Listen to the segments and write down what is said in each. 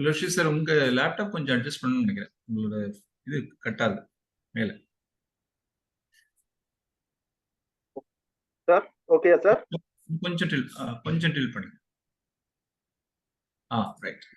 Loshi sir, உங்க laptop கொஞ்சம் adjust பண்ணணும்னு நினைக்கிறேன். உங்களோட இது கட் ஆகுது மேல. சார் ஓகே சார், கொஞ்சம் டில் பண்ணுங்க. Right.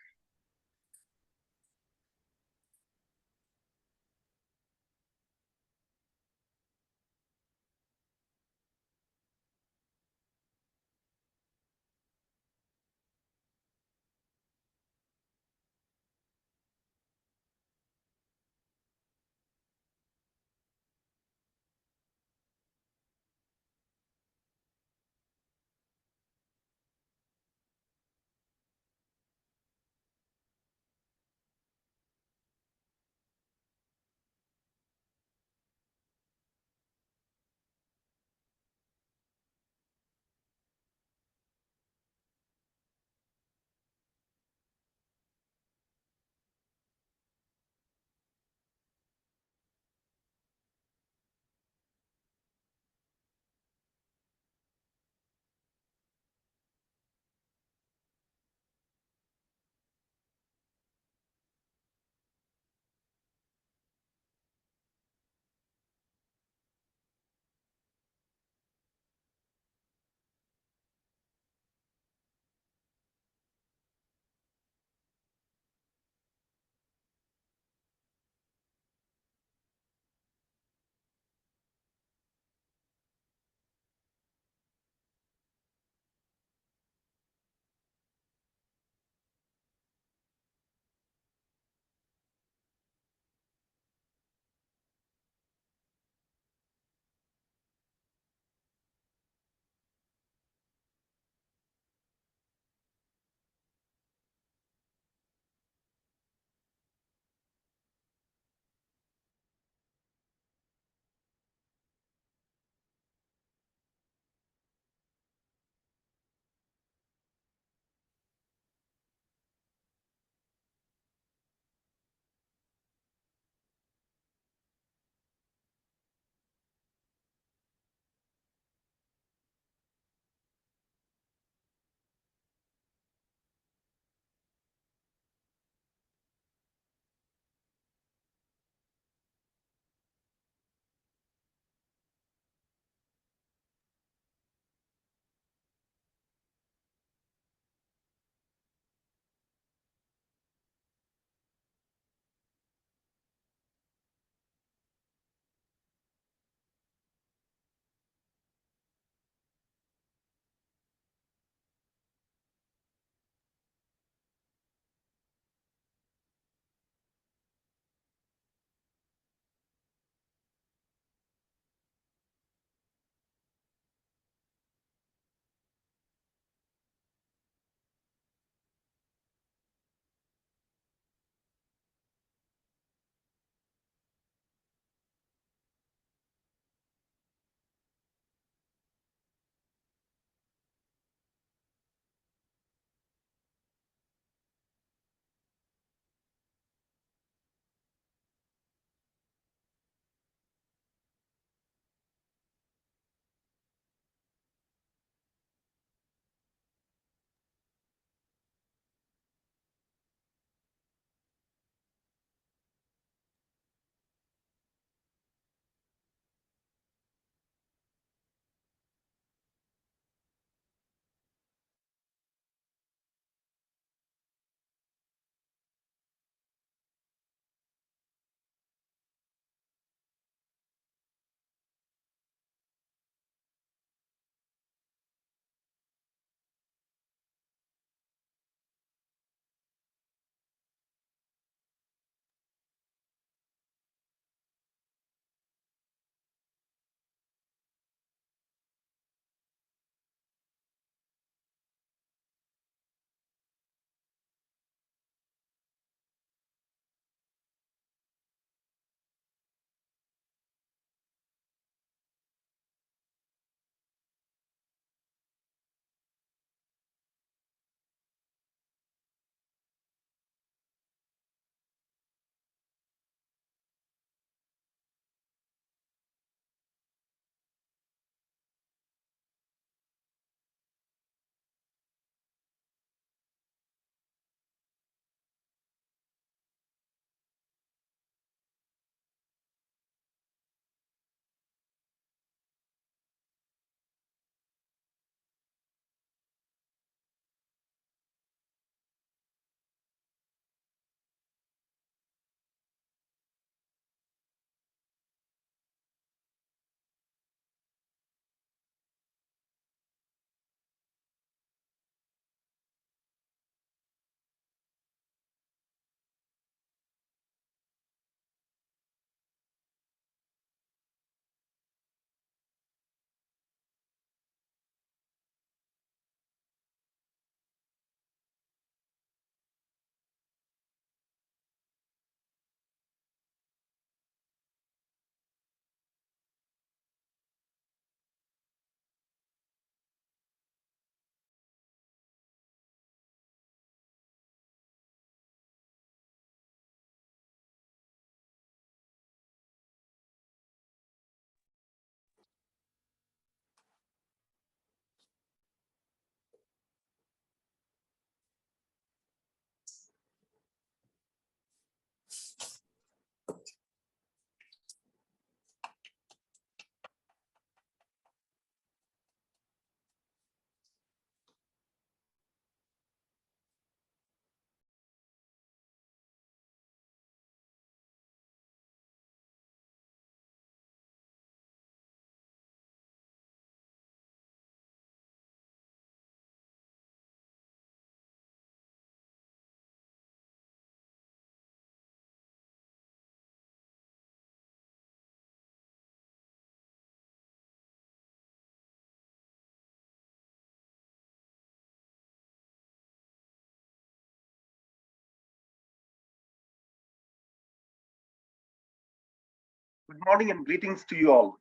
Good morning and greetings to you all.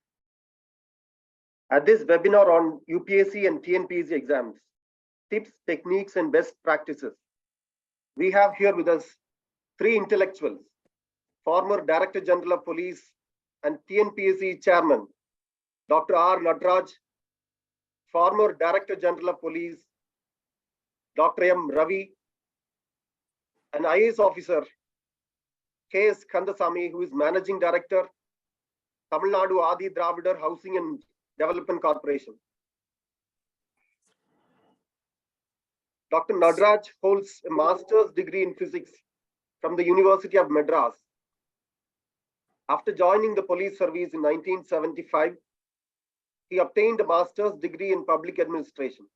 At this webinar on UPSC and TNPSC exams, tips, techniques, and best practices, we have here with us three intellectuals, former Director General of Police and TNPSC Chairman, Dr. Nataraj, former Director General of Police, Dr. M Ravi, an IAS officer, K.S. Kandasamy, who is Managing Director, Tamil Nadu Adi Dravidar Housing and Development Corporation. Dr. Nataraj holds a master's degree in physics from the University of Madras. After joining the police service in 1975, he obtained a master's degree in public administration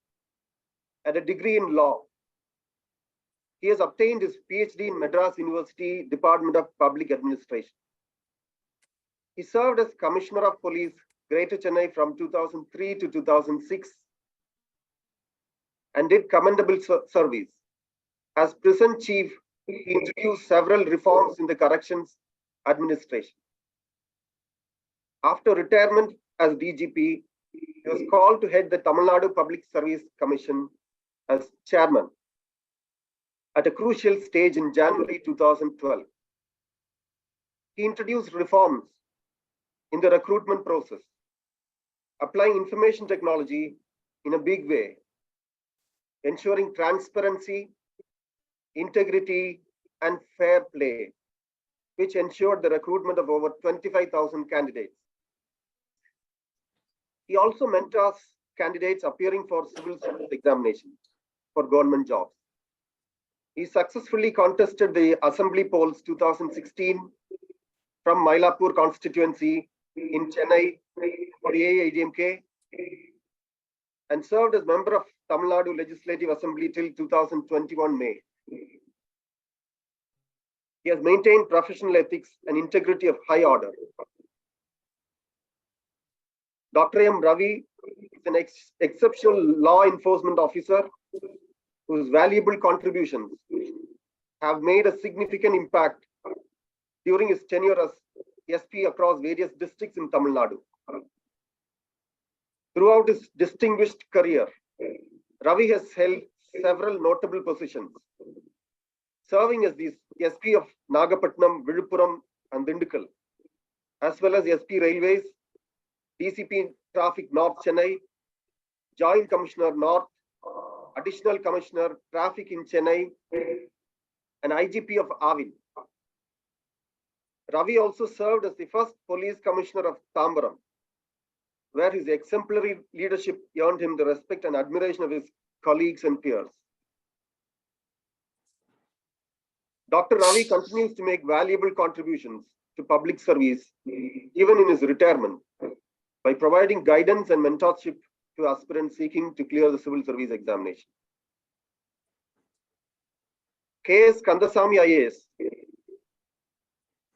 and a degree in law. He has obtained his PhD in Madras University Department of Public Administration. He served as Commissioner of Police, Greater Chennai from 2003 to 2006 and did commendable service. As prison chief, he introduced several reforms in the corrections administration. After retirement as DGP, he was called to head the Tamil Nadu Public Service Commission as chairman at a crucial stage in January 2012. He introduced reforms in the recruitment process, applying information technology in a big way, ensuring transparency, integrity, and fair play, which ensured the recruitment of over 25,000 candidates. He also mentors candidates appearing for civil service examinations for government jobs. He successfully contested the Assembly polls 2016 from Mylapore constituency in Chennai for AIADMK and served as member of Tamil Nadu Legislative Assembly till 2021 May. He has maintained professional ethics and integrity of high order. Dr. M Ravi is an exceptional law enforcement officer whose valuable contributions have made a significant impact during his tenure as SP across various districts in Tamil Nadu. Throughout his distinguished career, Ravi has held several notable positions, serving as the SP of Nagapattinam, Viluppuram, and Dindigul, as well as SP Railways, DCP Traffic North Chennai, Joint Commissioner North, Additional Commissioner Traffic in Chennai, and IGP of Avil. Ravi also served as the first Police Commissioner of Tambaram, where his exemplary leadership earned him the respect and admiration of his colleagues and peers. Dr. Ravi continues to make valuable contributions to public service, even in his retirement, by providing guidance and mentorship to aspirants seeking to clear the civil service examination. K.S. Kandasamy IAS.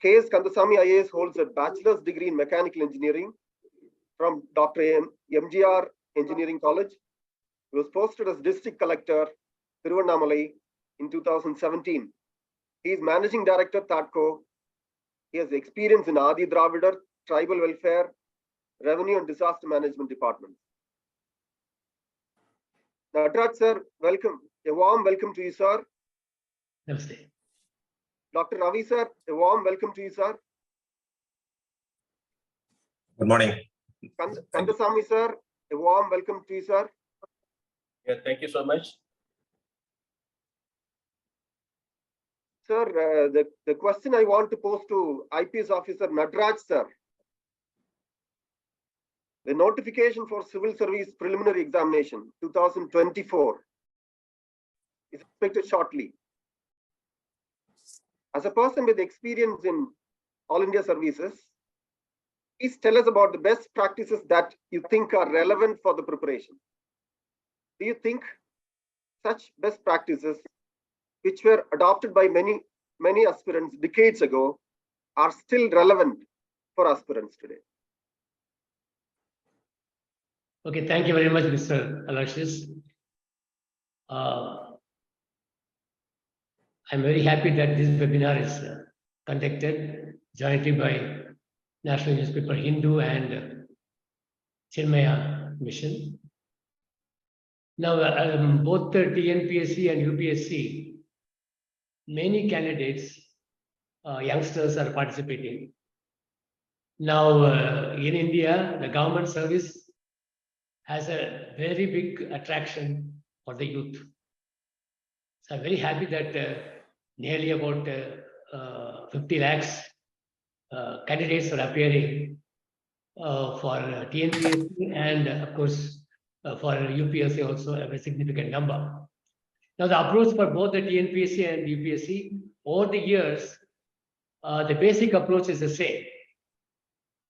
K.S. Kandasamy IAS holds a bachelor's degree in mechanical engineering from Dr. MGR Engineering College. He was posted as District Collector, Tiruvannamalai in 2017. He is Managing Director, TADCO. He has experience in Adi Dravidar, Tribal Welfare, Revenue and Disaster Management Department. Nataraj sir, welcome. A warm welcome to you, sir. Namaste. Dr. Ravi sir, a warm welcome to you, sir. Good morning. Kandasamy sir, a warm welcome to you, sir. Yeah, thank you so much. Sir, the question I want to pose to IPS officer Nataraj sir. The notification for civil service preliminary examination 2024 is expected shortly. As a person with experience in All India services, please tell us about the best practices that you think are relevant for the preparation. Do you think such best practices, which were adopted by many aspirants decades ago, are still relevant for aspirants today? Okay, thank you very much, Mr. Aloysius. I'm very happy that this webinar is conducted jointly by national newspaper Hindu and Chinmaya mission. Now, both the TNPSC and UPSC, many candidates, youngsters are participating. Now, in India, the government service has a very big attraction for the youth. So I'm very happy that nearly about 50 lakhs candidates are appearing for TNPSC and of course for UPSC also a very significant number. Now the approach for both the TNPSC and UPSC over the years, the basic approach is the same,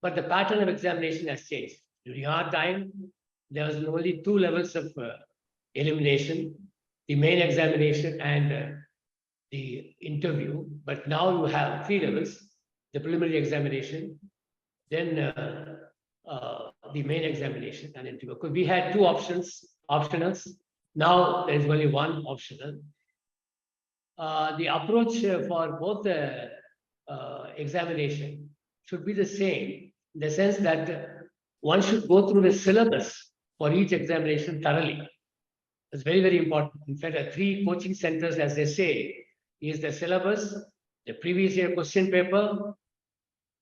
but the pattern of examination has changed. During our time, there was only 2 levels of elimination, the main examination and the interview, but now you have 3 levels, the preliminary examination, then the main examination and interview. Because we had 2 optionals, now there is only 1 optional. The approach for both the examination should be the same, in the sense that one should go through the syllabus for each examination thoroughly. It's very, very important. In fact, 3 coaching centers, as they say, is the syllabus, the previous year question paper,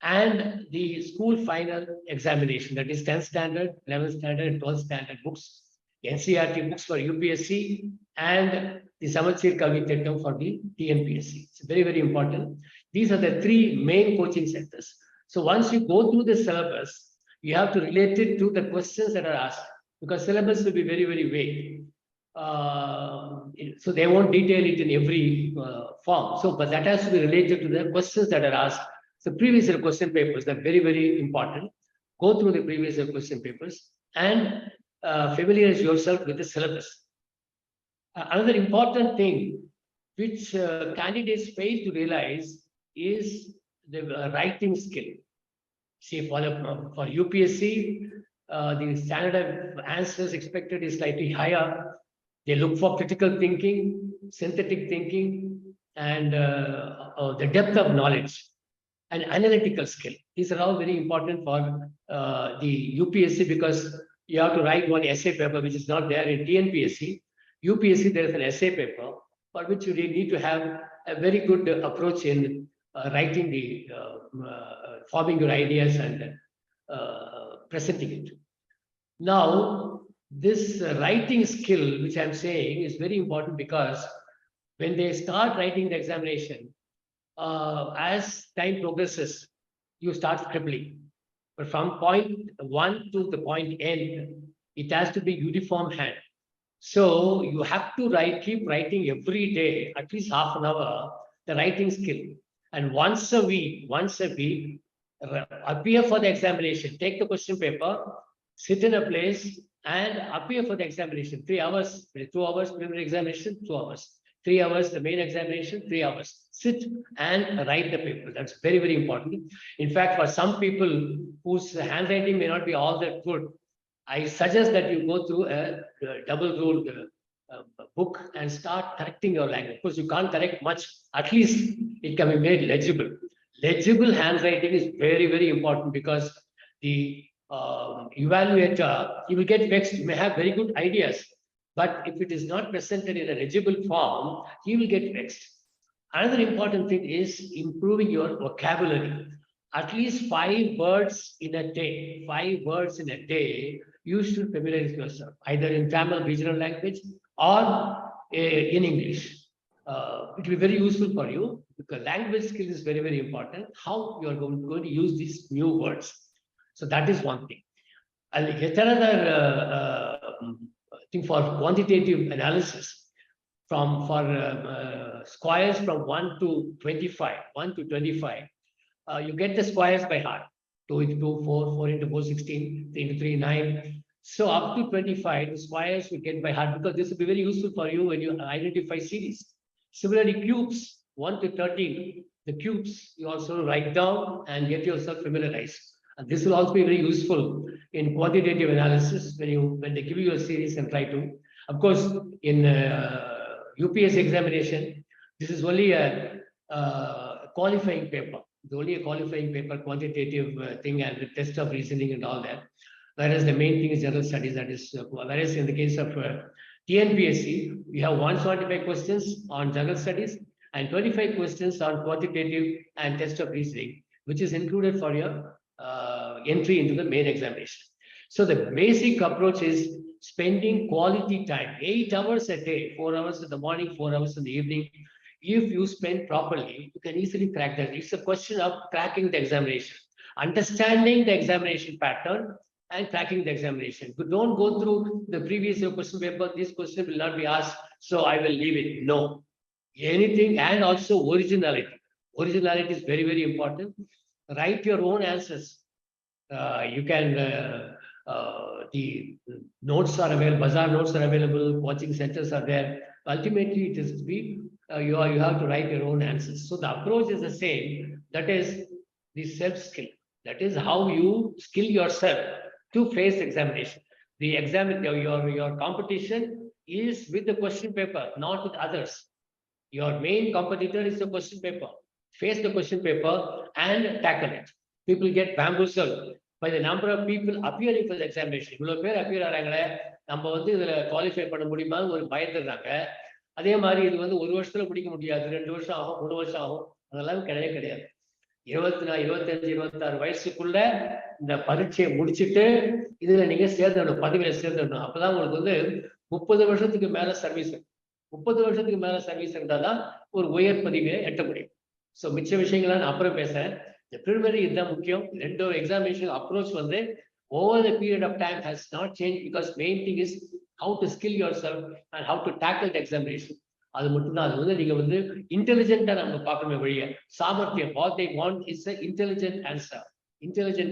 and the school final examination, that is 10th standard, 11th standard, and 12th standard books, NCERT books for UPSC, and the Samvatsar Kavi Tettam for the TNPSC. It's very, very important. These are the 3 main coaching centers. So once you go through the syllabus, you have to relate it to the questions that are asked, because syllabus will be very, very vague. So they won't detail it in every form. So, but that has to be related to the questions that are asked. So previous year question papers are very, very important. Go through the previous year question papers and familiarize yourself with the syllabus. Another important thing which candidates fail to realize is the writing skill. See, for UPSC, the standard of answers expected is slightly higher. They look for critical thinking, synthetic thinking, and the depth of knowledge and analytical skill. These are all very important for the UPSC, because you have to write 1 essay paper, which is not there in TNPSC. UPSC, there is an essay paper for which you need to have a very good approach in writing the, forming your ideas and presenting it. Now, this writing skill, which I'm saying, is very important, because when they start writing the examination, as time progresses, you start scribbling. But from point 1 to the point end, it has to be uniform hand. So you have to keep writing every day, at least half an hour, the writing skill. And once a week, appear for the examination, take the question paper, sit in a place and appear for the examination. 3 hours, 2 hours, preliminary examination, 2 hours. 3 hours, the main examination, 3 hours. Sit and write the paper. That's very, very important. In fact, for some people whose handwriting may not be all that good, I suggest that you go through a double-ruled book and start correcting your language. Of course, you can't correct much. At least it can be made legible. Legible handwriting is very, very important, because the evaluator, he will get vexed. You may have very good ideas, but if it is not presented in a legible form, he will get vexed. Another important thing is improving your vocabulary. At least 5 words in a day. 5 words in a day, you should familiarize yourself, either in Tamil regional language or in English. It will be very useful for you, because language skill is very, very important. How you are going to use these new words. So that is one thing. And yet another thing for quantitative analysis, for squares from 1 to 25, you get the squares by heart. 2 into 2, 4, 4 into 4, 16, 3 into 3, 9. So up to 25, the squares you get by heart, because this will be very useful for you when you identify series. Similarly, cubes, 1 to 13, the cubes you also write down and get yourself familiarized. And this will also be very useful in quantitative analysis when they give you a series and try to. Of course, in UPSC examination, this is only a qualifying paper. It's only a qualifying paper, quantitative thing, and the test of reasoning and all that. Whereas the main thing is general studies. That is, whereas in the case of TNPSC, we have 175 questions on general studies and 25 questions on quantitative and test of reasoning, which is included for your entry into the main examination. So the basic approach is spending quality time, 8 hours a day, 4 hours in the morning, 4 hours in the evening. If you spend properly, you can easily crack that. It's a question of cracking the examination, understanding the examination pattern and cracking the examination. You don't go through the previous year question paper, this question will not be asked, so I will leave it. No. Anything, and also originality. Originality is very, very important. Write your own answers. You can, the notes are available, bazaar notes are available, coaching centers are there. Ultimately, it is to be, you have to write your own answers. So the approach is the same. That is the self-skill. That is how you skill yourself to face examination. The exam, your competition is with the question paper, not with others. Your main competitor is the question paper. Face the question paper and tackle it. People get bamboozled by the number of people appearing for the examination. இவ்வளவு பேர் appear ஆறாங்களே, நம்ம வந்து இதுல qualify பண்ண முடியுமா ஒரு பயந்துடுறாங்க. அதே மாதிரி இது வந்து ஒரு வருஷத்துல முடிக்க முடியாது, 2 வருஷம் ஆகும், 3 வருஷம் ஆகும். அதெல்லாம் கிடையவே கிடையாது. 24, 25, 26 வயசுக்குள்ள இந்த பரீட்சையை முடிச்சுட்டு இதுல நீங்க சேர்ந்துடணும், பதவியில சேர்ந்துடணும். அப்பதான் உங்களுக்கு வந்து 30 வருஷத்துக்கு மேல சர்வீஸ், 30 வருஷத்துக்கு மேல சர்வீஸ் இருந்தாதான் ஒரு உயர் பதவியை எட்ட முடியும். ஸோ மிச்ச விஷயங்கள்லாம் நான் அப்புறம் பேசுறேன். இந்த ப்ரிலிமினரி இதுதான் முக்கியம். 2 எக்ஸாமினேஷன் அப்ரோச் வந்து over the period of time has not changed, because main thing is how to skill yourself and how to tackle the examination. அது மட்டும்தான். அது வந்து நீங்க வந்து இன்டெலிஜென்ட்டா நம்ம பார்க்கணுமே வழிய சாமர்த்தியம். What they want is an intelligent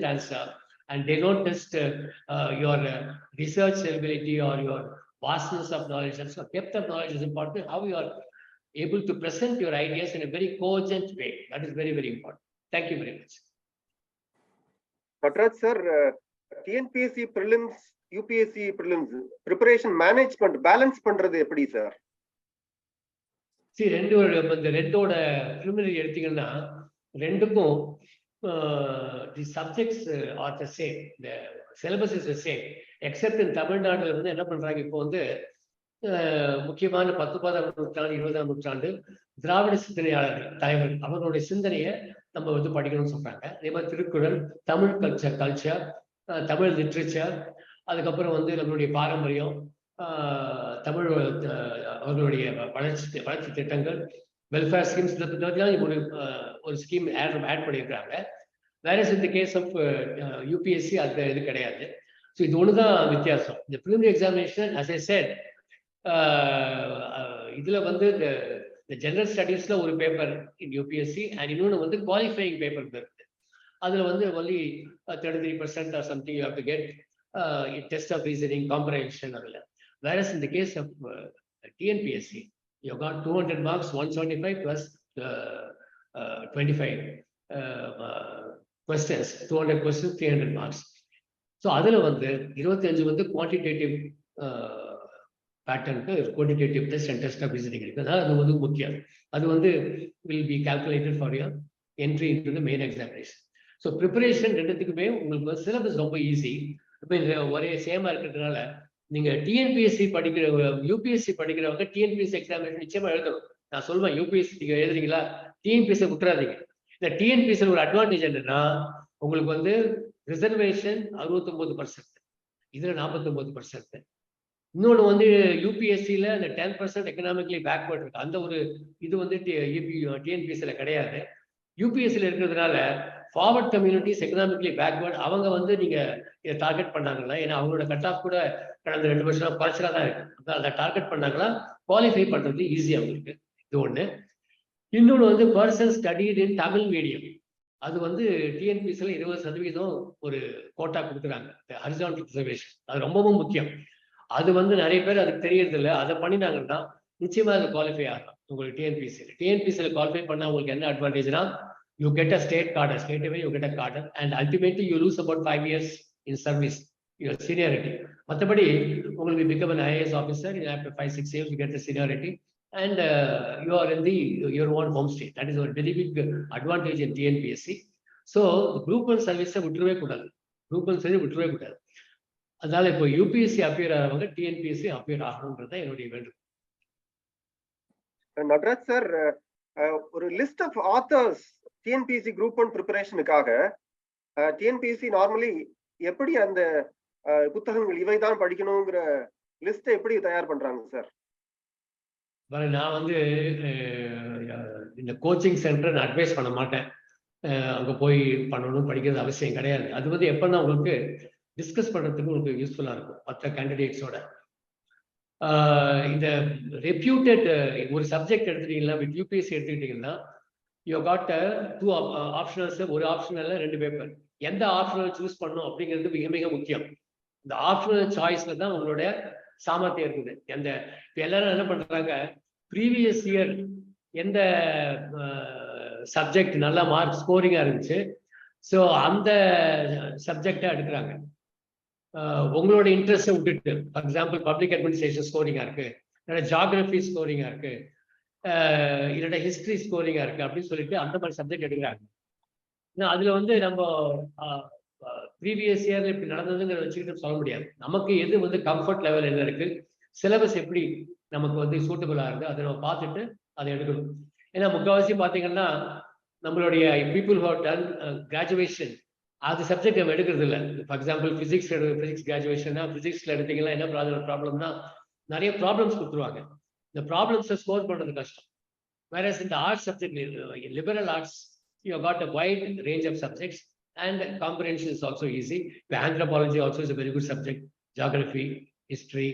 answer, and they don't test your research ability or your vastness of knowledge. And so depth of knowledge is important. How you are able to present your ideas in a very cogent way. That is very, very important. Thank you very much. Nataraj sir, TNPSC prelims, UPSC prelims preparation management balance பண்றது எப்படி sir? See, இந்த ரெண்டோட preliminary எடுத்தீங்கன்னா ரெண்டுக்கும் the subjects are the same, the syllabus is the same, except in தமிழ்நாடுல வந்து என்ன பண்றாங்க, இப்போ வந்து முக்கியமான 19ஆம் நூற்றாண்டு 20ஆம் நூற்றாண்டு திராவிட சிந்தனையாளர்கள் தலைவர்கள் அவர்களுடைய சிந்தனையை நம்ம வந்து படிக்கணும்னு சொல்றாங்க. அதே மாதிரி திருக்குறள், தமிழ் கல்ச்சர், தமிழ் லிட்ரேச்சர், அதுக்கப்புறம் வந்து நம்மளுடைய பாரம்பரியம், தமிழ் அவர்களுடைய வளர்ச்சி திட்டங்கள், வெல்ஃபேர் ஸ்கீம்ஸ், ஒரு ஸ்கீம் ஆட் பண்ணியிருக்காங்க. வேற இந்த கேஸ் ஆஃப் யூபிஎஸ்சி அது இது கிடையாது. ஸோ இது ஒண்ணுதான் வித்தியாசம். இந்த preliminary examination, as I said, இதுல வந்து இந்த ஜெனரல் ஸ்டடீஸ்ல ஒரு பேப்பர் இன் யூபிஎஸ்சி அண்ட் இன்னொன்று வந்து குவாலிஃபைங் பேப்பர் இருக்கு. அதுல வந்து only 33% or something you have to get test of reasoning, comprehension. Whereas in the case of TNPSC, you got 200 marks, 175 plus 25 questions, 200 questions, 300 marks. So அதுல வந்து 25 வந்து quantitative பேட்டர்னுக்கு quantitative test and test of reasoning இருக்கு. அது வந்து முக்கியம். அது வந்து will be calculated for your entry into the main examination. So preparation ரெண்டுத்துக்குமே உங்களுக்கு சிலபஸ் ரொம்ப ஈஸி. இப்போ ஒரே சேமா இருக்கிறதுனால நீங்க டிஎன்பிஎஸ்சி படிக்கிற யூபிஎஸ்சி படிக்கிறவங்க டிஎன்பிஎஸ்சி எக்ஸாமினேஷன் நிச்சயமா எழுதணும். நான் சொல்லுவேன், யூபிஎஸ்சி நீங்க எழுதுறீங்களா, டிஎன்பிஎஸ்சி விட்டுறாதீங்க. இந்த டிஎன்பிஎஸ்சி ஒரு அட்வான்டேஜ் என்னன்னா, உங்களுக்கு வந்து ரிசர்வேஷன் 69%, இதுல 49%. இன்னொன்று வந்து யூபிஎஸ்சியில் அந்த 10% எக்கனாமிக்கலி பேக்வர்ட் இருக்கு. அந்த ஒரு இது வந்து டிஎன்பிஎஸ்சியில் கிடையாது. யூபிஎஸ்சியில் இருக்கிறதுனால ஃபார்வர்ட் கம்யூனிட்டிஸ், எக்கனாமிக்கலி பேக்வர்ட், அவங்க வந்து நீங்க இதை டார்கெட் பண்ணாங்களா, ஏன்னா அவங்களோட கட் ஆஃப் கூட கடந்த 2 வருஷம் குறைச்சலா தான் இருக்கு. அதை டார்கெட் பண்ணாங்களா குவாலிஃபை பண்றது ஈஸியாக இருக்கு. இது ஒன்று. இன்னொன்று வந்து பர்சன் ஸ்டடீட் இன் தமிழ் மீடியம், அது வந்து டிஎன்பிஎஸ்சியில் 20% ஒரு கோட்டா கொடுக்குறாங்க, ஹரிசான்டல் ரிசர்வேஷன். அது ரொம்பவும் முக்கியம். அது வந்து நிறைய பேர் அதுக்கு தெரியறது இல்லை. அதை பண்ணினாங்கன்னா நிச்சயமா அது குவாலிஃபை ஆகலாம் உங்களுக்கு டிஎன்பிஎஸ்சியில் குவாலிஃபை பண்ணா உங்களுக்கு என்ன அட்வான்டேஜ்னா, you get a state cadre, state away you get a cadre, and ultimately you lose about 5 years in service, your seniority. மற்றபடி உங்களுக்கு become an IAS officer, after 5-6 years you get the seniority, and you are in your own home state. That is a very big advantage in TNPSC. So group 1 service விட்டுறவே கூடாது. group 1 service விட்டுறவே கூடாது. அதனால இப்போ UPSC appear ஆகிறவங்க TNPSC appear ஆகணும்ன்றது என்னுடைய வேண்டுகோள். Nataraj sir, ஒரு list of authors TNPSC group 1 ப்ரிப்பரேஷனுக்காக TNPSC நார்மலி எப்படி அந்த புத்தகங்கள் இவைதான் படிக்கணுங்கிற லிஸ்ட் எப்படி தயார் பண்றாங்க சார்? நான் வந்து இந்த கோச்சிங் சென்டர் நான் அட்வைஸ் பண்ண மாட்டேன். அங்கே போய் பண்ணணும் படிக்கிறது அவசியம் கிடையாது. அது வந்து எப்போன்னா உங்களுக்கு டிஸ்கஸ் பண்ணுறதுக்கு உங்களுக்கு யூஸ்ஃபுல்லாக இருக்கும் மற்ற கேண்டிடேட்ஸோட. இந்த ரெப்யூட்டட் ஒரு சப்ஜெக்ட் எடுத்துட்டீங்கன்னா வித் UPSC எடுத்துக்கிட்டிங்கன்னா யூ காட் 2 ஆப்ஷனல்ஸ், ஒரு ஆப்ஷனல்ல 2 பேப்பர். எந்த ஆப்ஷனல் சூஸ் பண்ணணும் அப்படிங்கிறது மிக மிக முக்கியம். இந்த ஆப்ஷனல் சாய்ஸ்ல தான் உங்களுடைய சாமர்த்தியம் இருக்குது. அந்த எல்லாரும் என்ன பண்றாங்க, ப்ரீவியஸ் இயர் எந்த சப்ஜெக்ட் நல்ல மார்க் ஸ்கோரிங்கா இருந்துச்சு, ஸோ அந்த சப்ஜெக்டை எடுக்கிறாங்க. உங்களோட இன்ட்ரெஸ்ட்டை விட்டுட்டு, ஃபார் எக்ஸாம்பிள் பப்ளிக் அட்மினிஸ்ட்ரேஷன் ஸ்கோரிங்கா இருக்கு, இல்லைன்னா ஜியாகிரபி ஸ்கோரிங்கா இருக்கு, இல்லைன்னா ஹிஸ்டரி ஸ்கோரிங்கா இருக்கு அப்படின்னு சொல்லிட்டு அந்த மாதிரி சப்ஜெக்ட் எடுக்கிறாங்க. அதுல வந்து நம்ம ப்ரீவியஸ் இயர்ல இப்படி நடந்ததுங்கிற வச்சுக்கிட்டு சொல்ல முடியாது. நமக்கு எது வந்து கம்ஃபர்ட் லெவல் என்ன இருக்கு, சிலபஸ் எப்படி நமக்கு வந்து சூட்டபிளா இருக்கு, அதை நம்ம பார்த்துட்டு அதை எடுக்கணும். ஏன்னா முக்கால்வாசி பார்த்தீங்கன்னா நம்மளுடைய people who have done graduation அது சப்ஜெக்ட் நம்ம எடுக்கிறது இல்லை. ஃபார் எக்ஸாம்பிள் ஃபிசிக்ஸ் கிராஜுவேஷன்னா ஃபிசிக்ஸ்ல எடுத்தீங்கன்னா என்ன ப்ராப்ளம்னா நிறைய ப்ராப்ளம்ஸ் கொடுத்துருவாங்க. இந்த ப்ராப்ளம்ஸை ஸ்கோர் பண்றது கஷ்டம். வேற இந்த arts subject, liberal arts, you have got a wide range of subjects and comprehension is also easy. Anthropology also is a very good subject. Geography, history,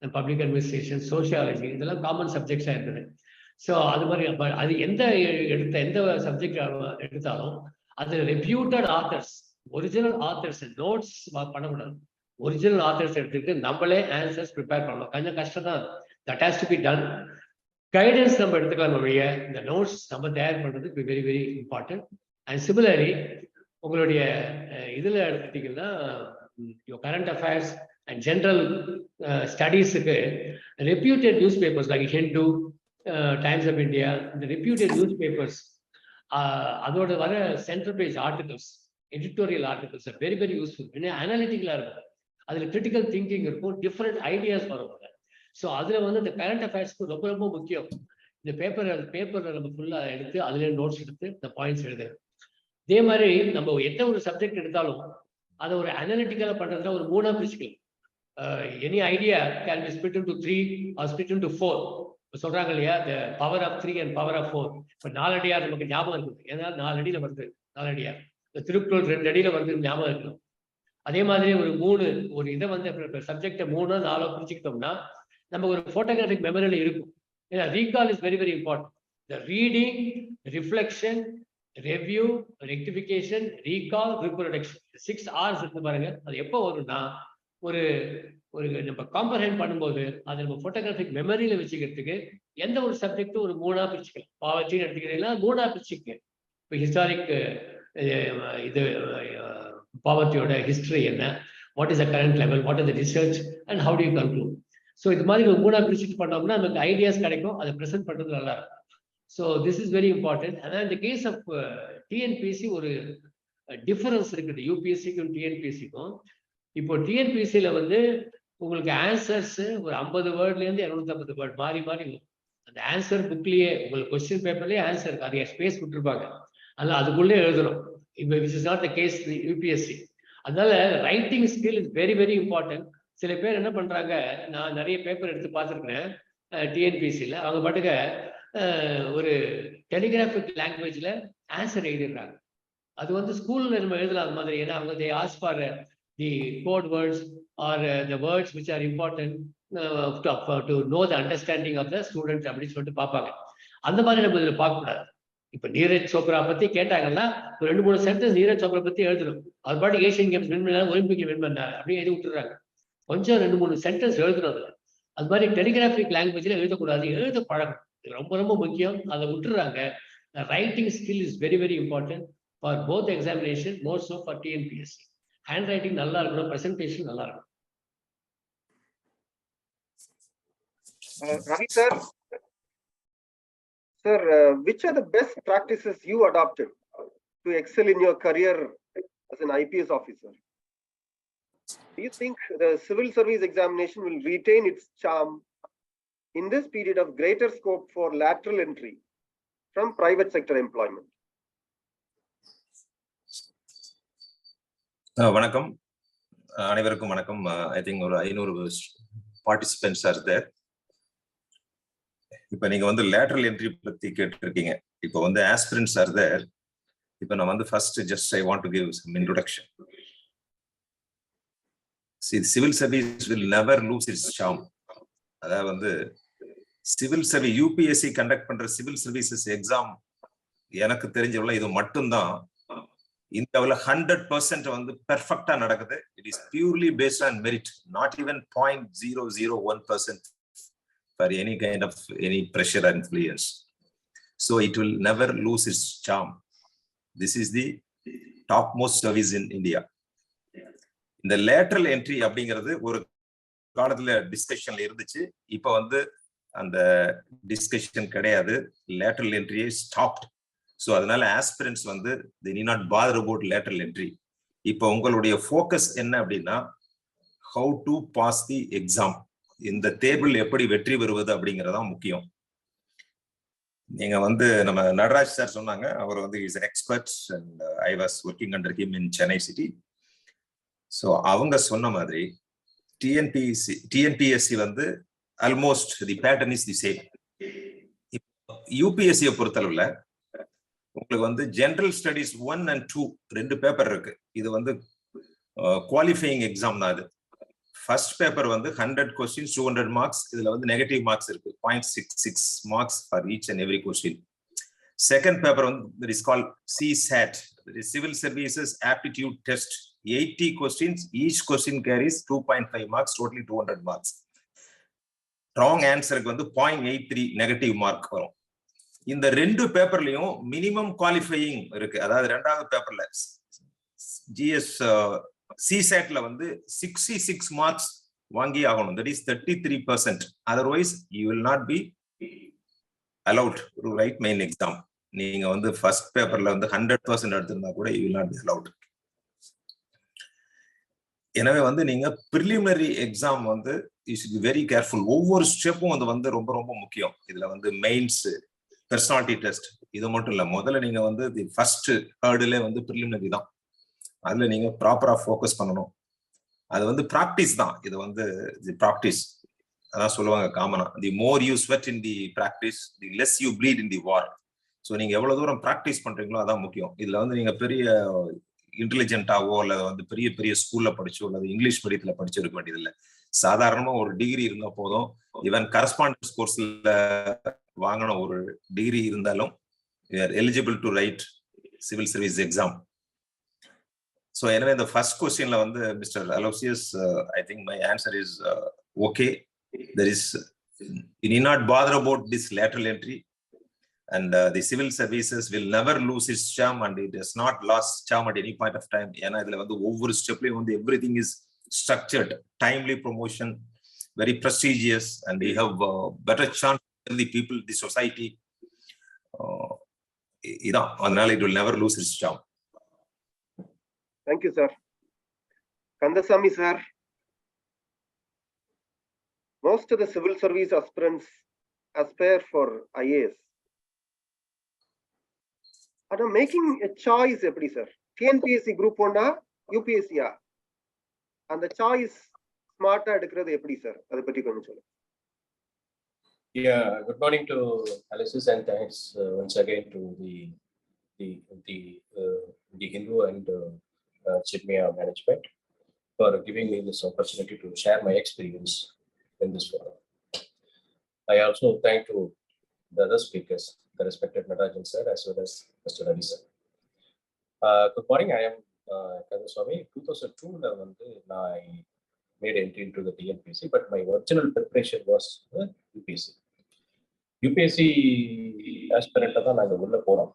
and public administration, sociology, இதெல்லாம் common சப்ஜெக்ட்ஸா இருக்குது. So அது மாதிரி அது எந்த subject எடுத்தாலும் அது reputed authors, original authors notes பண்ணக்கூடாது. ஒரிஜினல் ஆத்தர்ஸ் எடுத்துக்கிட்டு நம்மளே ஆன்சர்ஸ் ப்ரிப்பேர் பண்ணலாம். கொஞ்சம் கஷ்டம் தான், that has to be done. Guidance நம்ம எடுத்துக்கலாம் ஒழிய இந்த நோட்ஸ் நம்ம தயார் பண்றதுக்கு very very important. And similarly உங்களுடைய இதுல எடுத்துட்டீங்கன்னா கரண்ட் அஃபேர்ஸ் அண்ட் ஜென்ரல் ஸ்டடீஸுக்கு reputed news papers like Hindu, Times of India, இந்த ரெப்யூட்டட் நியூஸ் பேப்பர்ஸ் அதோட வர central page articles, editorial articles very very useful. ஏன்னா அனாலிட்டிக்கலா இருக்கும், அதுல கிரிட்டிக்கல் திங்கிங் இருக்கும், டிஃப்ரெண்ட் ஐடியாஸ் வரும். ஸோ அதுல வந்து இந்த கரண்ட் அஃபேர்ஸ்க்கு ரொம்ப ரொம்ப முக்கியம். இந்த பேப்பர்ல நம்ம ஃபுல்லா எடுத்து அதுல நோட்ஸ் எடுத்து இந்த பாயிண்ட்ஸ் எழுது. இதே மாதிரி நம்ம எந்த ஒரு சப்ஜெக்ட் எடுத்தாலும் அதை ஒரு அனாலிட்டிக்கலா பண்றதுல ஒரு 3ஆ பிரிச்சுக்கலாம். Any idea can be split into 3 or split into 4 சொல்றாங்க இல்லையா, the power of 3 and power of 4. இப்போ 4 அடியார் நமக்கு ஞாபகம் இருக்குது, ஏன்னா 4 அடியில வருது 4 அடியார். இந்த திருக்குறள் 2 அடியில வருது ஞாபகம் இருக்கணும். அதே மாதிரி ஒரு இதை வந்து சப்ஜெக்டை 3 4 பிரிச்சுக்கிட்டோம்னா நம்ம ஒரு போட்டோகிராஃபிக் மெமரியில இருக்கும். ஏன்னா recall is very very important. The reading, reflection, review, rectification, recall, reproduction, 6 R's இருக்கு பாருங்க. அது எப்போ வரும்னா ஒரு நம்ம காம்ப்ரஹெண்ட் பண்ணும்போது அதை நம்ம போட்டோகிராஃபிக் மெமரியில வச்சுக்கிறதுக்கு எந்த ஒரு சப்ஜெக்டும் ஒரு 3ஆ பிரிச்சுக்கலாம். பாவர்ட்டின்னு எடுத்துக்கிட்டீங்கன்னா 3ஆ பிரிச்சுக்க. இப்போ ஹிஸ்டாரிக் இது பாவர்ட்டியோட ஹிஸ்டரி என்ன, what is the current level, what is the research and how to you conclude. So இது மாதிரி ஒரு 3ஆ பிரிச்சுட்டு பண்ணோம்னா நமக்கு ஐடியாஸ் கிடைக்கும், அதை ப்ரெசென்ட் பண்ணுறது நல்லா இருக்கும். So this is very important. ஆனால் இந்த கேஸ் ஆஃப் டிஎன்பிஎஸ்சி ஒரு டிஃபரன்ஸ் இருக்குது யூபிஎஸ்சிக்கும் டிஎன்பிஎஸ்சிக்கும். இப்போ டிஎன்பிஎஸ்சியில் வந்து உங்களுக்கு ஆன்சர்ஸ் ஒரு 50 வேர்ட்லேருந்து 250 வேர்ட் மாறி மாறி வரும். அந்த ஆன்சர் புக்லேயே உங்களுக்கு கொஸ்டின் பேப்பர்லேயே ஆன்சர் இருக்கு, அதை ஸ்பேஸ் விட்டுருப்பாங்க, அதனால் அதுக்குள்ளே எழுதணும். இப்போ which is not the case UPSC. அதனால writing skill is very very important. சில பேர் என்ன பண்றாங்க, நான் நிறைய பேப்பர் எடுத்து பார்த்துருக்கிறேன் டிஎன்பிஎஸ்சியில், அவங்க பாட்டுக்க ஒரு டெலிகிராஃபிக் லாங்குவேஜ்ல ஆன்சர் எழுதிடுறாங்க. அது வந்து ஸ்கூல்ல நம்ம எழுதலாம் அது மாதிரி. ஏன்னா அவங்க they ask for the code words or the words which are important to know the understanding of the students அப்படின்னு சொல்லிட்டு பார்ப்பாங்க. அந்த மாதிரி நம்ம இதில் பார்க்கக்கூடாது. இப்போ நீரஜ் சோப்ரா பத்தி கேட்டாங்கன்னா ஒரு 2-3 சென்டென்ஸ் நீரஜ் சோப்ரா பத்தி எழுதணும். அது பாட்டு ஏஷியன் கேம்ஸ் வின் பண்ணாரு, ஒலிம்பிக் வின் பண்ணாரு அப்படின்னு எழுதி விட்டுறாங்க. கொஞ்சம் 2-3 சென்டென்ஸ் எழுதுறது. அது மாதிரி டெலிகிராஃபிக் லாங்குவேஜ்ல எழுதக்கூடாது, எழுத பழகும், ரொம்ப ரொம்ப முக்கியம். அதை விட்டுறாங்க. Writing skill is very very important for both examination, more so for TNPSC. Hand writing நல்லா இருக்கணும், பிரசன்டேஷன் நல்லா இருக்கணும். Ravi sir, Sir, which are the best practices you adopted to excel in your career as an IPS officer? Do you think the civil service examination will retain its charm in this period of greater scope for lateral entry from private sector employment? வணக்கம், அனைவருக்கும் வணக்கம். I think ஒரு 500 participants R தேர். இப்போ நீங்க வந்து lateral entry பத்தி கேட்டிருக்கீங்க. இப்போ வந்து ஆஸ்பிரன்ட்ஸ் ஆர் தேர். இப்போ நான் வந்து first just I want to give some introduction. Civil service will never lose its charm. அதாவது வந்து சிவில் சர்வீஸ் யூபிஎஸ்சி கண்டக்ட் பண்ற சிவில் சர்வீசஸ் எக்ஸாம் எனக்கு தெரிஞ்சவள இது மட்டும்தான் இந்தியாவில் 100% வந்து பெர்ஃபெக்டா நடக்குது. It is purely based on merit, not even 0.001% for any kind of any pressure or influence. So it will never lose its charm. This is the top most service in India. இந்த lateral entry அப்படிங்கிறது ஒரு காலத்துல டிஸ்கஷன்ல இருந்துச்சு. இப்போ வந்து அந்த discussion கிடையாது. Lateral என்ட்ரியை stopped. So அதனால ஆஸ்பிரன்ட்ஸ் வந்து they need not bother about lateral entry. இப்போ உங்களுடைய ஃபோக்கஸ் என்ன அப்படின்னா how to pass the exam. இந்த டேபிள் எப்படி வெற்றி பெறுவது அப்படிங்கறதா முக்கியம். நீங்க வந்து நம்ம நடராஜ் சார் சொன்னாங்க, அவர் வந்து is an expert and I was working under him in Chennai city. So அவங்க சொன்ன மாதிரி டிஎன்பிஎஸ்சி வந்து almost the pattern is the same. யூபிஎஸ்சியை பொறுத்தளவுல உங்களுக்கு வந்து ஜெனரல் ஸ்டடிஸ் 1 and 2 2 பேப்பர் இருக்கு. இது வந்து குவாலிஃபையிங் எக்ஸாம் தான். இது ஃபர்ஸ்ட் பேப்பர் வந்து 100 கொஸ்டின்ஸ் 200 மார்க்ஸ். இதுல வந்து நெகட்டிவ் மார்க்ஸ் இருக்கு, 0.66 marks for each and every question. Second paper வந்து is called CSAT, civil services aptitude test. 80 questions, each question carries 2.5 marks, totally 200 marks. Wrong answer வந்து 0.83 negative mark வரும். இந்த 2 பேப்பர்லயும் minimum qualifying இருக்கு. அதாவது ரெண்டாவது பேப்பர்ல ஜிஎஸ் CSATல வந்து 66 மார்க்ஸ் வாங்கி ஆகணும். That is 33%. Otherwise you will not be allowed to right main exam. நீங்க வந்து ஃபர்ஸ்ட் பேப்பர்ல வந்து 100% எடுத்திருந்தா கூட you will not be allowed. எனவே வந்து நீங்க ப்ரிலிமினரி எக்ஸாம் வந்து you should be very careful. ஒவ்வொரு ஸ்டெப்பும் அது வந்து ரொம்ப ரொம்ப முக்கியம். இதுல வந்து மெயின்ஸ், பர்சனாலிட்டி டெஸ்ட், இது மட்டும் இல்ல. முதல்ல நீங்க வந்து தி ஃபர்ஸ்ட் ஹர்டிலே வந்து ப்ரிலிமினரி தான். அதுல நீங்க ப்ராப்பரா ஃபோக்கஸ் பண்ணணும். அது வந்து ப்ராக்டிஸ் தான். இது வந்து தி ப்ராக்டிஸ். அதான் சொல்லுவாங்க காமனா, the more you sweat in the practice the less you bleed in the war. So நீங்க எவ்வளவு தூரம் ப்ராக்டிஸ் பண்றீங்களோ அதான் முக்கியம். இதுல வந்து நீங்க பெரிய இன்டெலிஜென்ட்டாவோ அல்லது வந்து பெரிய பெரிய ஸ்கூல்ல படிச்சோ அல்லது இங்கிலீஷ் மீடியத்துல படிச்சு இருக்க வேண்டியது இல்லை. சாதாரணமா ஒரு டிகிரி இருந்தா போதும். ஈவன் கரஸ்பாண்டன்ஸ் கோர்ஸ்ல வாங்கின ஒரு டிகிரி இருந்தாலும் eligible to right civil service exam. So எனவே இந்த ஃபர்ஸ்ட் கொஸ்டின்ல வந்து mister Aloysius, I think my answer is okay. There is you need not bother about this lateral entry. And the civil services will never lose its charm, and it has not lost charm at any point of time. ஏன்னா இதுல வந்து ஒவ்வொரு ஸ்டெப்லயும் வந்து everything is structured, timely promotion, very prestigious, and we have better chance than the people, the society. இதான், அதனால it will never lose its charm. Thank you, sir. Kandasamy sir, most of the civil service aspirants aspire for IAS. Are making a choice எப்படி sir? TNPSC group 1 UPSC அந்த choice ஸ்மார்ட்டா எடுக்கிறது எப்படி sir? அதை பத்தி கொஞ்சம் சொல்லுங்க. Yeah, good morning to Alexis, and thanks once again to the Hindu and Chinmaya management for giving me this opportunity to share my experience in this forum. I also thank to the other speakers, the respected Nataraj sir as well as Mr. Ravi sir. Good morning. I am Kandasamy. 2002 I made entry into the TNPSC, but my original preparation was UPSC. UPSC aspirant தான் நாங்கள் உள்ள போறோம்.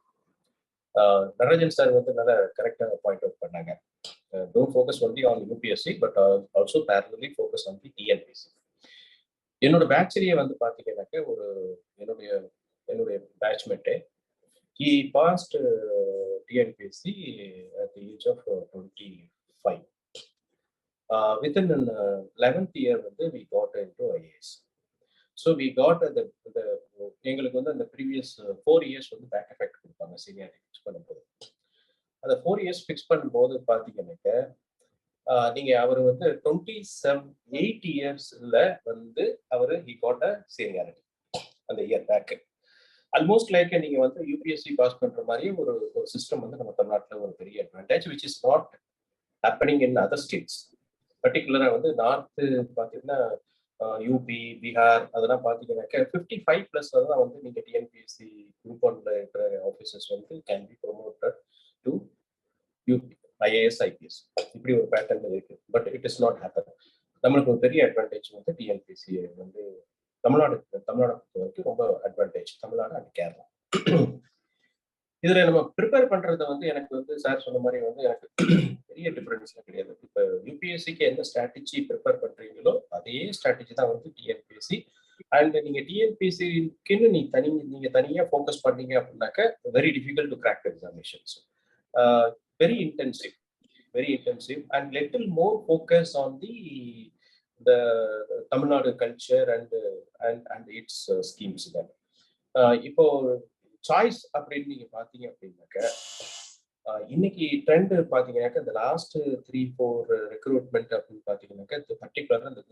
Natarajan sir வந்து நல்ல கரெக்டாக point out பண்ணாங்க. Don't focus only on UPSC, but also parallelly focus on the TNPSC. என்னோட பேட்சரியை வந்து பார்த்தீங்கன்னாக்க என்னுடைய என்னுடைய பேட்ச்மேட்டே. He passed TNPSC at the age of 25. Within an 11th year, we got into IAS. So we got the எங்களுக்கு அந்த previous 4 years back effect கொடுப்பாங்க seniority fix பண்ணும்போது. அந்த 4 years ஃபிக்ஸ் பண்ணும்போது பார்த்தீங்கன்னாக்க நீங்க அவர் 8 இயர்ஸ்ல அவர் he got a seniority அந்த இயர் பேக். ஆல்மோஸ்ட் லைக் நீங்க யூபிஎஸ்சி பாஸ் பண்ற மாதிரி ஒரு சிஸ்டம் நம்ம தமிழ்நாட்டில் ஒரு பெரிய advantage which is not happening in other states. பர்டிகுலரா நார்த்து பார்த்தீங்கன்னா யூபி, பீகார் அதெல்லாம் பார்த்தீங்கன்னாக்க 55+ தான் நீங்க டிஎன்பிஎஸ்சி குரூப் 1ல இருக்கிற officers can be promoted to UP IAS IPS. இப்படி ஒரு பேட்டர்ன் இருக்கு. But it is not happen. நம்மளுக்கு ஒரு பெரிய அட்வான்டேஜ் டிஎன்பிஎஸ்சி தமிழ்நாடு பொறுத்த வரைக்கும் ரொம்ப அட்வான்டேஜ். தமிழ்நாடு அண்ட் கேரளா. இதுல நம்ம ப்ரிப்பேர் பண்றது எனக்கு சார் சொன்ன மாதிரி எனக்கு பெரிய டிஃபரன்ஸ்லாம் கிடையாது. இப்போ யூபிஎஸ்சிக்கு எந்த ஸ்ட்ராட்டஜி ப்ரிப்பேர் பண்றீங்களோ அதே ஸ்ட்ராட்டஜி தான் டிஎன்பிஎஸ்சி. அண்ட் நீங்க டிஎன்பிஎஸ்சிக்குன்னு நீங்க தனியா ஃபோக்கஸ் பண்ணீங்க அப்படின்னாக்க very difficult to crack examinations. Very intensive and little more focus on the Tamil Nadu culture and its schemes. இப்போ சாய்ஸ் அப்படின்னு நீங்க பாத்தீங்க அப்படின்னாக்க இன்னைக்கு ட்ரெண்ட் பாத்தீங்கன்னாக்க இந்த லாஸ்ட் 3-4 ரெக்ரூட்மெண்ட் அப்படின்னு பாத்தீங்கன்னாக்க பர்டிகுலரா இந்த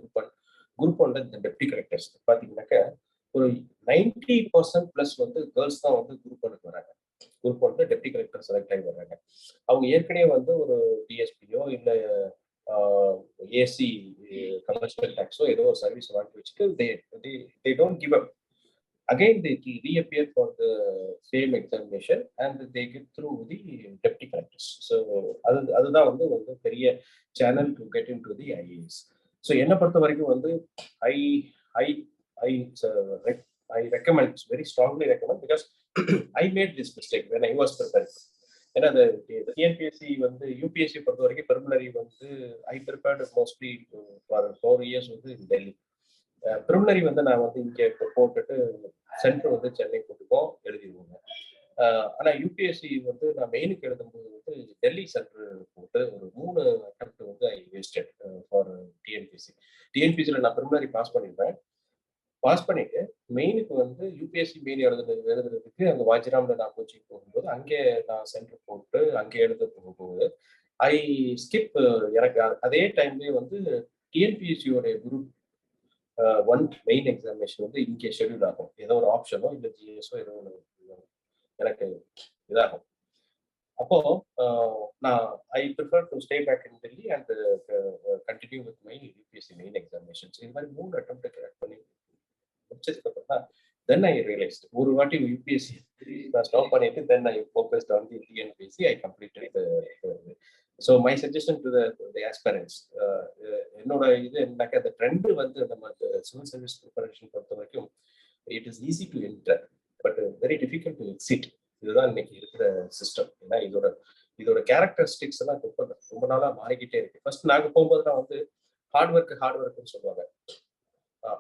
குரூப் ஒன்ல இந்த டெப்டி கலெக்டர்ஸ் பாத்தீங்கன்னாக்க ஒரு 90% கேர்ள்ஸ் தான் குரூப் ஒன்னுக்கு வராங்க. குரூப் ஒன்ல டெப்டி கலெக்டர் செலக்ட் ஆகி வர்றாங்க. அவங்க ஏற்கனவே ஒரு டிஎஸ்பியோ இல்ல ஏசி கமர்ஷியல் டாக்ஸோ ஏதோ ஒரு சர்வீஸ் வாங்கி வச்சுட்டு they don't give up. Again they reappear for the same examination and they get through the deputy collectors. So அதுதான் பெரிய channel to get into the IAS. So என்ன பொறுத்த வரைக்கும் I recommend, very strongly recommend, because I made this mistake when I was preparing. ஏன்னா அந்த TNPSC UPSC பொறுத்த வரைக்கும் preliminary I prepared mostly for 4 years in Delhi. Preliminary நான் இங்கே போட்டுட்டு சென்டர் சென்னை போட்டுப்போம் எழுதிடுவோங்க. ஆனால் யூபிஎஸ்சி நான் மெயினுக்கு எழுதும்போது டெல்லி சென்டர் போட்டு ஒரு 3 attempt I wasted for TNPSC. டிஎன்பிஎஸ்சியில் நான் ப்ரிலிமினரி பாஸ் பண்ணிடுவேன். பாஸ் பண்ணிட்டு மெயினுக்கு யூபிஎஸ்சி மெயின் எழுதுறதுக்கு அங்கே வாஜிராம்ல நான் கோச்சிங் போகும்போது அங்கே நான் சென்டர் போட்டு அங்கே எழுத போகும்போது ஐ ஸ்கிப். எனக்கு அதே டைம்லேயே டிஎன்பிஎஸ்சியோடைய குரூப் 1 மெயின் எக்ஸாமினேஷன் இங்கே ஷெடியூல் ஆகும். ஏதோ ஒரு ஆப்ஷனோ இல்லை ஜிஎஸ்ஓ ஏதோ ஒன்று எனக்கு இதாகும். அப்போ நான் I prefer to stay back in Delhi and continue with my UPSC main examinations. இது மாதிரி 3 அட்டெம்ப்ட் கிராக் பண்ணி then I realized ஒரு வாட்டி யூபிஎஸ்சி நான் ஸ்டாப் பண்ணிட்டு then I focused on the TNPSC. I completed so my suggestion to the aspirants, என்னோட இது என்னக்கா அந்த ட்ரெண்ட் நம்ம சிவில் சர்வீஸ் ப்ரிப்பரேஷன் பொறுத்த வரைக்கும் it is easy to enter but very difficult to exit. இதுதான் இன்னைக்கு இருக்கிற சிஸ்டம். ஏன்னா இதோட கேரக்டரிஸ்டிக்ஸ் எல்லாம் ரொம்ப நாளா மாறிக்கிட்டே இருக்கு. ஃபர்ஸ்ட் நாங்க போகும்போதுலாம் ஹார்ட் ஒர்க்னு சொல்லுவாங்க.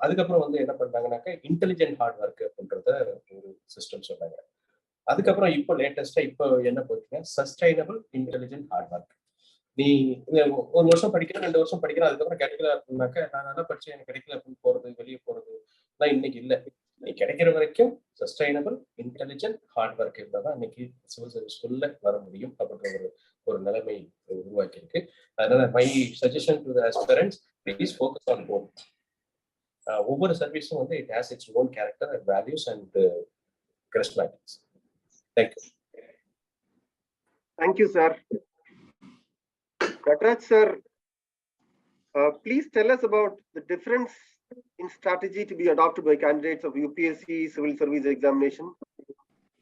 அதுக்கப்புறம் என்ன பண்றாங்கன்னாக்க இன்டெலிஜென்ட் ஹார்ட் ஒர்க் அப்படின்றத ஒரு சிஸ்டம் சொன்னாங்க. அதுக்கப்புறம் இப்போ லேட்டஸ்டா இப்போ என்ன போச்சுன்னா சஸ்டைனபிள் இன்டெலிஜென்ட் ஹார்ட் ஒர்க். நீ 1 வருஷம் படிக்கிற 2 வருஷம் படிக்கிற அதுக்கப்புறம் கிடைக்கல அப்படின்னாக்க நான் நல்லா படிச்சு எனக்கு கிடைக்கல அப்படின்னு போறது வெளியே போறது தான் இன்னைக்கு இல்லை. நீ கிடைக்கிற வரைக்கும் சஸ்டைனபிள் இன்டெலிஜென்ட் ஹார்ட் ஒர்க் இருந்தால் தான் இன்னைக்கு சிவில் சர்வீஸ் உள்ள வர முடியும் அப்படின்ற ஒரு நிலைமை உருவாக்கி இருக்கு. அதனால my suggestion to the aspirants, please focus on both. ஒவ்வொரு சர்வீஸும் it has its own character and values and charismatics. Thank you. Thank you, sir. Nataraj sir, please tell us about the difference in strategy to be adopted by candidates of UPSC Civil Service Examination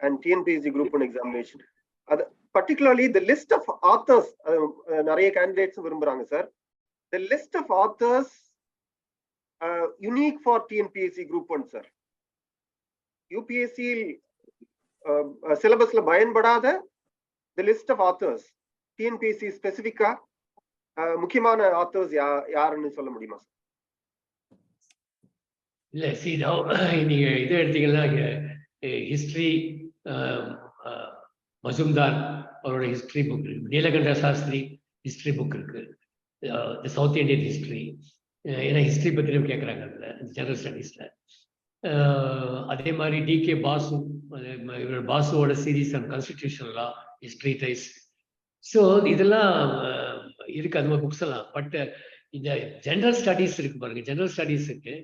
and TNPSC Group 1 examination. Particularly the list of authors, நிறைய candidates விரும்புறாங்க sir. The list of authors unique for TNPSC Group 1 sir. UPSC syllabus la பயன்படாத the list of authors TNPSC specific முக்கியமான authors யாருன்னு சொல்ல முடியுமா sir? இல்ல see now நீங்க இதை எடுத்தீங்கன்னா history Mazumdar அவரோட history book இருக்கு. நீலகண்ட சாஸ்திரி history book இருக்கு. The South Indian history. ஏன்னா history பத்தியும் கேட்குறாங்க அதில் ஜெனரல் ஸ்டடீஸில். அதே மாதிரி DK பாசு, இவரோட பாசுவோட series on constitutional law, history ties. So இதெல்லாம் இருக்கு அது மாதிரி புக்ஸ் எல்லாம். பட் இந்த ஜெனரல் ஸ்டடீஸ் இருக்கு பாருங்க, ஜெனரல் ஸ்டடீஸுக்கு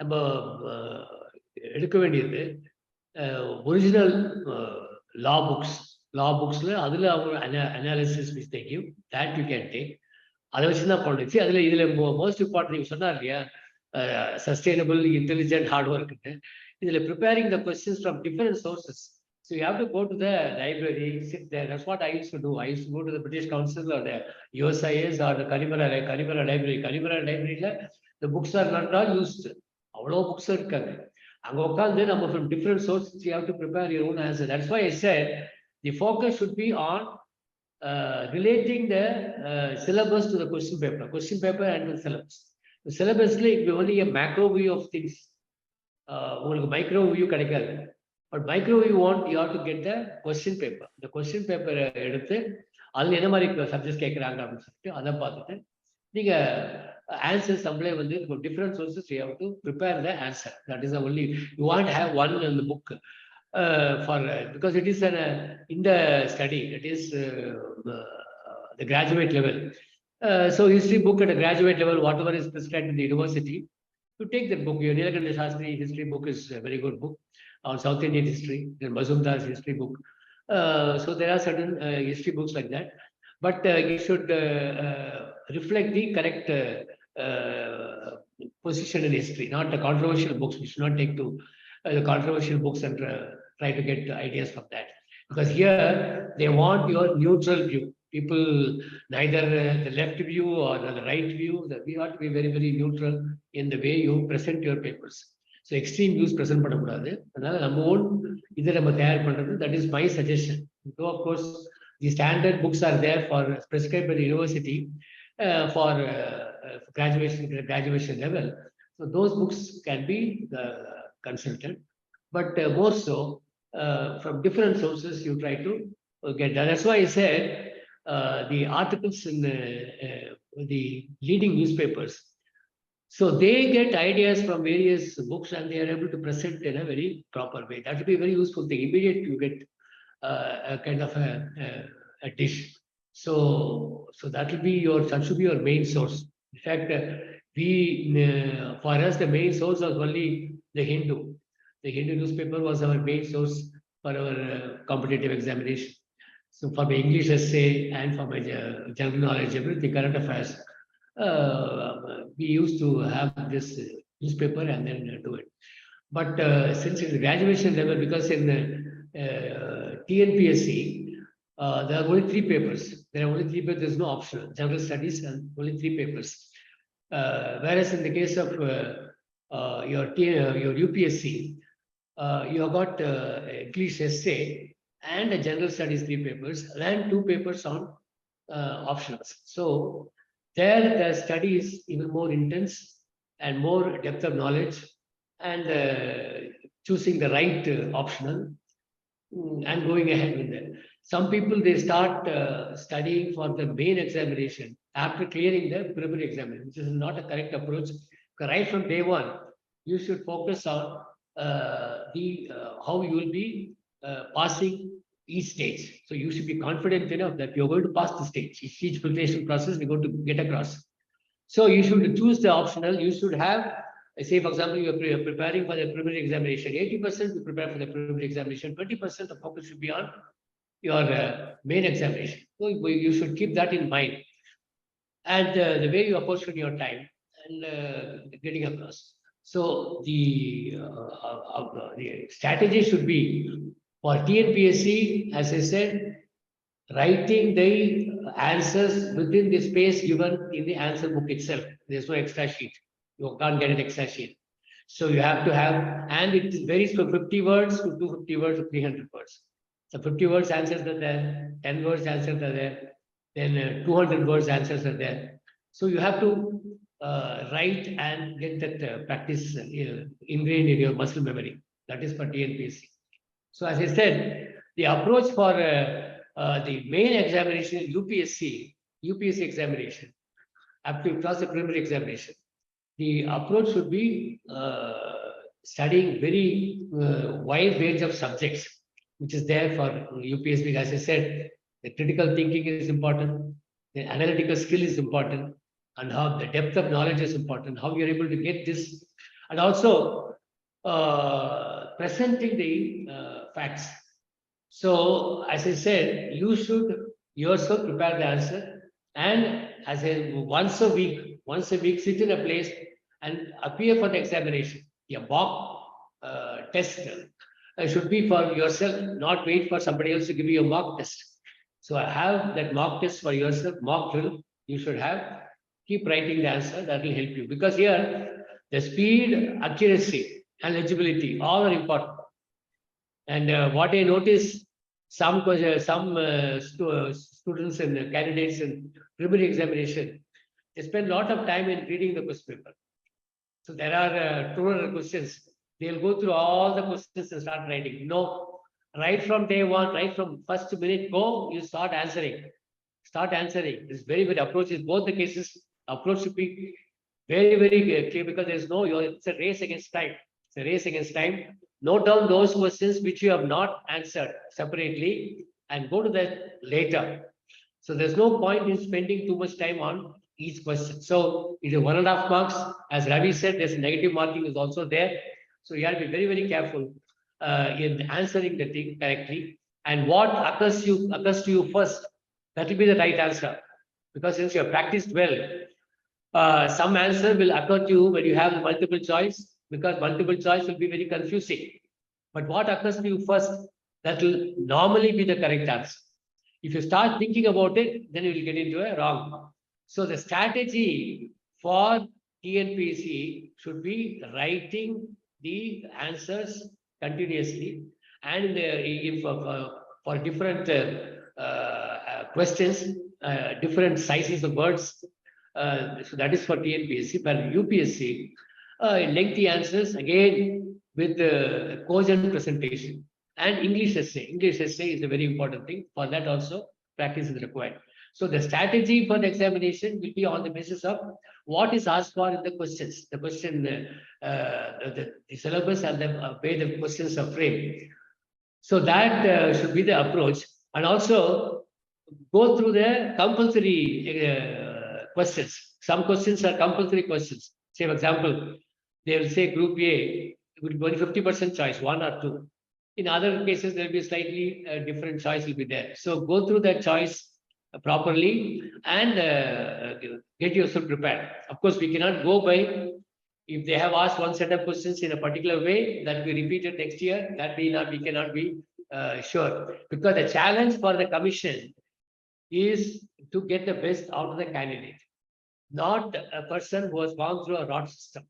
நம்ம எடுக்க வேண்டியது ஒரிஜினல் லா புக்ஸ்ல அதில் அவங்க அனாலிசிஸ் மிஸ்டேக்கையும் தேட் யூ கேன் டேக், அதை வச்சு தான் பண்ணுச்சு. அதில் இதில் மோஸ்ட் இம்பார்ட்டன்ட் நீங்கள் சொன்னார் இல்லையா, sustainable, intelligent, hard work. Is preparing the questions from different sources. So you have to go to the library, sit there. That's what I used to do. I used to go to the British Council or the USIS or the Kalimara Library. Kalimara Library, the books are not all used. All books are coming. Then from different sources, you have to prepare your own answer. That's why I said the focus should be on relating the syllabus to the question paper and the syllabus. The syllabus is only a macro view of things. Micro view கிடைக்காது. But micro view you have to get the question paper. The question paper எடுத்து அதில் என்ன மாதிரி subject கேட்குறாங்க அப்படின்னு சொல்லிட்டு அதை பார்த்துட்டு நீங்கள் ஆன்சர்ஸ் நம்மளே வந்து from different sources you have to prepare the answer. That is the only, you want to have one in the book for because it is in the study, it is the graduate level. So history book at a graduate level, whatever is prescribed in the university, to take that book. Your Nilakanta Shastri history book is a very good book on South Indian history. Then Mazumdar's history book. So there are certain history books like that, but you should reflect the correct position in history, not the controversial books. You should not take to the controversial books and try to get ideas from that, because here they want your neutral view. People, neither the left view or the right view, that we have to be very, very neutral in the way you present your papers. So extreme views present பண்ணக்கூடாது. அதனால நம்ம own இதை நம்ம தயார் பண்றது, that is my suggestion. So of course the standard books are there for prescribed by the university for graduation level. So those books can be consulted, but more so from different sources you try to get that. That's why I said the articles in the leading newspapers. So they get ideas from various books and they are able to present in a very proper way. That will be a very useful thing. Immediately you get a kind of a dish. So that will be that should be your main source. In fact, for us the main source was only the Hindu. The Hindu newspaper was our main source for our competitive examination. So for my English essay and for my general knowledge, everything, current affairs, we used to have this newspaper and then do it. But since it's graduation level, because in TNPSC, there are only 3 papers. There are only 3 papers, there's no optional. General studies and only 3 papers. Whereas in the case of your UPSC, you have got English essay and a general studies 3 papers and 2 papers on optionals. So there the study is even more intense and more depth of knowledge and choosing the right optional and going ahead with that. Some people, they start studying for the main examination after clearing the preliminary examination, which is not a correct approach. Right from day one, you should focus on how you will be passing each stage. So you should be confident enough that you're going to pass the stage. Each preparation process we're going to get across. So you should choose the optional. You should have, say for example, you are preparing for the preliminary examination. 80% you prepare for the preliminary examination. 20% the focus should be on your main examination. So you should keep that in mind. And the way you apportion your time and getting across. So the strategy should be for TNPSC, as I said, writing the answers within the space given in the answer book itself. There's no extra sheet. You can't get an extra sheet. So you have to have, and it varies from 50 words to 250 words to 300 words. So 50 words answers are there, 10 words answers are there, then 200 words answers are there. So you have to write and get that practice ingrained in your muscle memory. That is for TNPSC. So as I said, the approach for the main examination is UPSC examination, up to cross the preliminary examination. The approach should be studying very wide range of subjects, which is there for UPSC. As I said, the critical thinking is important, the analytical skill is important, and how the depth of knowledge is important, how you're able to get this, and also presenting the facts. So, as I said, you should yourself prepare the answer, and as a once a week, sit in a place and appear for the examination. A mock test should be for yourself, not wait for somebody else to give you a mock test. So I have that mock test for yourself, mock drill. You should have. Keep writing the answer. That will help you, because here the speed, accuracy, and legibility all are important. And what I notice, some students and candidates in preliminary examination, they spend a lot of time in reading the question paper. So there are 200 questions. They'll go through all the questions and start writing. No, right from day one, right from first minute go, you start answering. This very good approach is both the cases. Approach should be very, very clear, because there's no, it's a race against time. Note down those questions which you have not answered separately and go to that later. So there's no point in spending too much time on each question. So it is 1.5 marks. As Ravi said, there's negative marking is also there. So you have to be very, very careful in answering the thing correctly. And what occurs to you first, that will be the right answer. Because since you have practiced well, some answer will occur to you when you have multiple choice, because multiple choice will be very confusing. But what occurs to you first, that will normally be the correct answer. If you start thinking about it, then you will get into a wrong. So the strategy for TNPSC should be writing the answers continuously, and if for different questions, different sizes of words. So that is for TNPSC. But UPSC, lengthy answers again with cogent presentation and English essay. English essay is a very important thing. For that also practice is required. So the strategy for the examination will be on the basis of what is asked for in the questions. The question, the syllabus, and the way the questions are framed. So that should be the approach. And also go through the compulsory questions. Some questions are compulsory questions. Say, for example, they will say Group A will be only 50% choice, 1 or 2. In other cases, there will be slightly different choice will be there. So go through that choice properly and get yourself prepared. Of course, we cannot go by, if they have asked one set of questions in a particular way, that we repeat it next year, that we cannot be sure. Because the challenge for the commission is to get the best out of the candidate, not a person who has gone through a rot system.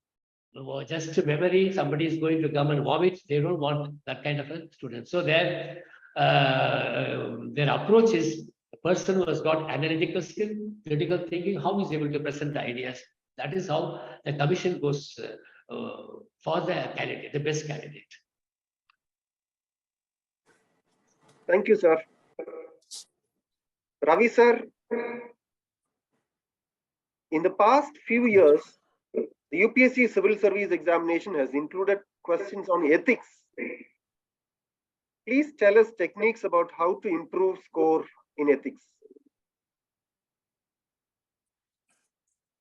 Just memory, somebody is going to come and vomit. They don't want that kind of a student. So their approach is a person who has got analytical skill, critical thinking, how is able to present the ideas. That is how the commission goes for the candidate, the best candidate. Thank you, sir. Ravi, sir, in the past few years, the UPSC Civil Service Examination has included questions on ethics. Please tell us techniques about how to improve score in ethics.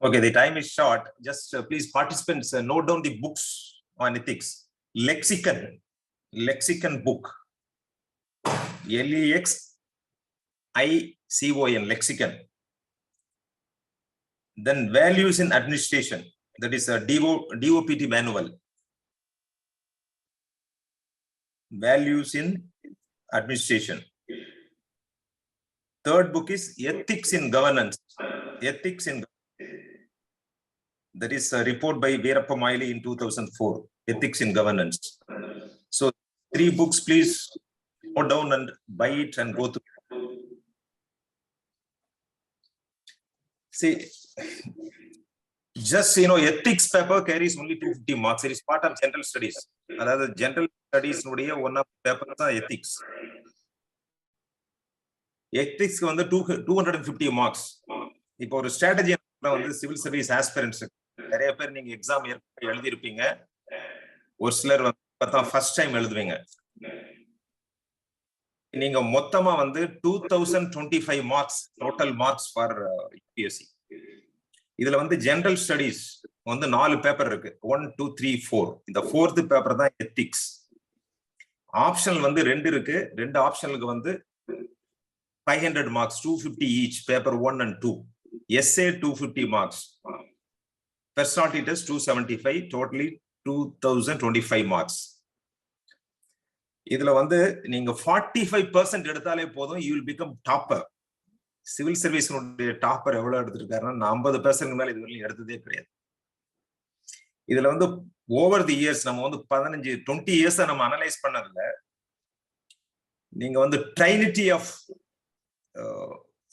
Okay, the time is short. Just please, participants, note down the books on ethics. Lexicon book. LEXICON, lexicon. Then values in administration. That is a DOPT manual. Values in administration. Third book is ethics in governance. That is a report by Veerappa Moily in 2004. Ethics in governance. So 3 books, please note down and buy it and go through. See, Just, ethics paper carries only 250 marks. It is part of general studies. Another general studies, one of the papers are ethics. Ethics வந்து 250 marks. இப்போ ஒரு strategy வந்து civil service ஆஸ்பிரன்ட்ஸ் நிறைய பேர் நீங்க exam எழுதி இருப்பீங்க. ஒரு சிலர் வந்து பார்த்தா ஃபர்ஸ்ட் டைம் எழுதுவீங்க. நீங்க மொத்தமா வந்து 2025 marks total marks for UPSC. இதுல வந்து ஜெனரல் ஸ்டடீஸ் வந்து 4 பேப்பர் இருக்கு. 1, 2, 3, 4. இந்த 4th பேப்பர் தான் எத்திக்ஸ். ஆப்ஷனல் வந்து 2 இருக்கு. 2 ஆப்ஷனலுக்கு வந்து 500 marks, 250 each, paper 1 and 2. Essay 250 marks. Personality test 275, totally 2025 marks. இதுல வந்து நீங்க 45% எடுத்தாலே போதும், you will become topper. Civil service topper எவ்வளவு எடுத்திருக்காருன்னா 50% மேல இதுவரையும் எடுத்ததே கிடையாது. இதுல வந்து ஓவர் தி இயர்ஸ் நம்ம வந்து 20 இயர்ஸ் நம்ம அனலைஸ் பண்ணதுல நீங்க வந்து ட்ரைனிட்டி ஆஃப்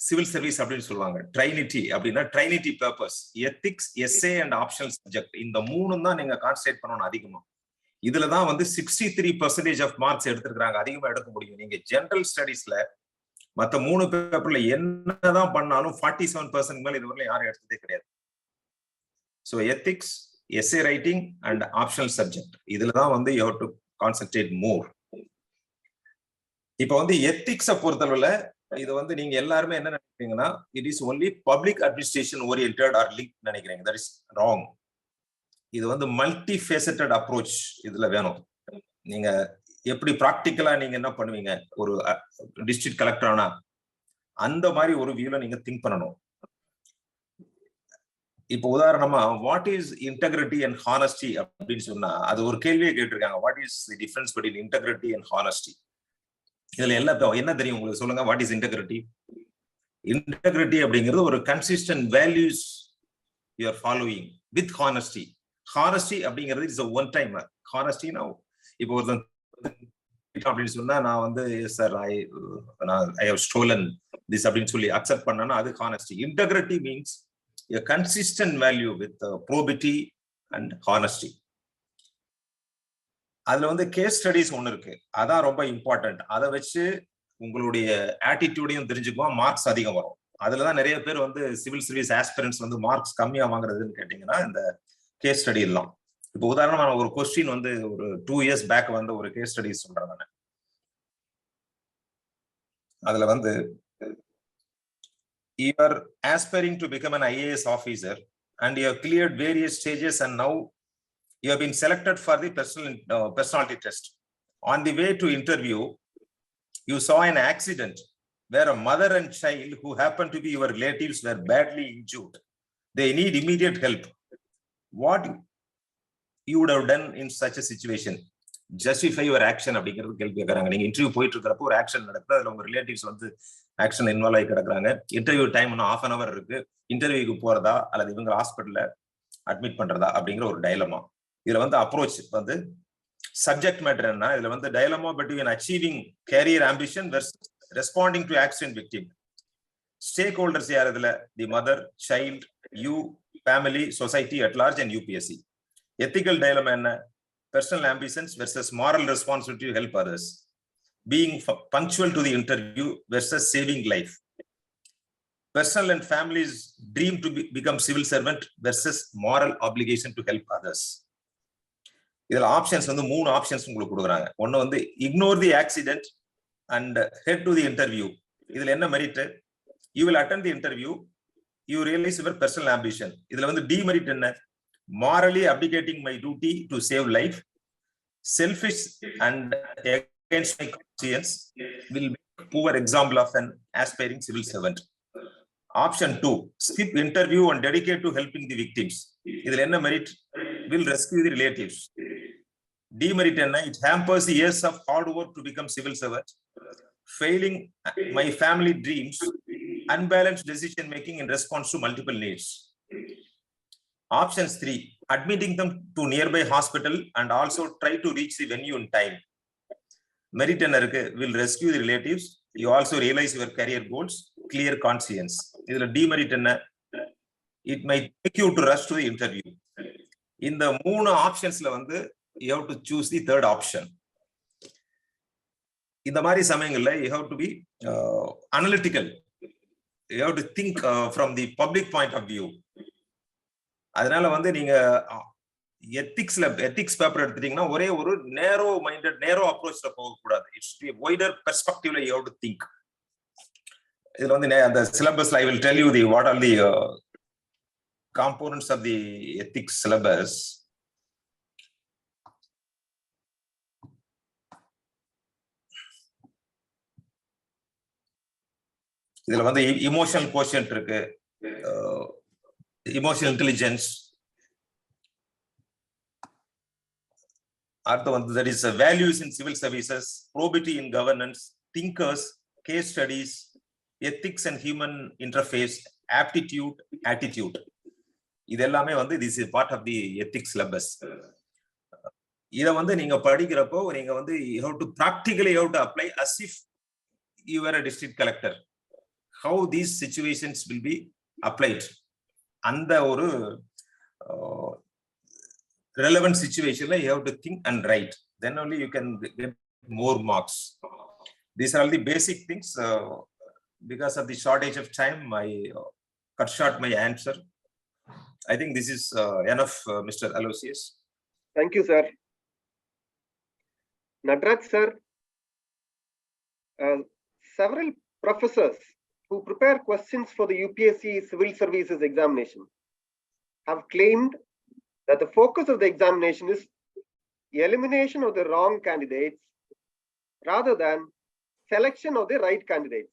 சிவில் சர்வீஸ் அப்படின்னு சொல்லுவாங்க. ட்ரைனிட்டி அப்படின்னா trinity purpose, ethics, essay and optional subject. இந்த 3 தான் நீங்க கான்சன்ட்ரேட் பண்ணணும் அதிகமா. இதுலதான் வந்து 63% ஆஃப் மார்க்ஸ் எடுத்திருக்காங்க. அதிகமா எடுக்க முடியும். நீங்க ஜெனரல் ஸ்டடீஸ்ல மத்த 3 பேப்பர்ல என்னதான் பண்ணாலும் 47% மேல இதுவரை யாரும் எடுத்ததே கிடையாது. So ethics, S A writing and optional subject, இதுலதான் வந்து யூ ஹேவ் டு கான்சன்ட்ரேட் மோர். இப்ப வந்து எத்திக்ஸ பொறுத்தளவுல இது வந்து நீங்க எல்லாருமே என்ன நினைக்கிறீங்கன்னா, it is only public administration oriented or link நினைக்கிறீங்க. That is wrong. இது வந்து மல்டி ஃபேசட்டட் அப்ரோச் இதுல வேணும். நீங்க எப்படி பிராக்டிக்கலா நீங்க என்ன பண்ணுவீங்க, ஒரு டிஸ்ட்ரிக்ட் கலெக்டர் ஆனா அந்த மாதிரி ஒரு வியூல நீங்க திங்க் பண்ணணும். இப்போ உதாரணமா what is integrity and honesty அப்படின்னு சொன்னா அது ஒரு கேள்வியை கேட்டிருக்காங்க. What is the difference between integrity and honesty? இதுல என்ன தெரியும் உங்களுக்கு சொல்லுங்க. What is integrity? இன்டெகிரிட்டி அப்படிங்கிறது ஒரு consistent values you are following with honesty. Honesty அப்படிங்கிறது இஸ் ஒன் டைம். ஹானஸ்டினா இப்போ ஒரு அப்படின்னு சொன்னா நான் வந்து sir I have stolen this அப்படின்னு சொல்லி அக்செப்ட் பண்ணனா அது honesty. Integrity means a consistent value with probity and honesty. அதுல வந்து கேஸ் ஸ்டடிஸ் ஒண்ணு இருக்கு, அதான் ரொம்ப இம்பார்ட்டன்ட். அதை வச்சு உங்களுடைய ஆட்டிடியூடையும் தெரிஞ்சுக்குவோம், மார்க்ஸ் அதிகம் வரும். அதுலதான் நிறைய பேர் வந்து சிவில் சர்வீஸ் ஆஸ்பிரன்ட்ஸ் வந்து மார்க்ஸ் கம்மியா வாங்குறதுன்னு கேட்டீங்கன்னா இந்த கேஸ் ஸ்டடி எல்லாம். இப்போ உதாரணமா நான் ஒரு கொஸ்டின் வந்து ஒரு 2 years பேக் வந்து ஒரு கேஸ் ஸ்டடி சொல்றேன் நான். அதுல வந்து you are aspiring to become an IAS officer and you have cleared various stages and now you have been selected for the personality test. On the way to interview, you saw an accident where a mother and child who happened to be your relatives were badly injured. They need immediate help. What you would have done in such a situation? Justify your action அப்படிங்கிறது கேள்வி கேட்கறாங்க. நீங்க interview போயிட்டு இருக்கிறப்போ ஒரு action நடக்குது, அதுல உங்க ரிலேட்டிவ்ஸ் வந்து ஆக்ஷன் இன்வால்வ் ஆகி கிடக்குறாங்க. இன்டர்வியூ டைம் இன்னும் 1/2 hour இருக்கு. இன்டர்வியூக்கு போறதா அல்லது இவங்க ஹாஸ்பிட்டல்ல அட்மிட் பண்றதா அப்படிங்கிற ஒரு டைலமா. இதுல வந்து அப்ரோச் வந்து சப்ஜெக்ட் மேட்டர் என்ன, இதுல வந்து dilemma between achieving career ambition versus responding to accident victim. Stakeholders யார் இதுல? The mother, child, you, family, society at large and UPSC. Ethical dilemma என்ன? Personal ambitions versus moral responsibility to help others. Being punctual to the interview versus saving life. Personal and family's dream to become civil servant versus moral obligation to help others. இதுல options வந்து 3 options உங்களுக்கு கொடுக்குறாங்க. ஒன்னு வந்து ignore the accident and head to the interview. இதுல என்ன merit? You will attend the interview, you realize your personal ambition. இதுல வந்து demerit என்ன? Morally abdicating my duty to save life, selfish and against my conscience, will be poor example of an aspiring civil servant. Option 2, skip interview and dedicate to helping the victims. இதுல என்ன merit? Will rescue the relatives. Demerit என்ன? It hampers the years of hard work to become civil servant, failing my family dreams, unbalanced decision making in response to multiple needs. Options 3, admitting them to nearby hospital and also try to reach the venue in time. Merit என்ன இருக்கு? Will rescue the relatives, you also realize your career goals, clear conscience. இதுல demerit என்ன? it might take you to rush to the interview. In the 3 options you have to choose the third option. In the mari samayangalla you have to be analytical. You have to think from the public point of view. அதனால நீங்க ethics paper எடுத்துட்டீங்கன்னா ஒரே ஒரு narrow approach ல போக கூடாது. It should be a wider perspective you have to think. இதுல the syllabus I will tell you what are the components of the ethics syllabus. இதுல emotional quotient இருக்கு, emotional intelligence. அடுத்து that is values in civil services, probity in governance, thinkers, case studies, ethics and human interface, aptitude, attitude. இது எல்லாமே this is part of the ethics syllabus. இத நீங்க படிக்கிறப்போ நீங்க you have to practically you have to apply as if you were a district collector. How these situations will be applied. அந்த ஒரு relevant situation you have to think and write. Then only you can get more marks. These are all the basic things. Because of the shortage of time, I cut short my answer. I think this is enough, Mr. Aloysius. Thank you, sir. Nataraj sir, several professors who prepare questions for the UPSC Civil Services examination have claimed that the focus of the examination is the elimination of the wrong candidates rather than selection of the right candidates.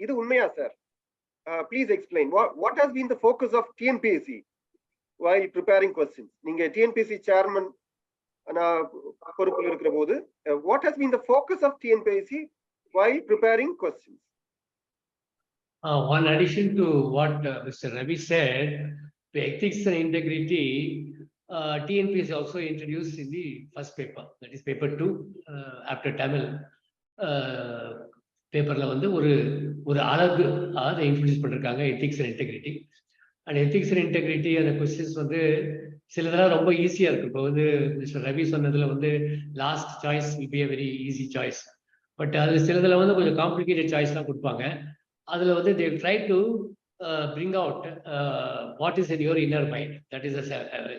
Idu unmaya, sir? Please explain what has been the focus of TNPSC while preparing questions. Ninga TNPSC chairman பொறுப்பில் இருக்கிற போது what has been the focus of TNPSC while preparing questions? One addition to what Mr. Ravi said, the ethics and integrity, TNPSC also introduced in the first paper, that is paper 2 after Tamil. பேப்பர்ல ஒரு அழகு அதை introduce பண்ணிருக்காங்க, ethics and integrity. And ethics and integrity அந்த questions சிலதெல்லாம் ரொம்ப ஈஸியா இருக்கு. இப்போ மிஸ்டர் ரவி சொன்னதுல last choice will be a very easy choice. But அது சிலதுல கொஞ்சம் காம்ப்ளிகேட்டட் சாய்ஸ்லாம் கொடுப்பாங்க. அதுல they try to bring out what is in your inner mind. That is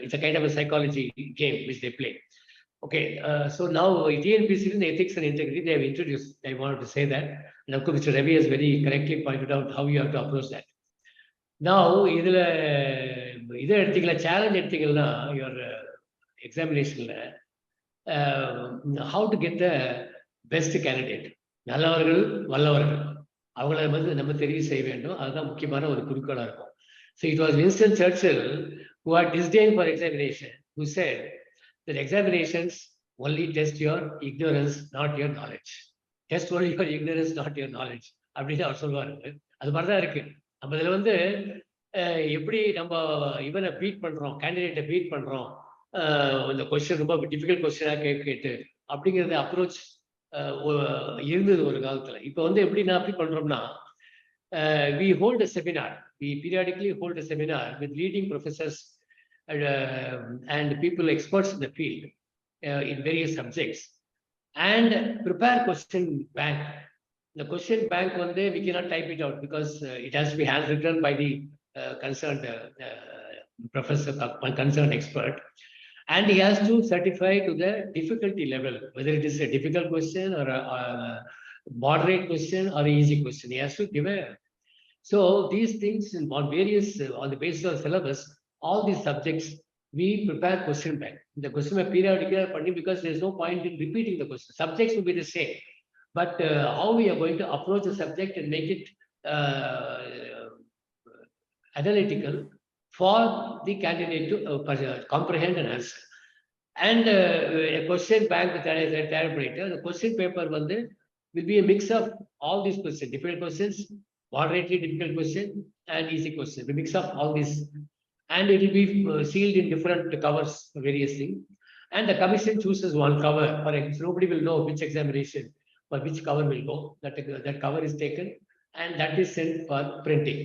it's a kind of a psychology game which they play. Okay, so now TNPSC in ethics and integrity they have introduced. I wanted to say that, and of course Mr. Ravi has very correctly pointed out how you have to approach that. Now, idhula challenge எடுத்தீங்கன்னா your examination how to get the best candidate. நல்லவர்கள் வல்லவர்கள் அவங்கள நம்ம தெரிவு செய்ய வேண்டும். அதுதான் முக்கியமான ஒரு குறிக்கோளா இருக்கும். So it was Winston Churchill who had disdain for examination, who said that examinations only test your ignorance, not your knowledge. Test only your ignorance, not your knowledge. அப்படின்னு அவர் சொல்லுவாரு. அது மாதிரிதான் இருக்கு. நம்ம இதுல எப்படி நம்ம இவனை பீட் பண்றோம், கேண்டிடேட்டை பீட் பண்றோம், இந்த கொஸ்டின் ரொம்ப டிஃபிகல்ட் கொஸ்டினா கேட்டு அப்படிங்கிறது அப்ரோச் இருந்தது ஒரு காலத்துல. இப்போ எப்படின்னா அப்படி பண்றோம்னா we hold a seminar, we periodically hold a seminar with leading professors and people experts in the field in various subjects and prepare question bank. The question bank we cannot type it out because it has to be handwritten by the concerned professor, concerned expert, and he has to certify to the difficulty level whether it is a difficult question or a moderate question or an easy question. He has to give a. So these things on various on the basis of syllabus, all these subjects we prepare question bank. The question bank periodically because there is no point in repeating the question. Subjects will be the same, but how we are going to approach the subject and make it analytical for the candidate to comprehend and answer. And a question bank with a typewriter, the question paper will be a mix of all these questions, difficult questions, moderately difficult question, and easy question. We mix up all these, and it will be sealed in different covers, various things. And the commission chooses one cover. For example, nobody will know which examination or which cover will go. That cover is taken and that is sent for printing.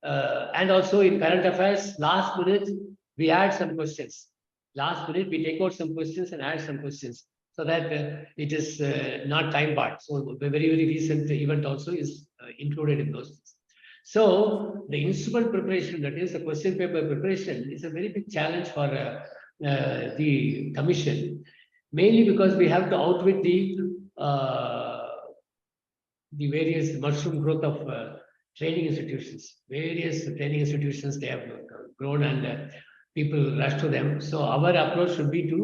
And also in current affairs, last minute, we add some questions. Last minute, we take out some questions and add some questions so that it is not time barred. So the very, very recent event also is included in those things. So the instrument preparation, that is the question paper preparation, is a very big challenge for the commission, mainly because we have to outwit the various mushroom growth of training institutions. Various training institutions, they have grown and people rush to them. So our approach should be to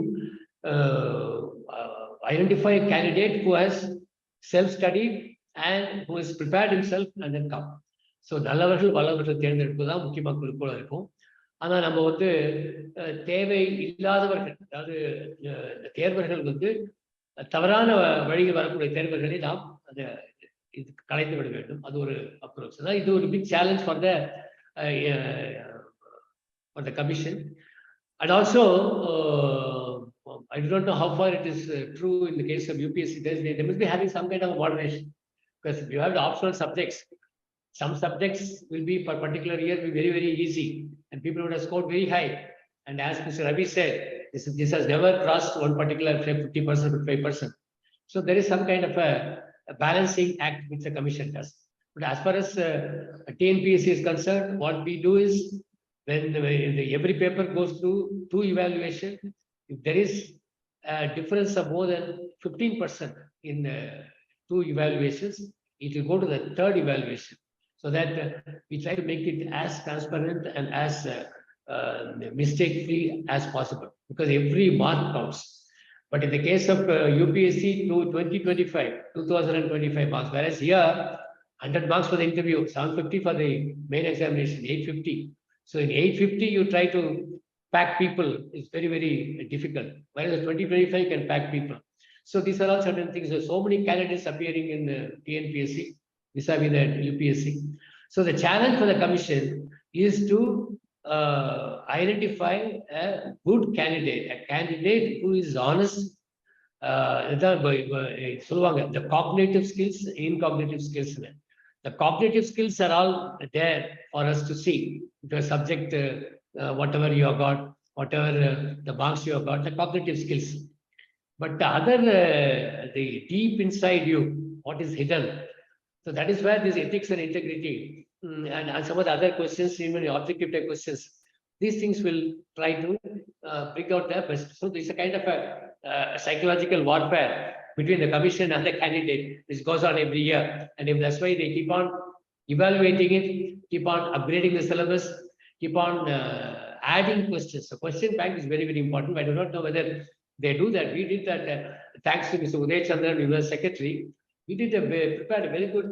identify a candidate who has self-studied and who has prepared himself and then come. So நல்லவர்கள் வல்லவர்கள் தேர்ந்தெடுப்பு தான் முக்கியமாக குறிக்கோளாக இருக்கும். ஆனால் நம்ம வந்து தேவை இல்லாதவர்கள், அதாவது தேர்வர்கள் வந்து தவறான வழியில் வரக்கூடிய தேர்வர்களை நாம் அதை இது கலைத்து விட வேண்டும். அது ஒரு அப்ரோச் தான். இது ஒரு big challenge for the commission. And also, I don't know how far it is true in the case of UPSC. They must be having some kind of moderation, because if you have the optional subjects, some subjects will be for particular year be very, very easy, and people would have scored very high. And as Mr. Ravi said, this has never crossed one particular 50% or 5%. So there is some kind of a balancing act which the commission does. But as far as TNPSC is concerned, what we do is, when every paper goes through 2 evaluations, if there is a difference of more than 15% in 2 evaluations, it will go to the 3rd evaluation, so that we try to make it as transparent and as mistake-free as possible, because every mark counts. But in the case of UPSC to 2025 marks, whereas here 100 marks for the interview, 750 for the main examination, 850. So in 850, you try to pack people, it's very, very difficult. Whereas 2025 can pack people. So these are all certain things. There are so many candidates appearing in TNPSC vis-a-vis the UPSC. So the challenge for the commission is to identify a good candidate, a candidate who is honest. The cognitive skills, incognitive skills. The cognitive skills are all there for us to see. The subject, whatever you have got, whatever the marks you have got, the cognitive skills. But the other, the deep inside you, what is hidden. So that is where this ethics and integrity and some of the other questions, even objective type questions, these things will try to bring out their best. So this is a kind of a psychological warfare between the commission and the candidate, which goes on every year. And if that's why they keep on evaluating it, keep on upgrading the syllabus, keep on adding questions. So question bank is very, very important. I do not know whether they do that. We did that thanks to Mr. Uday Chandran, we were secretary. We did prepared a very good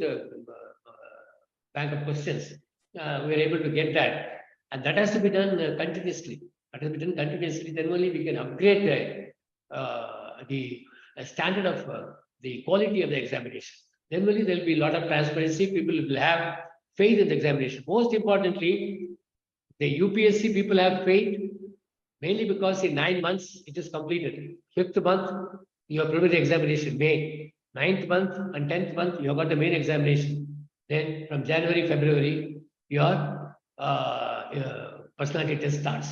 bank of questions. We were able to get that. And that has to be done continuously. That has to be done continuously. Then only we can upgrade the standard of the quality of the examination. Then only there will be a lot of transparency. People will have faith in the examination. Most importantly, the UPSC people have faith, mainly because in 9 months it is completed. 5th month, you have prepared the examination, May. 9th month and 10th month, you have got the main examination. Then from January, February, your personality test starts.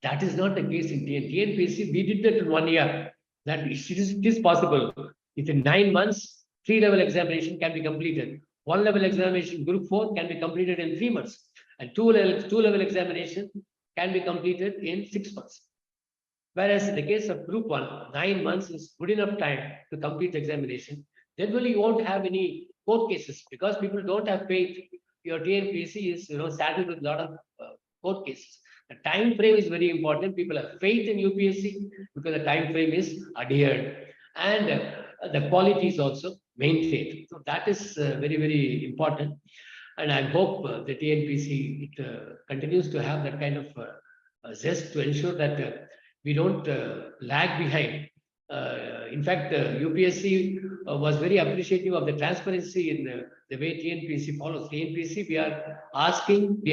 That is not the case in TNPSC. We did that in 1 year. That it is possible. Within 9 months, 3-level examination can be completed. 1-level examination, Group 4, can be completed in 3 months. And 2-level examination can be completed in 6 months. Whereas in the case of Group 1, 9 months is good enough time to complete the examination. Generally, you won't have any court cases, because people don't have faith. Your TNPSC is saddled with a lot of court cases. The time frame is very important. People have faith in UPSC because the time frame is adhered, and the quality is also maintained. So that is very, very important. And I hope the TNPSC continues to have that kind of zest to ensure that we don't lag behind. In fact, UPSC was very appreciative of the transparency in the way TNPSC follows. TNPSC, we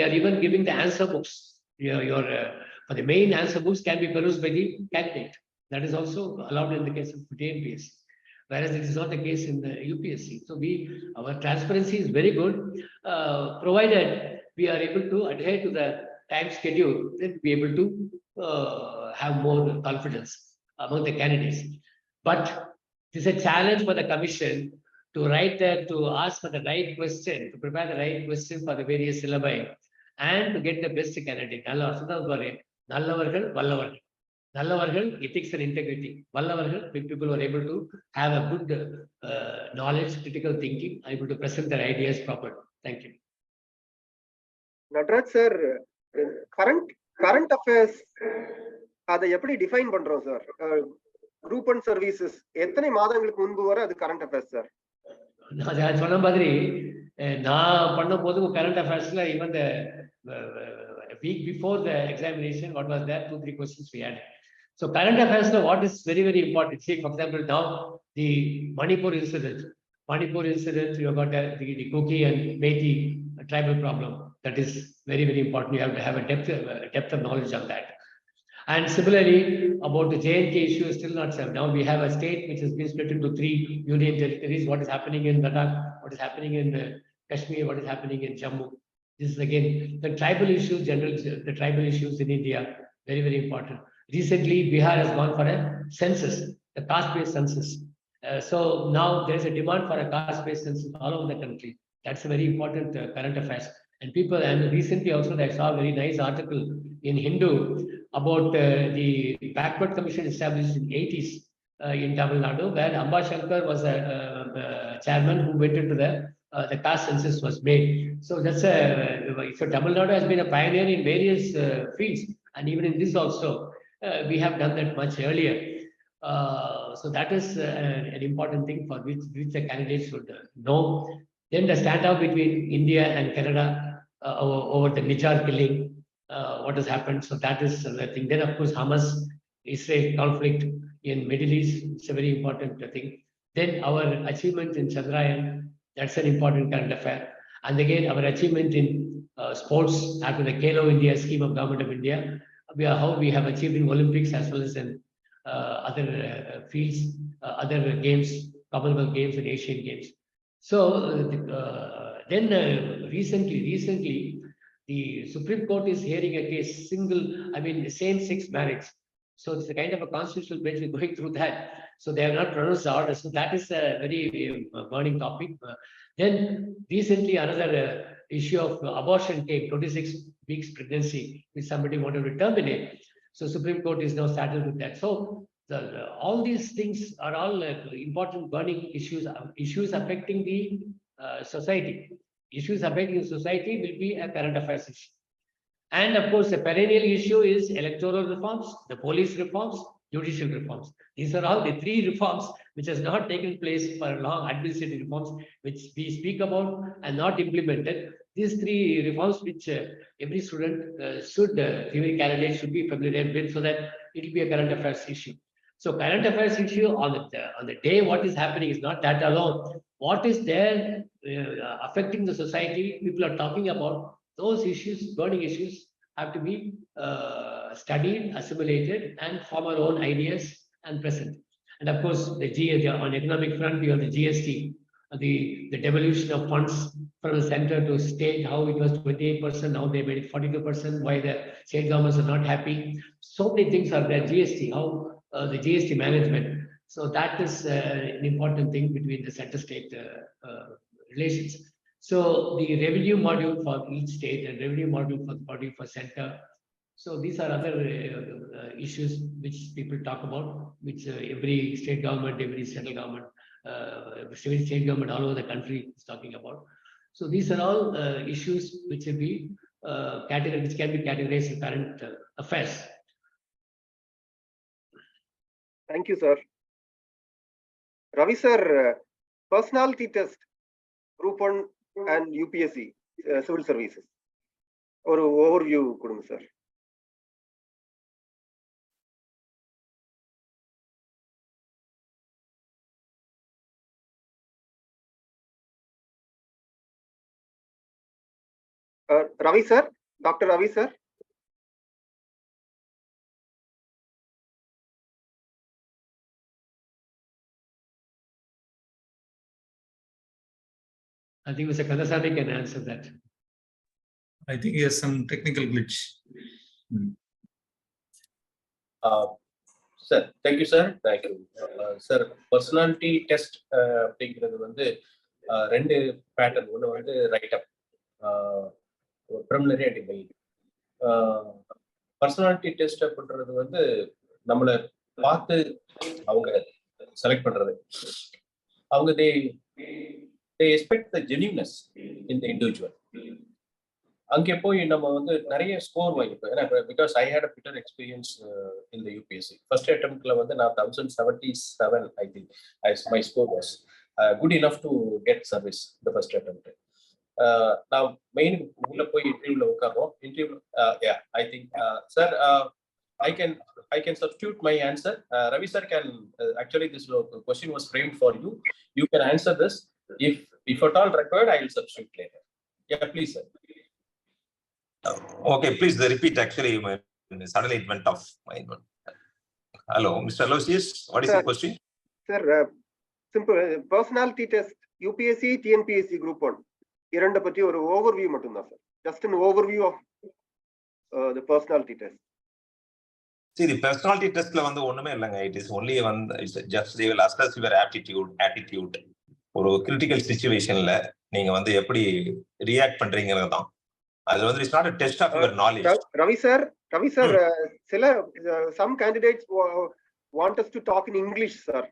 are even giving the answer books. For the main answer books can be perused by the candidate. That is also allowed in the case of TNPSC, whereas it is not the case in the UPSC. So our transparency is very good, provided we are able to adhere to the time schedule, then be able to have more confidence among the candidates. But it is a challenge for the commission to write that, to ask for the right question, to prepare the right question for the various syllabi, and to get the best candidate. நல்லவர்கள் வல்லவர்கள். நல்லவர்கள், ethics and integrity. வல்லவர்கள், people who are able to have a good knowledge, critical thinking, able to present their ideas properly. Thank you. Nataraj sir, current affairs அதை எப்படி define பண்றோம் sir? Group and services எத்தனை மாதங்களுக்கு முன்பு வரை அது current affairs sir? நான் சொன்ன மாதிரி நான் பண்ணும்போது கரண்ட் அஃபேர்ஸ்ல even week before the examination, what was there? 2-3 questions we had. So current affairs, what is very, very important? See, for example, now the Manipur incident, you got the Kuki and Methi tribal problem. That is very, very important. You have to have a depth of knowledge on that. And similarly, about the JNK issue is still not solved. Now we have a state which has been split into 3 union territories. What is happening in Ladakh? What is happening in Kashmir? What is happening in Jammu? This is again the tribal issues, the tribal issues in India, very, very important. Recently, Bihar has gone for a census, a caste-based census. So now there is a demand for a caste-based census all over the country. That's a very important current affairs. And people, and recently also I saw a very nice article in Hindu about the backward commission established in 80s in Tamil Nadu, where Amba Shankar was a chairman who went into the caste census was made. So that's so Tamil Nadu has been a pioneer in various fields, and even in this also, we have done that much earlier. So that is an important thing for which the candidates should know. Then the standoff between India and Canada over the Nijar killing, what has happened. So that is the thing. Then of course Hamas-Israel conflict in Middle East, it's a very important thing. Then our achievement in Chandrayaan, that's an important current affair. And again, our achievement in sports after the Khelo India scheme of Government of India, how we have achieved in Olympics as well as in other fields, other games, Commonwealth Games and Asian Games. So then recently, the Supreme Court is hearing a case, same-sex marriage. So it's a kind of a constitutional bench going through that. So they have not pronounced the order. So that is a very burning topic. Then recently another issue of abortion came, 26 weeks pregnancy, which somebody wanted to terminate. So Supreme Court is now saddled with that. So all these things are all important burning issues affecting the society. Issues affecting society will be a current affairs issue. And of course, the perennial issue is electoral reforms, the police reforms, judicial reforms. These are all the 3 reforms which has not taken place for long, administrative reforms which we speak about and not implemented. These 3 reforms which every student every candidate should be familiar with, so that it will be a current affairs issue. So current affairs issue on the day, what is happening is not that alone. What is there affecting the society, people are talking about. Those issues, burning issues, have to be studied, assimilated, and form our own ideas and present. And of course, on economic front, we have the GST, the devolution of funds from the center to state, how it was 28%, now they made it 42%, why the state governments are not happy. So many things are there, GST, how the GST management. So that is an important thing between the center-state relations. So the revenue module for each state and revenue module for center. So these are other issues which people talk about, which every state government, every central government, every state government all over the country is talking about. So these are all issues which will be which can be categorized as current affairs. Thank you, sir. Ravi sir, personality test, Group 1 and UPSC, civil services. Or overview, Kudum, sir. Ravi sir, Dr. Ravi sir. I think Mr. Kandasamy can answer that. I think he has some technical glitch. Sir, thank you, sir. Thank you. Sir, personality test அப்படிங்கிறது வந்து ரெண்டு pattern. ஒன்று வந்து right up, preliminary and main. Personality test அப்படின்றது வந்து நம்மளை பார்த்து அவங்க செலக்ட் பண்றது. அவங்க they expect the genuineness in the individual. அங்கே போய் நம்ம வந்து நிறைய ஸ்கோர் வாங்கிப்போம். ஏன்னா because I had a bitter experience in the UPSC. First அட்டெம்ப்ட்ல வந்து நான் 1077 I think my score was good enough to get service the first attempt. நான் மெயின் உள்ள போய் இன்டர்வியூல உட்காரோம். Interview I think sir I can substitute my answer. Ravi sir can actually this question was framed for you. You can answer this. If at all required, I will substitute later. Yeah, please sir. Okay, please repeat. Actually, suddenly it went off. Hello, Mr. Aloysius, what is Sir, the question? Sir, simple personality test UPSC TNPSC group 1 இரண்ட பத்தி ஒரு overview மட்டும் தான் sir. Just an overview of the personality test. See, the personality test la vandu onnume illanga. It is only one, it's just they will assess your attitude. ஒரு critical situation la நீங்க வந்து எப்படி react பண்றீங்கறது தான். அது வந்து it's not a test of your knowledge. Ravi sir, சில some candidates want us to talk in English sir.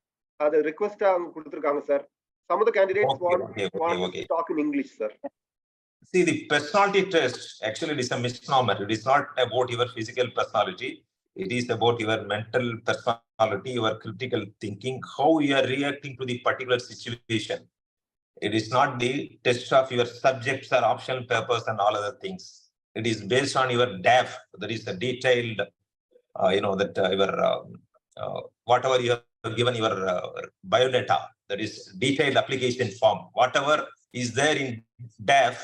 அது request கொடுத்திருக்காங்க sir. Some of the candidates want us to talk in English sir. See, the personality test actually is a misnomer. It is not about your physical personality. It is about your mental personality, your critical thinking, how you are reacting to the particular situation. It is not the test of your subjects or optional papers and all other things. It is based on your DAF. That is the detailed, whatever you have given your biodata, that is detailed application form. Whatever is there in DAF,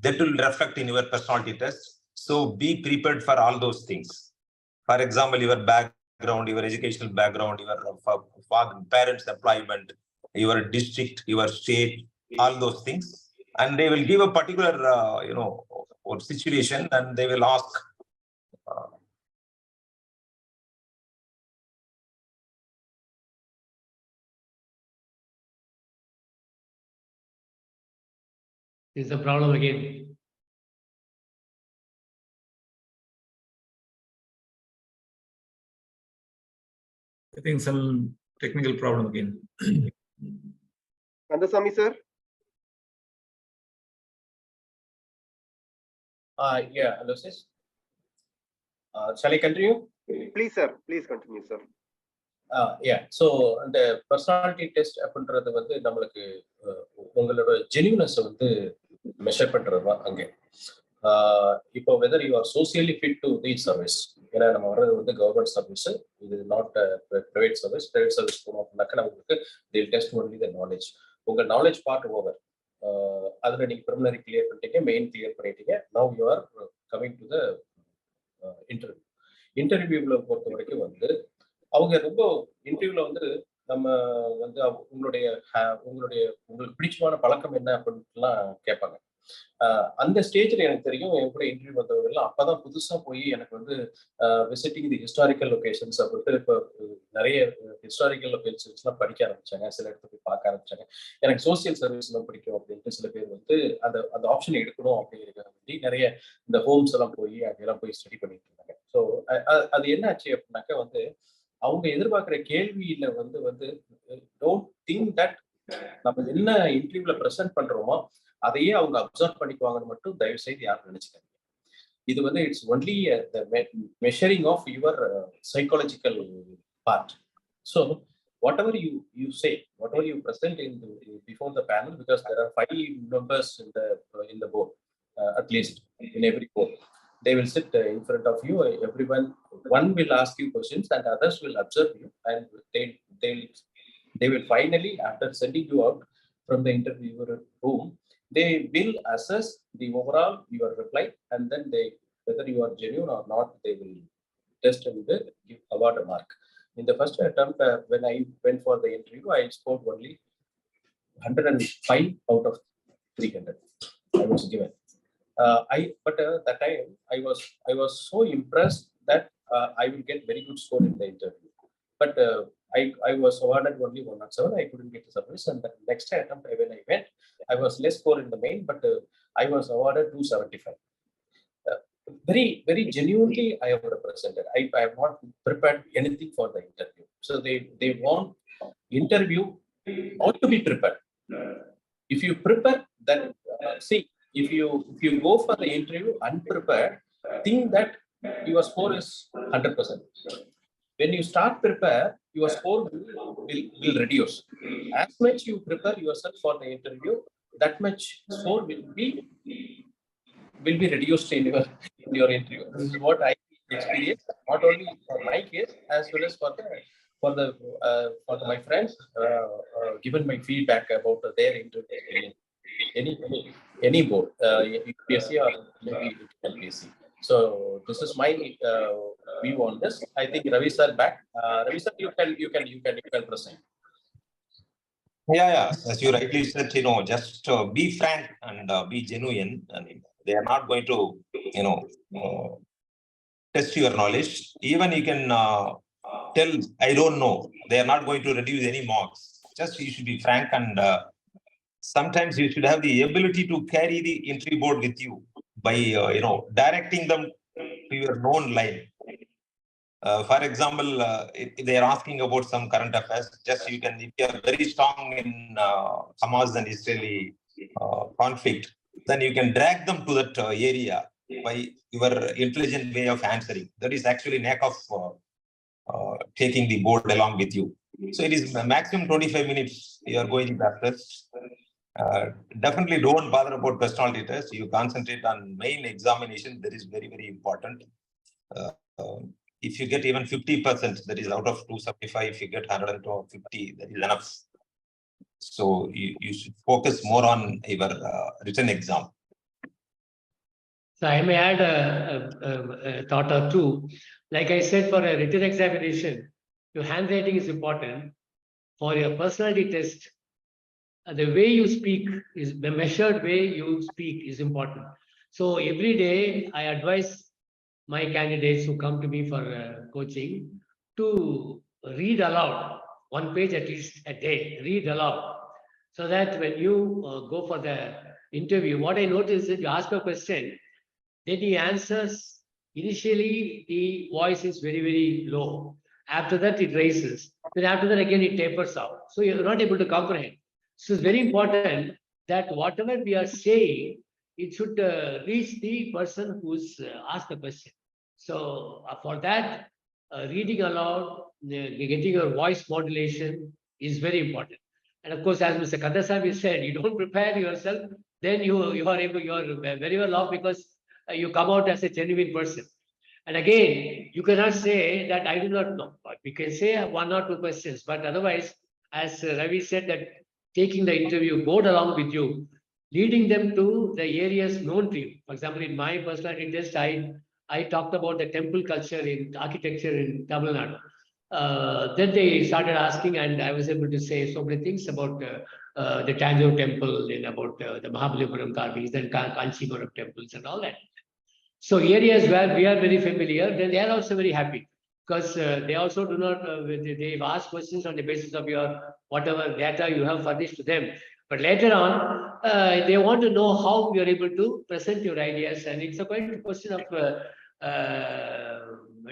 that will reflect in your personality test. So be prepared for all those things. For example, your background, your educational background, your parents' employment, your district, your state, all those things, and they will give a particular or situation, and they will ask is the problem again. I think some technical problem again. Kandasamy sir. Yeah, hello sis. Shall I continue? Please sir, please continue sir. Yeah, so the personality test அப்படின்றது வந்து நம்மளுக்கு உங்களோட ஜெனியூனஸ் வந்து measure பண்றது தான் அங்கே. இப்போ whether you are socially fit to the service. ஏன்னா நம்ம வர்றது வந்து கவர்மெண்ட் சர்வீஸ், இது not private service. Private service போனோம் அப்படின்னாக்கா நம்மளுக்கு தில் டெஸ்ட் ஒன்லி த நாலேஜ். உங்க நாலேஜ் பார்ட் ஓவர். அதில் நீங்கள் ப்ரிலிமினரி கிளியர் பண்ணிட்டீங்க, மெயின் கிளியர் பண்ணிட்டீங்க. Now you are coming to the interview. இன்டர்வியூவில் பொறுத்த வரைக்கும் வந்து அவங்க ரொம்ப இன்டர்வியூல வந்து நம்ம வந்து உங்களுக்கு பிடிச்சமான பழக்கம் என்ன அப்படின்ட்டுலாம் கேட்பாங்க. அந்த ஸ்டேஜ்ல எனக்கு தெரியும் என் கூட இன்டர்வியூ வந்தவங்கலாம் அப்பதான் புதுசா போய் எனக்கு வந்து விசிட்டிங் தி ஹிஸ்டாரிக்கல் லொகேஷன்ஸ் அப்படின்ட்டு இப்போ நிறைய ஹிஸ்டாரிக்கல் லொகேஷன்ஸ் எல்லாம் படிக்க ஆரம்பிச்சாங்க. சில இடத்துல போய் பார்க்க ஆரம்பிச்சாங்க. எனக்கு சோசியல் சர்வீஸ் எல்லாம் பிடிக்கும் அப்படின்ட்டு சில பேர் வந்து அந்த ஆப்ஷன் எடுக்கணும் அப்படிங்கிறத நிறைய இந்த ஹோம்ஸ் எல்லாம் போய் அங்கெல்லாம் போய் ஸ்டடி பண்ணிட்டு இருந்தாங்க. ஸோ அது என்ன ஆச்சு அப்படின்னாக்கா வந்து அவங்க எதிர்பார்க்கிற கேள்வியில வந்து டோன்ட் திங்க் தட் நம்ம என்ன இன்டர்வியூல ப்ரெசென்ட் பண்றோமோ அதையே அவங்க அப்சர்வ் பண்ணிக்குவாங்கன்னு மட்டும் தயவு செய்து யாரும் நினைச்சுக்காங்க. இது வந்து it's only measuring of your psychological part. So whatever you say, whatever you present before the panel, because there are 5 members in the board, at least in every board. They will sit in front of you. One will ask you questions and others will observe you, and they will finally, after sending you out from the interviewer room, they will assess the overall your reply, and then whether you are genuine or not, they will test and give award a mark. In the first attempt, when I went for the interview, I scored only 105 out of 300. I was given. That time I was so impressed that I will get very good score in the interview. But I was awarded only 107. I couldn't get the service, and the next attempt when I went, I was less score in the main, but I was awarded 275. Very genuinely, I have represented. I have not prepared anything for the interview. So they want interview how to be prepared. If you prepare, then see, if you go for the interview unprepared, think that your score is 100%. When you start prepare, your score will reduce. As much you prepare yourself for the interview, that much score will be reduced in your interview. This is what I experienced, not only for my case as well as for my friends given my feedback about their interview experience. Any board, UPSC or maybe TNPSC. So this is my view on this. I think Ravi sir back. Ravi sir, you can present. Yeah. As you rightly said, just be frank and be genuine. And they are not going to, test your knowledge. Even you can tell, I don't know. They are not going to reduce any marks. Just you should be frank, and sometimes you should have the ability to carry the entry board with you by, directing them to your known line. For example, if they are asking about some current affairs, just if you are very strong in Hamas and Israeli conflict, then you can drag them to that area by your intelligent way of answering. That is actually knack of taking the board along with you. So it is maximum 25 minutes you are going to that test. Definitely don't bother about personality test. You concentrate on main examination. That is very, very important. If you get even 50%, that is out of 275. If you get 150, that is enough. So you should focus more on your written exam. So I may add a thought or two. Like I said, for a written examination, your handwriting is important. For your personality test, the way you speak is the measured way you speak is important. So every day I advise my candidates who come to me for coaching to read aloud 1 page at least a day. Read aloud, so that when you go for the interview, what I notice is you ask a question, then he answers. Initially, the voice is very, very low. After that, it raises. Then after that, again, it tapers out. So you're not able to comprehend. So it's very important that whatever we are saying, it should reach the person who's asked the question. So for that, reading aloud, getting your voice modulation is very important. And of course, as Mr. Kandasamy said, you don't prepare yourself, then you are very well off, because you come out as a genuine person. And again, you cannot say that I do not know. But we can say 1 or 2 questions. But otherwise, as Ravi said, that taking the interview board along with you, leading them to the areas known to you. For example, in my personality test, I talked about the temple culture in architecture in Tamil Nadu. Then they started asking, and I was able to say so many things about the Tanjore temple, and about the Mahabalipuram carvings, and Kanchipuram temples and all that. So areas where we are very familiar, then they are also very happy, because they also do not, they've asked questions on the basis of your whatever data you have furnished to them. But later on, they want to know how you are able to present your ideas, and it's a quite question of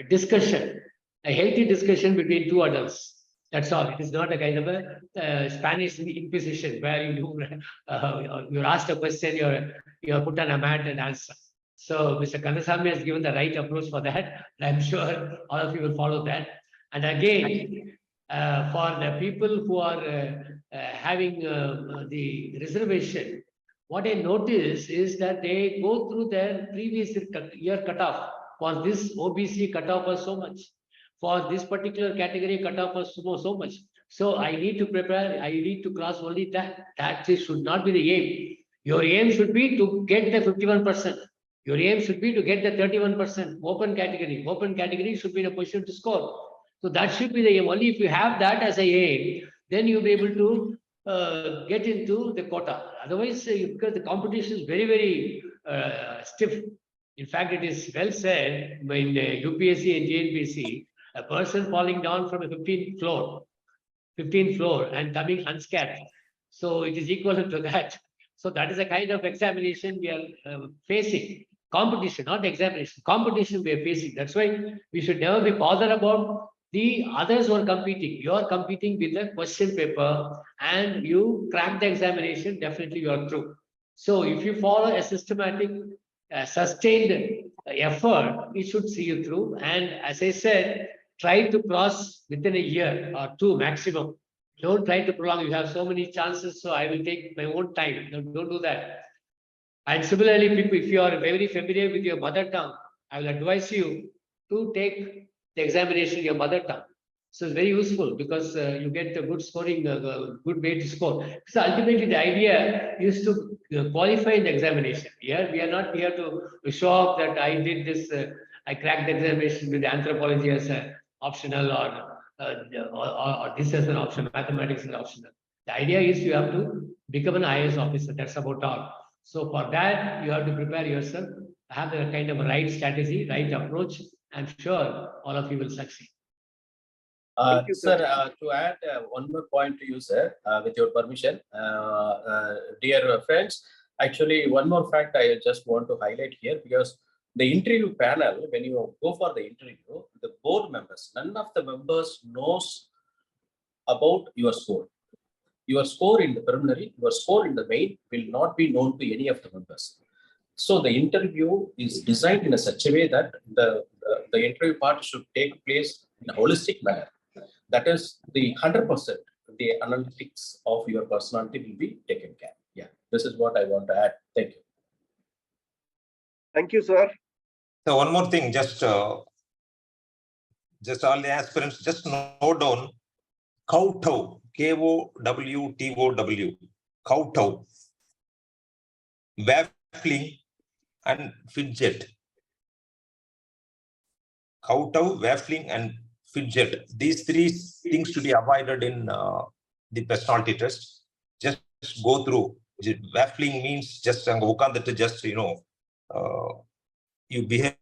discussion, a healthy discussion between 2 adults. That's all. It is not a kind of a Spanish Inquisition where you're asked a question, you're put on a mat and answer. So Mr. Kandasamy has given the right approach for that. I'm sure all of you will follow that. And again, for the people who are having the reservation, what I notice is that they go through their previous year cutoff. For this OBC cutoff was so much. For this particular category cutoff was so much. So I need to prepare, I need to cross only that. That should not be the aim. Your aim should be to get the 51%. Your aim should be to get the 31% open category. Open category should be in a position to score. So that should be the aim. Only if you have that as a aim, then you'll be able to get into the quota. Otherwise, because the competition is very, very stiff. In fact, it is well said in UPSC and TNPSC, a person falling down from a 15th floor and coming unscathed. So it is equivalent to that. So that is a kind of examination we are facing. Competition, not examination. Competition we are facing. That's why we should never be bothered about the others who are competing. You are competing with the question paper and you crack the examination, definitely you are through. So if you follow a systematic, sustained effort, it should see you through. And as I said, try to cross within a year or two maximum. Don't try to prolong. You have so many chances, so I will take my own time. Don't do that. And similarly, people, if you are very familiar with your mother tongue, I will advise you to take the examination in your mother tongue. So it's very useful because you get a good scoring, good way to score. So ultimately, the idea is to qualify in the examination. Here, we are not here to show off that I did this, I cracked the examination with anthropology as an optional or this as an option, mathematics is optional. The idea is you have to become an IAS officer. That's about all. So for that, you have to prepare yourself, have a kind of a right strategy, right approach. I'm sure all of you will succeed. Thank you, sir. Sir, to add one more point to you, sir, with your permission, dear friends, actually one more fact I just want to highlight here, because the interview panel, when you go for the interview, the board members, none of the members knows about your score. Your score in the preliminary, your score in the main will not be known to any of the members. So the interview is designed in a such a way that the interview part should take place in a holistic manner. That is the 100%, the analytics of your personality will be taken care. Yeah, this is what I want to add. Thank you. Thank you, sir. So one more thing, just all the aspirants, just note down kowtow, KOWTOW, kowtow, waffling and fidget. Kowtow, waffling and fidget. These three things to be avoided in the personality test. Just go through. Waffling means just you behave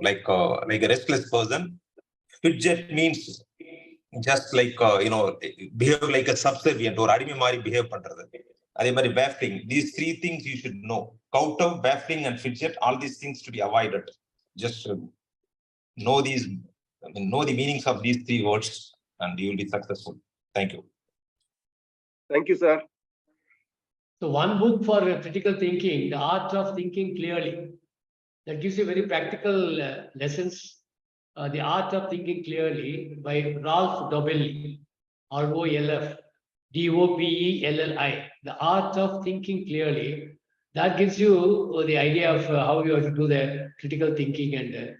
like a restless person. Fidget means just like behave like a subservient or adimi mari behave pandrathu. Adhe mari waffling. These three things you should know. Kowtow, waffling and fidget, all these things to be avoided. Just know these, know the meanings of these three words and you will be successful. Thank you. Thank you, sir. So one book for critical thinking, The Art of Thinking Clearly, that gives you very practical lessons. The Art of Thinking Clearly by Ralph Dobelli, ROLF, DOPELLI. The Art of Thinking Clearly. That gives you the idea of how you have to do the critical thinking. And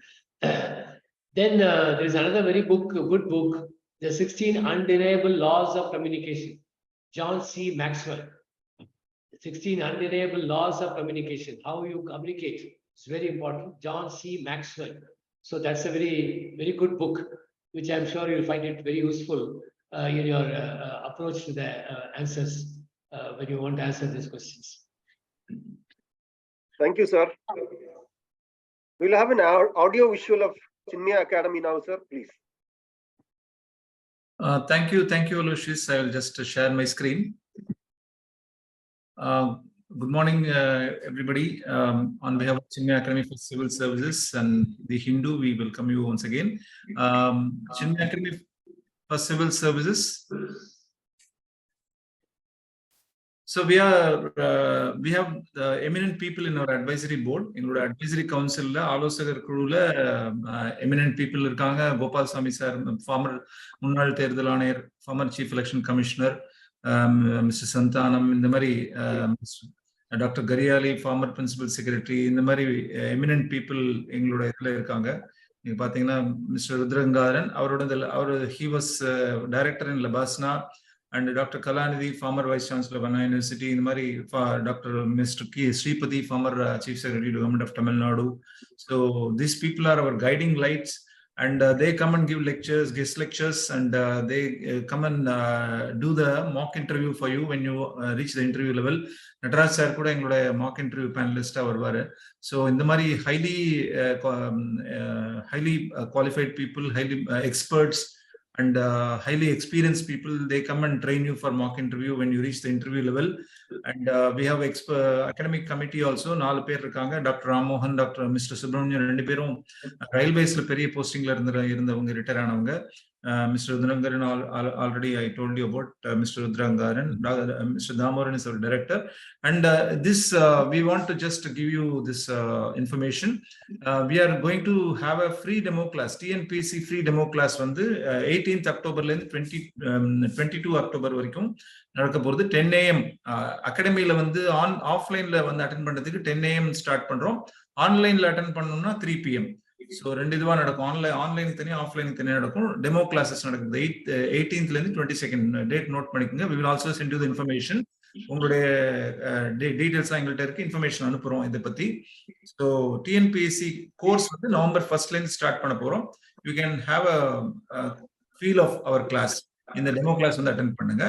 then there is another good book, The 16 Undeniable Laws of Communication, John C. Maxwell. 16 Undeniable Laws of Communication, how you communicate. It's very important. John C. Maxwell. So that's a very good book, which I'm sure you'll find it very useful in your approach to the answers when you want to answer these questions. Thank you, sir. We'll have an audio visual of Chinmaya Academy now, sir, please. Thank you, Aloysius. I will just share my screen. Good morning, everybody. On behalf of Chinmaya Academy for Civil Services and the Hindu, we welcome you once again. Chinmaya Academy for Civil Services. So we have the eminent people in our advisory board. In our advisory council, eminent people irukanga. Gopalsamy sir, former Munnal Therthal Aanayar, former Chief Election Commissioner, Mr. Santanam, in the Mari, Dr. Gariali, former Principal Secretary, in the Mari, eminent people include irukanga. Mr. Rudrangaran, he was director in Labasna. And Dr. Kalanidhi, former Vice Chancellor of Anna University, in the Mari, Dr. Mr. Shripati, former Chief Secretary to the Government of Tamil Nadu. So these people are our guiding lights and they come and give lectures, guest lectures, and they come and do the mock interview for you when you reach the interview level. Nataraj sir kuda engaloda mock interview panelist ah varuvaru. So in the mari highly qualified people, highly experts and highly experienced people, they come and train you for mock interview when you reach the interview level. And we have academic committee also, 4 பேர் இருக்காங்க. Doctor Ramohan, doctor mister Subramanian 2 பேரும் ரயில்வேஸ்ல பெரிய போஸ்டிங்ல இருந்தவங்க, retire ஆனவங்க. Mr. Udrangaran, already I told you about Mr. Udrangaran. Mr. Damoran is our director. And this, we want to just give you this information. We are going to have a free demo class, TNPSC free demo class வந்து 18th October ல இருந்து 22 October வரைக்கும் நடக்க போகுது. 10 AM அகாடமியில வந்து ஆஃப்லைன்ல வந்து attend பண்றதுக்கு 10 AM start பண்றோம். ஆன்லைன்ல அட்டென்ட் பண்ணணும்னா 3 PM. ஸோ 2 இதுவா நடக்கும். ஆன்லைனுக்கு தனியாக, ஆஃப்லைனுக்கு தனியாக நடக்கும். டெமோ கிளாஸஸ் நடக்குது 18th ல இருந்து 22nd டேட் நோட் பண்ணிக்கோங்க. We will also send you the information. உங்களுடைய டீடைல்ஸ்லாம் எங்கள்கிட்ட இருக்கு, இன்ஃபர்மேஷன் அனுப்புறோம் இதை பத்தி. ஸோ டிஎன்பிஎஸ்சி கோர்ஸ் வந்து November 1st ல இருந்து ஸ்டார்ட் பண்ண போறோம். You can have a feel of our class. இந்த டெமோ கிளாஸ் வந்து அட்டென்ட் பண்ணுங்க.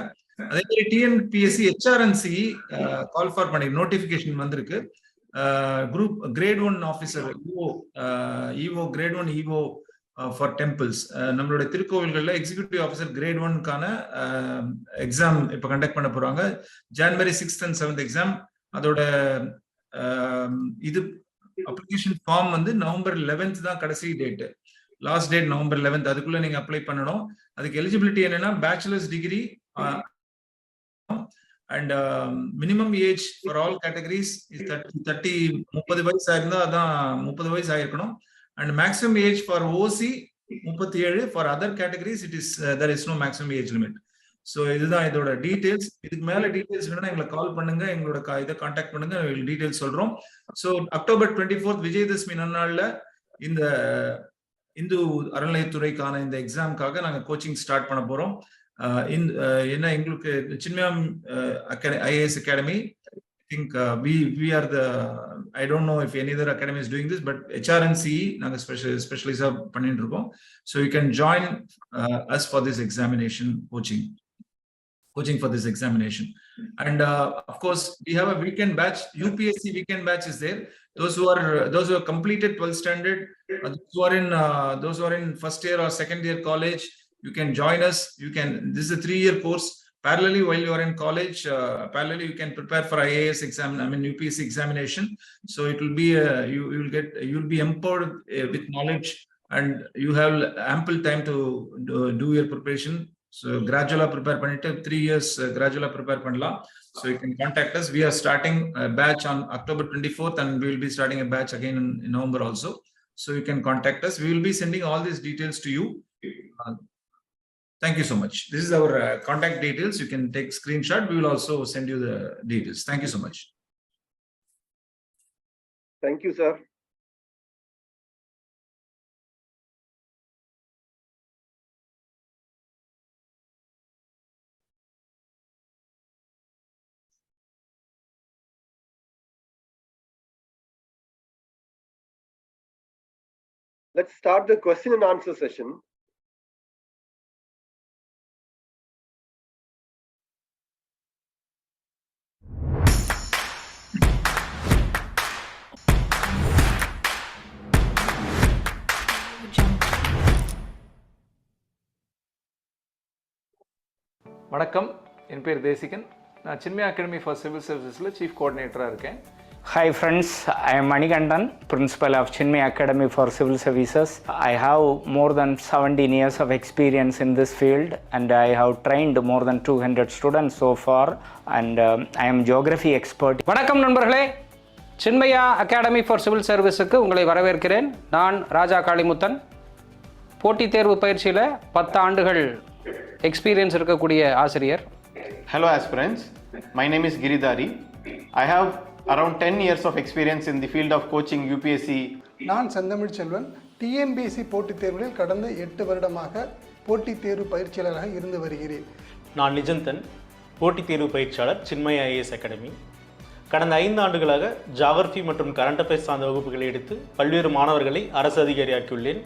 அதே மாதிரி டிஎன்பிஎஸ்சி ஹெச்ஆர்என்சி கால் ஃபார் பண்ணி நோட்டிபிகேஷன் வந்திருக்கு. Group grade 1 officer, EO grade 1 EO for temples. நம்மளுடைய திருக்கோவில்கள்ல எக்ஸிகியூட்டிவ் ஆஃபீஸர் கிரேட் 1 கான எக்ஸாம் இப்ப கண்டக்ட் பண்ண போறாங்க. January 6th and 7th exam. அதோட இது அப்ளிகேஷன் ஃபார்ம் வந்து November 11th தான் கடைசி date. Last date November 11th. அதுக்குள்ள நீங்க அப்ளை பண்ணணும். அதுக்கு எலிஜிபிலிட்டி என்னன்னா bachelors degree and minimum age for all categories is 30 வயசு ஆயிருந்தா அதான் 30 வயசு ஆயிருக்கணும். And maximum age for OC 37. For other categories it is there is no maximum age limit. So இதுதான் இதோட டீடைல்ஸ். இதுக்கு மேல டீடைல்ஸ் வேணும்னா எங்களை கால் பண்ணுங்க, எங்களோட இதை கான்டாக்ட் பண்ணுங்க, டீடைல்ஸ் சொல்றோம். ஸோ October 24th விஜயதசமி நன்னாள்ல இந்த இந்து அறநிலையத்துறைக்கான இந்த எக்ஸாமுக்காக நாங்க கோச்சிங் ஸ்டார்ட் பண்ண போறோம். என்ன எங்களுக்கு Chinmaya IAS Academy, I think we are the, I don't know if any other academy is doing this, but HRNC நாங்க ஸ்பெஷலைஸா பண்ணிட்டு இருக்கோம். So you can join us for this examination coaching for this examination. And of course we have a weekend batch. UPSC weekend batch is there. Those who have completed 12th standard, those who are in first year or second year college, you can join us. This is a 3-year course. Parallelly, while you are in college, you can prepare for IAS exam, UPSC examination. So it will be you will be empowered with knowledge, and you have ample time to do your preparation. So gradually prepare பண்ணிட்டு 3 years gradually prepare பண்ணலாம். So you can contact us. We are starting a batch on October 24th, and we will be starting a batch again in November also. So you can contact us. We will be sending all these details to you. Thank you so much. This is our contact details. You can take screenshot. We will also send you the details. Thank you so much. Thank you, sir. Let's start the question and answer session. வணக்கம், என் பேர் தேசிகன். நான் Chinmaya academy for civil சர்வீசஸில் chief கோஆர்டினேட்டராக இருக்கேன். Hi friends, I am Manikandan, Principal of Chinmaya Academy for Civil Services. I have more than 17 years of experience in this field, and I have trained more than 200 students so far, and I am geography expert. வணக்கம் நண்பர்களே, Chinmaya academy for civil சர்வீஸுக்கு உங்களை வரவேற்கிறேன். நான் ராஜா காளிமுத்தன். போட்டித் தேர்வு பயிற்சியில் 10 ஆண்டுகள் எக்ஸ்பீரியன்ஸ் இருக்கக்கூடிய ஆசிரியர். Hello aspirants, my name is Giridhari. I have around 10 years of experience in the field of coaching UPSC. நான் செந்தமிழ் செல்வன். TNPSC போட்டித் தேர்வுகளில் கடந்த 8 வருடமாக போட்டித் தேர்வு பயிற்சியாளராக இருந்து வருகிறேன். நான் நிஜந்தன், போட்டித் தேர்வு பயிற்சியாளர், சின்மயா IAS அகாடமி. கடந்த 5 ஆண்டுகளாக ஜாகிரபி மற்றும் கரண்ட் அஃபேர்ஸ் சார்ந்த வகுப்புகளை எடுத்து பல்வேறு மாணவர்களை அரசு அதிகாரியாக்கியுள்ளேன்.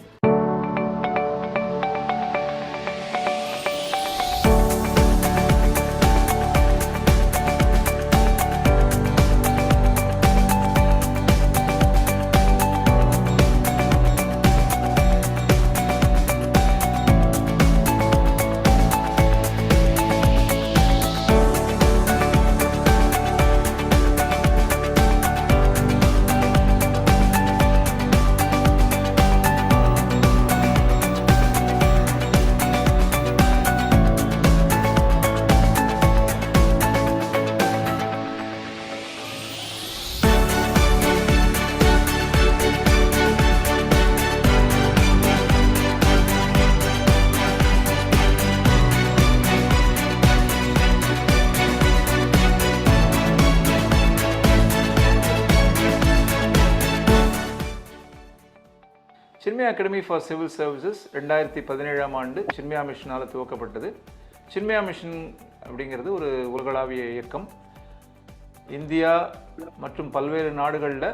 Chinmaya academy for civil services 2017ஆம் ஆண்டு சின்மயா மிஷனால் துவக்கப்பட்டது. சின்மயா மிஷன் அப்படிங்கிறது ஒரு உலகளாவிய இயக்கம். இந்தியா மற்றும் பல்வேறு நாடுகளில்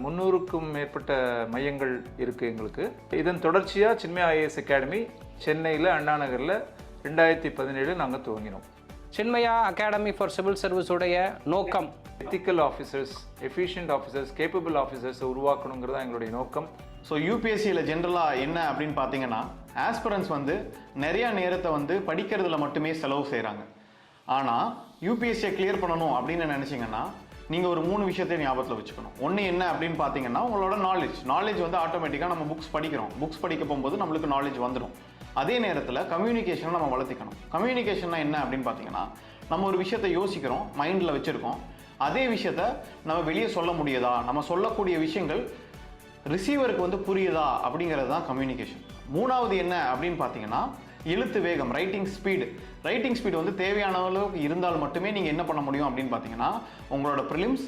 300க்கும் மேற்பட்ட மையங்கள் இருக்குது எங்களுக்கு. இதன் தொடர்ச்சியாக சின்மயா ஐஏஎஸ் அகாடமி சென்னையில் அண்ணா நகரில் 2017 நாங்கள் துவங்கினோம். Chinmaya academy for civil service உடைய நோக்கம் ethical officers, efficient officers, capable ஆஃபீஸர்ஸை உருவாக்கணுங்கிறது தான் எங்களுடைய நோக்கம். ஸோ யூபிஎஸ்சியில் ஜென்ரலாக என்ன அப்படின்னு பார்த்தீங்கன்னா, ஆஸ்பிரன்ஸ் வந்து நிறையா நேரத்தை வந்து படிக்கிறதுல மட்டுமே செலவு செய்கிறாங்க. ஆனால் யூபிஎஸ்சியை கிளியர் பண்ணணும் அப்படின்னு நினச்சிங்கன்னா நீங்கள் ஒரு 3 விஷயத்தையும் ஞாபகத்தில் வச்சுக்கணும். ஒன்று என்ன அப்படின்னு பார்த்தீங்கன்னா, உங்களோட நாலேஜ் வந்து ஆட்டோமேட்டிக்காக நம்ம புக்ஸ் படிக்க போகும்போது நம்மளுக்கு நாலேஜ் வந்துடும். அதே நேரத்தில் கம்யூனிகேஷனை நம்ம வளர்த்திக்கணும். கம்யூனிகேஷன்னா என்ன அப்படின்னு பார்த்தீங்கன்னா, நம்ம ஒரு விஷயத்தை யோசிக்கிறோம், மைண்டில் வச்சுருக்கோம், அதே விஷயத்த நம்ம வெளியே சொல்ல முடியுதா, நம்ம சொல்லக்கூடிய விஷயங்கள் ரிசீவருக்கு வந்து புரியுதா அப்படிங்கிறது தான் கம்யூனிகேஷன். 3வது என்ன அப்படின்னு பார்த்தீங்கன்னா, எழுத்து வேகம், ரைட்டிங் ஸ்பீடு வந்து தேவையான அளவுக்கு இருந்தால் மட்டுமே நீங்கள் என்ன பண்ண முடியும் அப்படின்னு பார்த்தீங்கன்னா, உங்களோட ப்ரிலிம்ஸ்,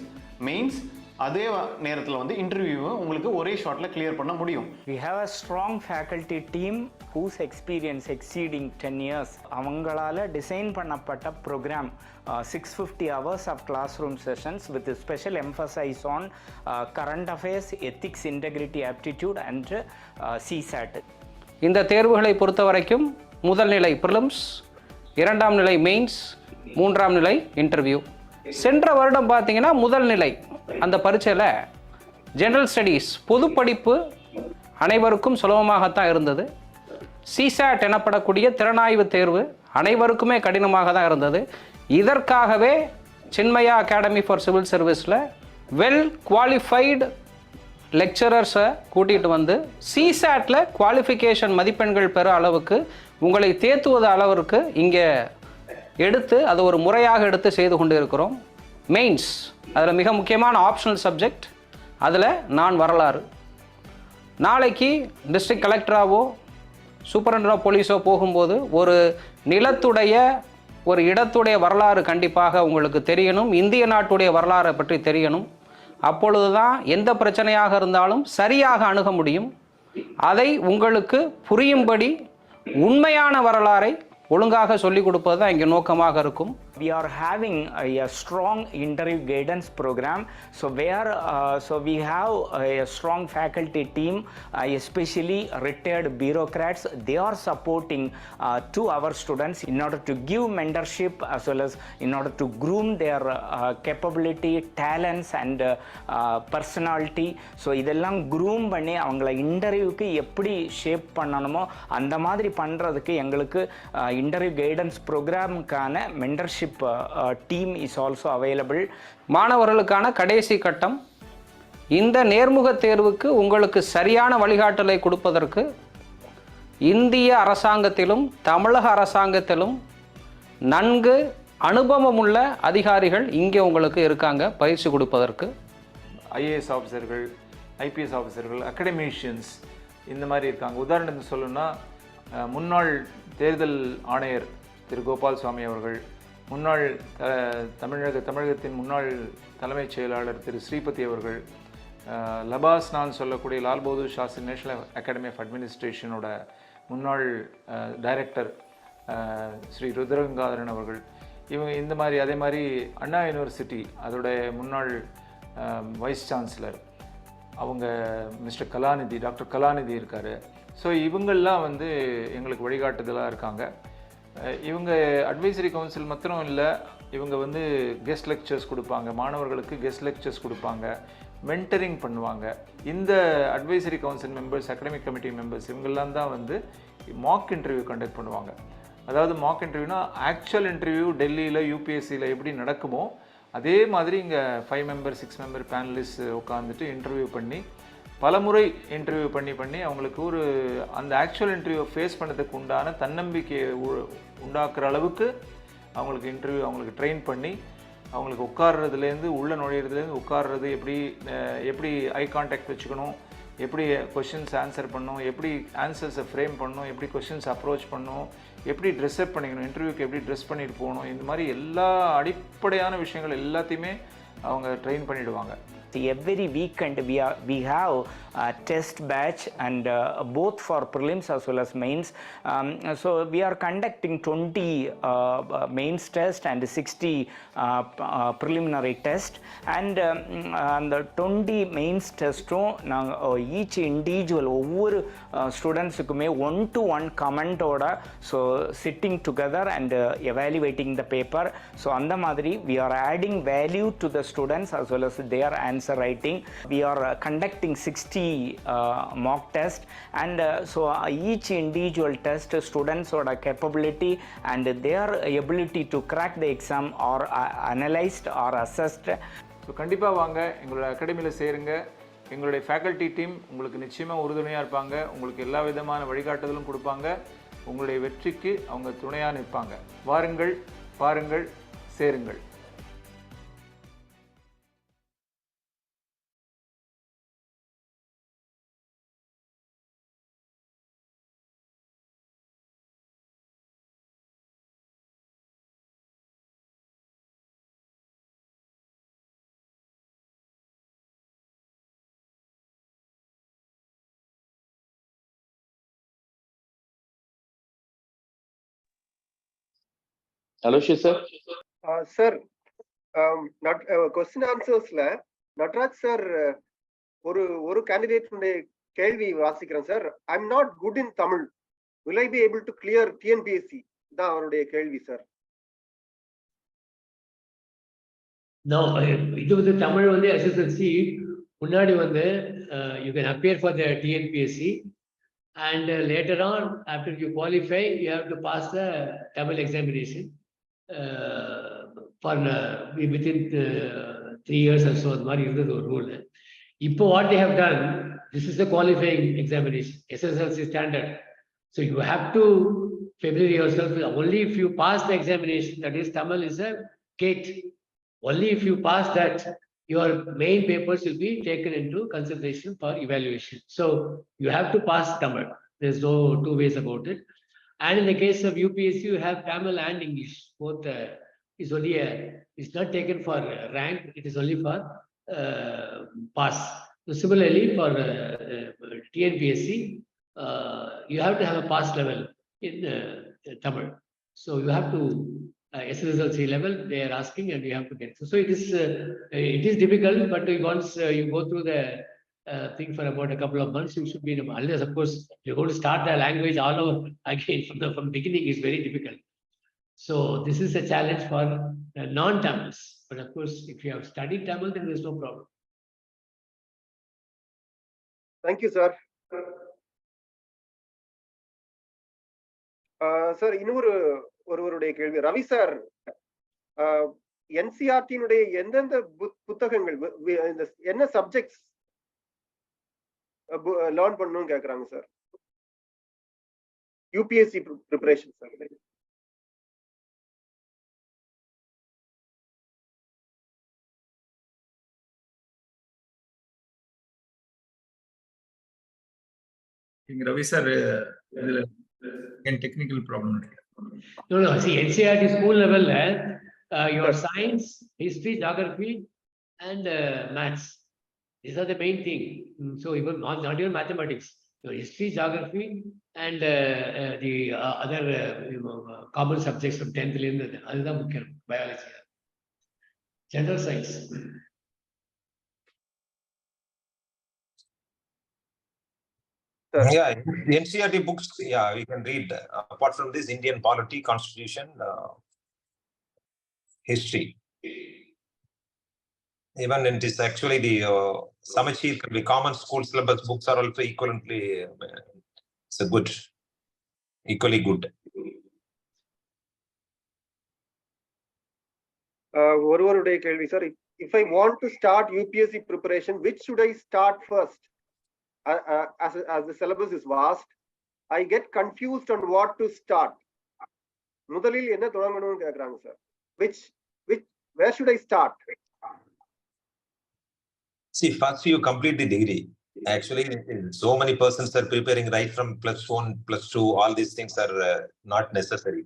மெயின்ஸ், அதே நேரத்தில் வந்து இன்டர்வியூவை உங்களுக்கு ஒரே ஷாட்டில் கிளியர் பண்ண முடியும். We have a strong faculty team whose experience exceeding 10 years. அவங்களால டிசைன் பண்ணப்பட்ட program 650 hours of classroom sessions with a special emphasis on current affairs, ethics, integrity, aptitude and CSAT. இந்த தேர்வுகளை பொறுத்த வரைக்கும் முதல் நிலை ப்ரிலிம்ஸ், 2ஆம் நிலை மெயின்ஸ், 3ஆம் நிலை இன்டர்வியூ. சென்ற வருடம் பார்த்தீங்கன்னா முதல் நிலை அந்த பரீட்சையில் ஜெனரல் ஸ்டடீஸ் பொது படிப்பு அனைவருக்கும் சுலபமாகத்தான் இருந்தது. சிசாட் எனப்படக்கூடிய திறனாய்வு தேர்வு அனைவருக்குமே கடினமாக தான் இருந்தது. இதற்காகவே சின்மயா அகாடமி ஃபார் சிவில் சர்வீஸில் வெல் குவாலிஃபைடு லெக்சரர்ஸை கூட்டிகிட்டு வந்து சிசாட்டில் குவாலிஃபிகேஷன் மதிப்பெண்கள் பெற அளவுக்கு உங்களை தேத்துவது அளவிற்கு இங்கே எடுத்து அதை ஒரு முறையாக எடுத்து செய்து கொண்டு இருக்கிறோம். மெயின்ஸ் அதில் மிக முக்கியமான ஆப்ஷனல் சப்ஜெக்ட், அதில் நான் வரலாறு. நாளைக்கு டிஸ்ட்ரிக்ட் கலெக்டராகவோ சூப்பரண்டன்ட் ஆஃப் போலீஸோ போகும்போது ஒரு நிலத்துடைய ஒரு இடத்துடைய வரலாறு கண்டிப்பாக உங்களுக்கு தெரியணும், இந்திய நாட்டுடைய வரலாறை பற்றி தெரியணும். அப்பொழுது தான் எந்த பிரச்சனையாக இருந்தாலும் சரியாக அணுக முடியும். அதை உங்களுக்கு புரியும்படி உண்மையான வரலாறை ஒழுங்காக சொல்லிக் கொடுப்பது தான் இங்கே நோக்கமாக இருக்கும். We are having a strong interview guidance program. So we have a strong faculty team, especially retired bureaucrats. They are supporting to our students in order to give mentorship as well as in order to groom their capability, talents and personality. So இதெல்லாம் groom பண்ணி அவங்களை இன்டர்வியூக்கு எப்படி shape பண்ணணுமோ அந்த மாதிரி பண்ணுறதுக்கு எங்களுக்கு இன்டர்வியூ கைடன்ஸ் ப்ரோக்ராமுக்கான mentorship team is also available. மாணவர்களுக்கான கடைசி கட்டம், இந்த நேர்முக தேர்வுக்கு உங்களுக்கு சரியான வழிகாட்டலை கொடுப்பதற்கு இந்திய அரசாங்கத்திலும் தமிழக அரசாங்கத்திலும் நன்கு அனுபவமுள்ள அதிகாரிகள் இங்கே உங்களுக்கு இருக்காங்க பயிற்சி கொடுப்பதற்கு. ஐஏஎஸ் ஆஃபீஸர்கள், ஐபிஎஸ் ஆஃபீஸர்கள், அகடமிஷியன்ஸ் இந்த மாதிரி இருக்காங்க. உதாரணத்துக்கு சொல்லணும்னா முன்னாள் தேர்தல் ஆணையர் திரு கோபால்சாமி அவர்கள், முன்னாள் தமிழகத்தின் முன்னாள் தலைமைச் செயலாளர் திரு ஸ்ரீபதி அவர்கள், லபாஸ் நான் சொல்லக்கூடிய Lal Bahadur Shastri national academy of அட்மினிஸ்ட்ரேஷனோட முன்னாள் டைரக்டர் ஸ்ரீ ருத்ரகங்காதரன் அவர்கள், இவங்க இந்த மாதிரி. அதே மாதிரி அண்ணா யூனிவர்சிட்டி அதோடைய முன்னாள் வைஸ் சான்சலர் அவங்க மிஸ்டர் கலாநிதி, டாக்டர் கலாநிதி இருக்கார். ஸோ இவங்கள்லாம் வந்து எங்களுக்கு வழிகாட்டுதலாக இருக்காங்க. இவங்க அட்வைசரி கவுன்சில் மாத்திரம் இல்லை, இவங்க வந்து கெஸ்ட் லெக்சர்ஸ் கொடுப்பாங்க, மாணவர்களுக்கு கெஸ்ட் லெக்சர்ஸ் கொடுப்பாங்க, மென்டரிங் பண்ணுவாங்க. இந்த advisory council members, academic committee members இவங்கெல்லாம் தான் வந்து மாக் இன்டர்வியூ கண்டக்ட் பண்ணுவாங்க. அதாவது மாக் இன்டர்வியூனா ஆக்சுவல் இன்டர்வியூ டெல்லியில் யூபிஎஸ்சியில் எப்படி நடக்குமோ அதே மாதிரி இங்கே 5 மெம்பர் 6 மெம்பர் பேனலிஸ்ட் உட்காந்துட்டு இன்டர்வியூ பண்ணி பலமுறை இன்டர்வியூ பண்ணி அவங்களுக்கு ஒரு அந்த ஆக்சுவல் இன்டர்வியூ ஃபேஸ் பண்ணதுக்கு உண்டான தன்னம்பிக்கையை உண்டாக்குற அளவுக்கு அவங்களுக்கு ட்ரெயின் பண்ணி அவங்களுக்கு உட்கார்றதுலேருந்து உள்ள நுழையிறதுலேருந்து உட்கார்றது எப்படி ஐ கான்டாக்ட் வச்சுக்கணும், எப்படி கொஷின்ஸ் ஆன்சர் பண்ணணும், எப்படி ஆன்சர்ஸை ஃப்ரேம் பண்ணணும், எப்படி கொஷின்ஸ் அப்ரோச் பண்ணணும், எப்படி ட்ரெஸ்அப் பண்ணிக்கணும், இன்டர்வியூக்கு எப்படி ட்ரெஸ் பண்ணிட்டு போகணும், இந்த மாதிரி எல்லா அடிப்படையான விஷயங்கள் எல்லாத்தையுமே அவங்க ட்ரெயின் பண்ணிடுவாங்க. Every weekend we have a test batch, and both for prelims as well as mains. So we are conducting 20 mains test and 60 preliminary test, and the 20 mains test each individual over students kume 1-to-1 comment oda, so sitting together and evaluating the paper. So andha madri we are adding value to the students as well as their answer writing. We are conducting 60 mock test, and so each individual test students oda capability and their ability to crack the exam are analyzed or assessed. So கண்டிப்பாக வாங்க, எங்களோட அகாடமியில் சேருங்க. எங்களுடைய faculty team உங்களுக்கு நிச்சயமாக உறுதுணையாக இருப்பாங்க. உங்களுக்கு எல்லா விதமான வழிகாட்டுதலும் கொடுப்பாங்க. உங்களுடைய வெற்றிக்கு அவங்க துணையாக நிற்பாங்க. வாருங்கள், பாருங்கள், சேருங்கள். Hello, Shri sir. Sir, question answers la Nataraj sir ஒரு candidate உடைய கேள்வி வாசிக்கிறேன் sir. I'm not good in Tamil. Will I be able to clear TNPSC? தான் அவருடைய கேள்வி சார். No, இது வந்து தமிழ் வந்து SSLC முன்னாடி வந்து you can appear for the TNPSC, and later on after you qualify you have to pass the Tamil examination for within 3 years or so. அது மாதிரி இருந்தது ஒரு ரூல். இப்போ what they have done, this is the qualifying examination, SSLC standard. So you have to familiarize yourself. Only if you pass the examination, that is Tamil is a gate. Only if you pass that, your main papers will be taken into consideration for evaluation. So you have to pass Tamil. There's no two ways about it. And in the case of UPSC, you have Tamil and English. Both is only it's not taken for rank. It is only for pass. So similarly for TNPSC, you have to have a pass level in Tamil. So you have to SSLC level they are asking, and you have to get. So it is difficult, but once you go through the thing for about a couple of months, you should be in, unless of course you're going to start the language all over again from beginning is very difficult. So this is a challenge for non-Tamils. But of course, if you have studied Tamil, then there's no problem. Thank you, sir. Sir, ஒருவருடைய கேள்வி. Ravi sir, NCERT-னுடைய எந்தெந்த புத்தகங்கள் என்ன subjects learn பண்ணணும்னு கேக்குறாங்க sir. UPSC preparation sir. Ravi sir, technical problem. No. See, NCERT school level, your science, history, geography, and maths. These are the main thing. So even not even mathematics. Your history, geography, and the other common subjects from 10th biology, general science. Yeah, NCERT books, yeah, we can read. Apart from this, Indian polity, constitution, history. Even it is actually the Samachir, the common school syllabus books are also equivalently equally good. ஒருவருடைய கேள்வி sir. If I want to start UPSC preparation, which should I start first? As the syllabus is vast, I get confused on what to start. முதலில் என்ன தொடங்கணும்னு கேக்குறாங்க sir. Where should I start? See, first you complete the degree. Actually, so many persons are preparing right from +1, +2. All these things are not necessary.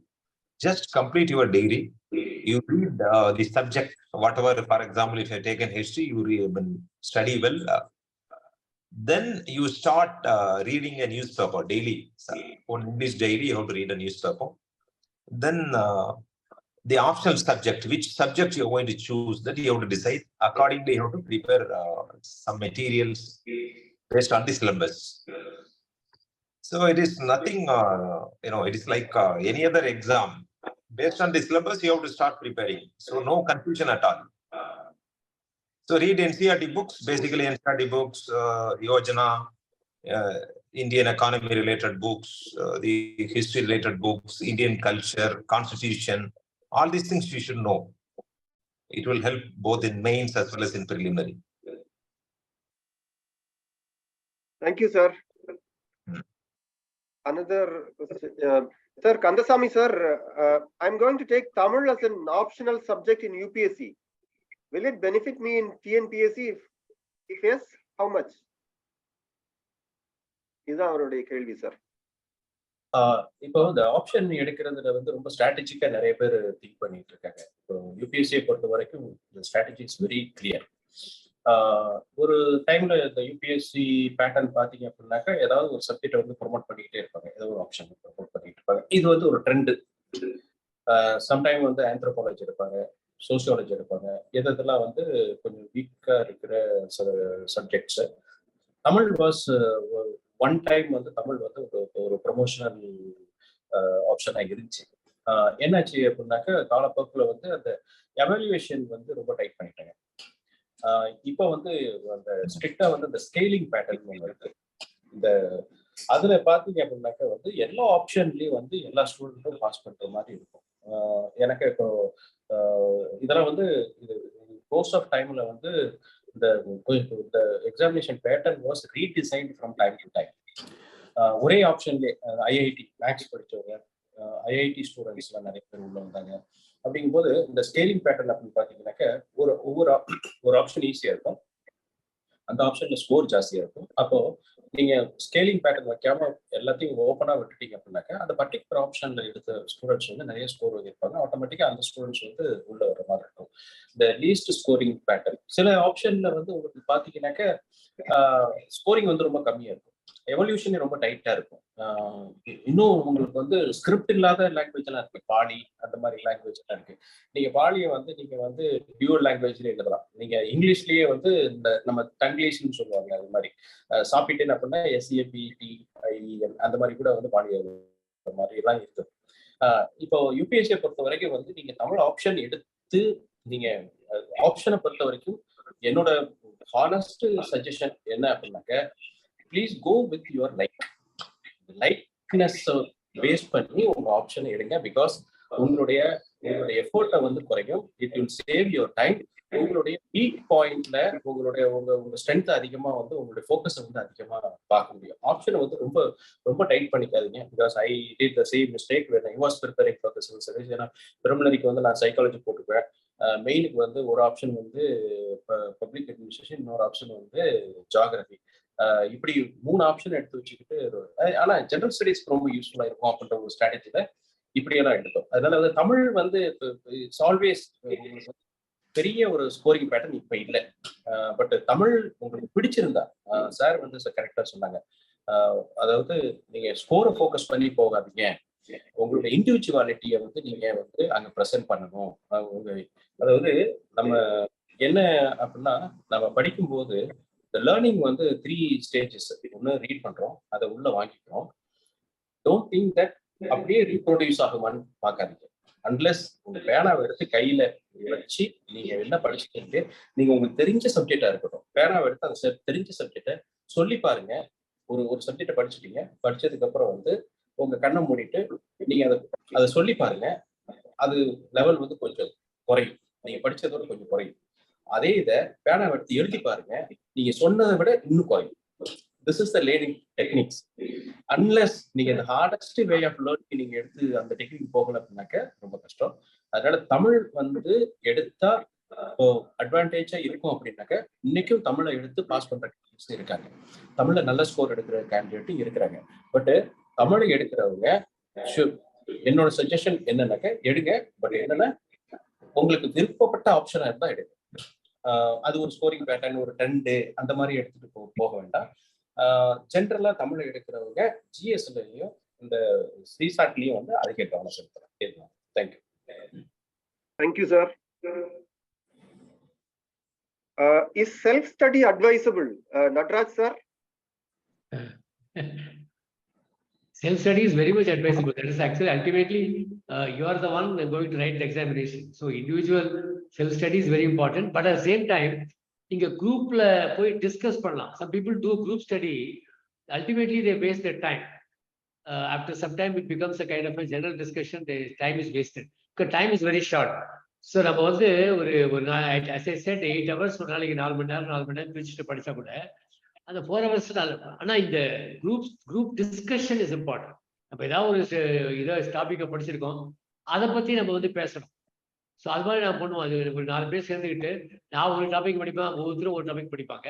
Just complete your degree. You read the subject, whatever, for example, if you have taken history, you study well. Then you start reading a newspaper daily. So, on English daily, you have to read a newspaper. Then the optional subject, which subject you're going to choose, that you have to decide. Accordingly, you have to prepare some materials based on the syllabus. So it is nothing, it is like any other exam. Based on the syllabus, you have to start preparing. So no confusion at all. So read NCERT books, basically NCERT books, Yojana, Indian economy related books, the history related books, Indian culture, constitution, all these things you should know. It will help both in mains as well as in preliminary. Thank you, sir. Another question. Sir, Kandasamy sir, I'm going to take Tamil as an optional subject in UPSC. Will it benefit me in TNPSC? If yes, how much? இதுதான் அவருடைய கேள்வி sir. இப்போ இந்த option எடுக்கிறதுல வந்து ரொம்ப ஸ்ட்ராட்டஜிக்கா நிறைய பேர் திங்க் பண்ணிட்டு இருக்காங்க. இப்போ யூபிஎஸ்சியை பொறுத்த வரைக்கும் இந்த ஸ்ட்ராட்டஜி இஸ் வெரி கிளியர். ஒரு டைம்ல இந்த யூபிஎஸ்சி பேட்டர்ன் பாத்தீங்க அப்படின்னாக்கா ஏதாவது ஒரு சப்ஜெக்டை வந்து ப்ரொமோட் பண்ணிக்கிட்டே இருப்பாங்க, ஏதோ ஒரு ஆப்ஷன் ப்ரொமோட் பண்ணிட்டு இருப்பாங்க. இது வந்து ஒரு ட்ரெண்டு. சம்டைம் வந்து ஆந்த்ரோபாலஜி எடுப்பாங்க, சோசியாலஜி எடுப்பாங்க. இதெல்லாம் வந்து கொஞ்சம் வீக்கா இருக்கிற subjects. Tamil was one time வந்து தமிழ் வந்து ஒரு ப்ரொமோஷனல் ஆப்ஷனா இருந்துச்சு. என்னாச்சு அப்படின்னாக்கா காலப்போக்கில் வந்து அந்த எவாலுவேஷன் வந்து ரொம்ப டைட் பண்ணிட்டாங்க. இப்போ வந்து அந்த ஸ்ட்ரிக்டா வந்து அந்த ஸ்கேலிங் பேட்டர்ன் ஒன்று இருக்கு. இந்த அதுல பாத்தீங்க அப்படின்னாக்கா வந்து எல்லா ஆப்ஷன்லயும் வந்து எல்லா ஸ்டூடெண்ட்டும் பாஸ் பண்ற மாதிரி இருக்கும். எனக்கு இப்போ இதெல்லாம் வந்து இது கோர்ஸ் ஆஃப் டைம்ல வந்து இந்த examination pattern was redesigned from time to time. ஒரே ஆப்ஷன்லேயே ஐஐடி மேக்ஸ் படிச்சவங்க, ஐஐடி ஸ்டூடெண்ட்ஸ்லாம் நிறைய பேர் உள்ள வந்தாங்க. அப்படிங்கும்போது இந்த ஸ்கேலிங் பேட்டர்ன் அப்படின்னு பாத்தீங்கன்னாக்க ஒரு ஆப்ஷன் ஈஸியா இருக்கும், அந்த ஆப்ஷன்ல ஸ்கோர் ஜாஸ்தியா இருக்கும். அப்போ நீங்க ஸ்கேலிங் பேட்டர்ன் வைக்காம எல்லாத்தையும் ஓப்பனா விட்டுட்டீங்க அப்படின்னாக்கா அந்த பர்டிகுலர் ஆப்ஷன்ல எடுத்த ஸ்டூடெண்ட்ஸ் வந்து நிறைய ஸ்கோர் வாங்கியிருப்பாங்க. ஆட்டோமேட்டிக்கா அந்த ஸ்டூடெண்ட்ஸ் வந்து உள்ள வர மாதிரி இருக்கும். இந்த லீஸ்ட் ஸ்கோரிங் பேட்டர்ன் சில ஆப்ஷன்ல வந்து உங்களுக்கு பாத்தீங்கன்னாக்க ஸ்கோரிங் வந்து ரொம்ப கம்மியா இருக்கும், எவல்யூஷன் ரொம்ப டைட்டா இருக்கும். இன்னும் உங்களுக்கு வந்து ஸ்கிரிப்ட் இல்லாத லாங்குவேஜ் எல்லாம் இருக்கு, பாலி அந்த மாதிரி லாங்குவேஜ் எல்லாம் இருக்கு. நீங்க பாலியை வந்து நீங்க வந்து டியூவல் லாங்குவேஜ்லயே எழுதலாம். நீங்க இங்கிலீஷ்லயே வந்து இந்த நம்ம தங்கிலீஷ்னு சொல்லுவாங்க, அது மாதிரி சாப்பிட்டேன் அப்படின்னா SAPTIEN அந்த மாதிரி கூட வந்து பாலி எழுதுற மாதிரி எல்லாம் இருக்கு. இப்போ யூபிஎஸ்சியை பொறுத்த வரைக்கும் வந்து நீங்க தமிழ் ஆப்ஷன் எடுத்து நீங்க ஆப்ஷனை பொறுத்த வரைக்கும் என்னோட ஹானஸ்ட் சஜஷன் என்ன அப்படின்னாக்க, please go with your likeness base பண்ணி உங்க ஆப்ஷனை எடுங்க. பிகாஸ் உங்களுடைய எஃபோர்ட்டை வந்து குறையும். It will save your time. உங்களுடைய வீக் பாயிண்ட்ல உங்க ஸ்ட்ரென்த் அதிகமா வந்து உங்களுடைய ஃபோக்கஸை வந்து அதிகமா பார்க்க முடியும். ஆப்ஷனை வந்து ரொம்ப ரொம்ப டைட் பண்ணிக்காதீங்க. Because I did the same mistake when I was preparing for the civil service. ஏன்னா பிரிமினரிக்கு வந்து நான் சைக்காலஜி போட்டுக்குவேன், மெயினுக்கு வந்து ஒரு ஆப்ஷன் வந்து பப்ளிக் அட்மினிஸ்ட்ரேஷன், இன்னொரு ஆப்ஷன் வந்து ஜியோகிராஃபி. இப்படி 3 ஆப்ஷன் எடுத்து வச்சுக்கிட்டு, ஆனா ஜெனரல் ஸ்டடீஸ்க்கு ரொம்ப யூஸ்ஃபுல்லா இருக்கும் அப்படின்ற ஒரு ஸ்ட்ராட்டஜில இப்படியெல்லாம் எடுத்தோம். அதனால வந்து தமிழ் வந்து இட்ஸ் ஆல்வேஸ் பெரிய ஒரு ஸ்கோரிங் பேட்டர்ன் இப்ப இல்லை. பட் தமிழ் உங்களுக்கு பிடிச்சிருந்தா, சார் வந்து கரெக்டா சொன்னாங்க, அதாவது நீங்க ஸ்கோரை ஃபோக்கஸ் பண்ணி போகாதீங்க, உங்களுடைய இண்டிவிஜுவாலிட்டியை வந்து நீங்க வந்து அங்க ப்ரெசென்ட் பண்ணணும். அதாவது நம்ம என்ன அப்படின்னா, நம்ம படிக்கும்போது இந்த லேர்னிங் வந்து 3 ஸ்டேஜஸ். ஒன்று ரீட் பண்றோம், அதை உள்ள வாங்கிக்கிறோம். டோன்ட் திங்க் தட் அப்படியே ரீப்ரொடியூஸ் ஆகுமான்னு பார்க்காதீங்க. அன்லெஸ் உங்க பேனாவை எடுத்து கையில வச்சு நீங்க என்ன படிச்சுட்டு, நீங்க உங்களுக்கு தெரிஞ்ச சப்ஜெக்டா இருக்கட்டும், பேனாவை எடுத்து அந்த தெரிஞ்ச சப்ஜெக்டை சொல்லி பாருங்க. ஒரு சப்ஜெக்டை படிச்சுட்டீங்க, படிச்சதுக்கு அப்புறம் வந்து உங்க கண்ணை மூடிட்டு நீங்க அதை சொல்லி பாருங்க. அது லெவல் வந்து கொஞ்சம் குறையும், நீங்க படிச்சதோட கொஞ்சம் குறையும். அதே இதை பேனாவை எடுத்து எழுதி பாருங்க, நீங்க சொன்னதை விட இன்னும் குறையும். This is the learning techniques. Unless நீங்க இந்த ஹார்டஸ்ட் வே ஆஃப் லேர்னிங் நீங்க எடுத்து அந்த டெக்னிக் போகல அப்படின்னாக்க ரொம்ப கஷ்டம். அதனால தமிழ் வந்து எடுத்தா அட்வான்டேஜா இருக்கும் அப்படின்னாக்க, இன்னைக்கும் தமிழை எடுத்து பாஸ் பண்ற கேண்டிடேட்ஸ் இருக்காங்க, தமிழ்ல நல்ல ஸ்கோர் எடுக்கிற கேண்டிடேட்டும் இருக்கிறாங்க. பட் தமிழை எடுக்கிறவங்க என்னோட சஜஷன் என்னன்னாக்க எடுங்க. பட் என்னன்னா உங்களுக்கு விருப்பப்பட்ட ஆப்ஷனா இருந்தா எடுங்க. அது ஒரு ஸ்கோரிங் பேட்டர்ன் ஒரு 10 டே அந்த மாதிரி எடுத்துட்டு போக வேண்டாம். ஜென்ரலா தமிழ் எடுக்கிறவங்க ஜிஎஸ்லயும் இந்த சிசாட்லயும் வந்து அதிக கவனம் செலுத்தலாம். Thank you. Thank you sir. Is self-study advisable? Nataraj sir? Self-study is very much advisable. That is actually ultimately you are the one going to write the examination. So individual self-study is very important. But at the same time, in a group discuss pannalam. Some people do group study. Ultimately, they waste their time. After some time, it becomes a kind of a general discussion. The time is wasted because time is very short. So நம்ம வந்து ஒரு as I said 8 hours ஒரு நாளைக்கு 4 மணி நேரம் பிரிச்சுட்டு படிச்சா கூட அந்த 4 hours ஆனா இந்த குரூப் டிஸ்கஷன் இஸ் இம்பார்ட்டன்ட். நம்ம ஏதாவது ஒரு டாபிக்கை படிச்சிருக்கோம், அதை பத்தி நம்ம வந்து பேசணும். ஸோ அது மாதிரி நான் பண்ணுவோம். அது ஒரு 4 பேர் சேர்ந்துக்கிட்டு நான் ஒரு டாபிக் படிப்பேன், ஒவ்வொருத்தரும் ஒரு டாபிக் படிப்பாங்க.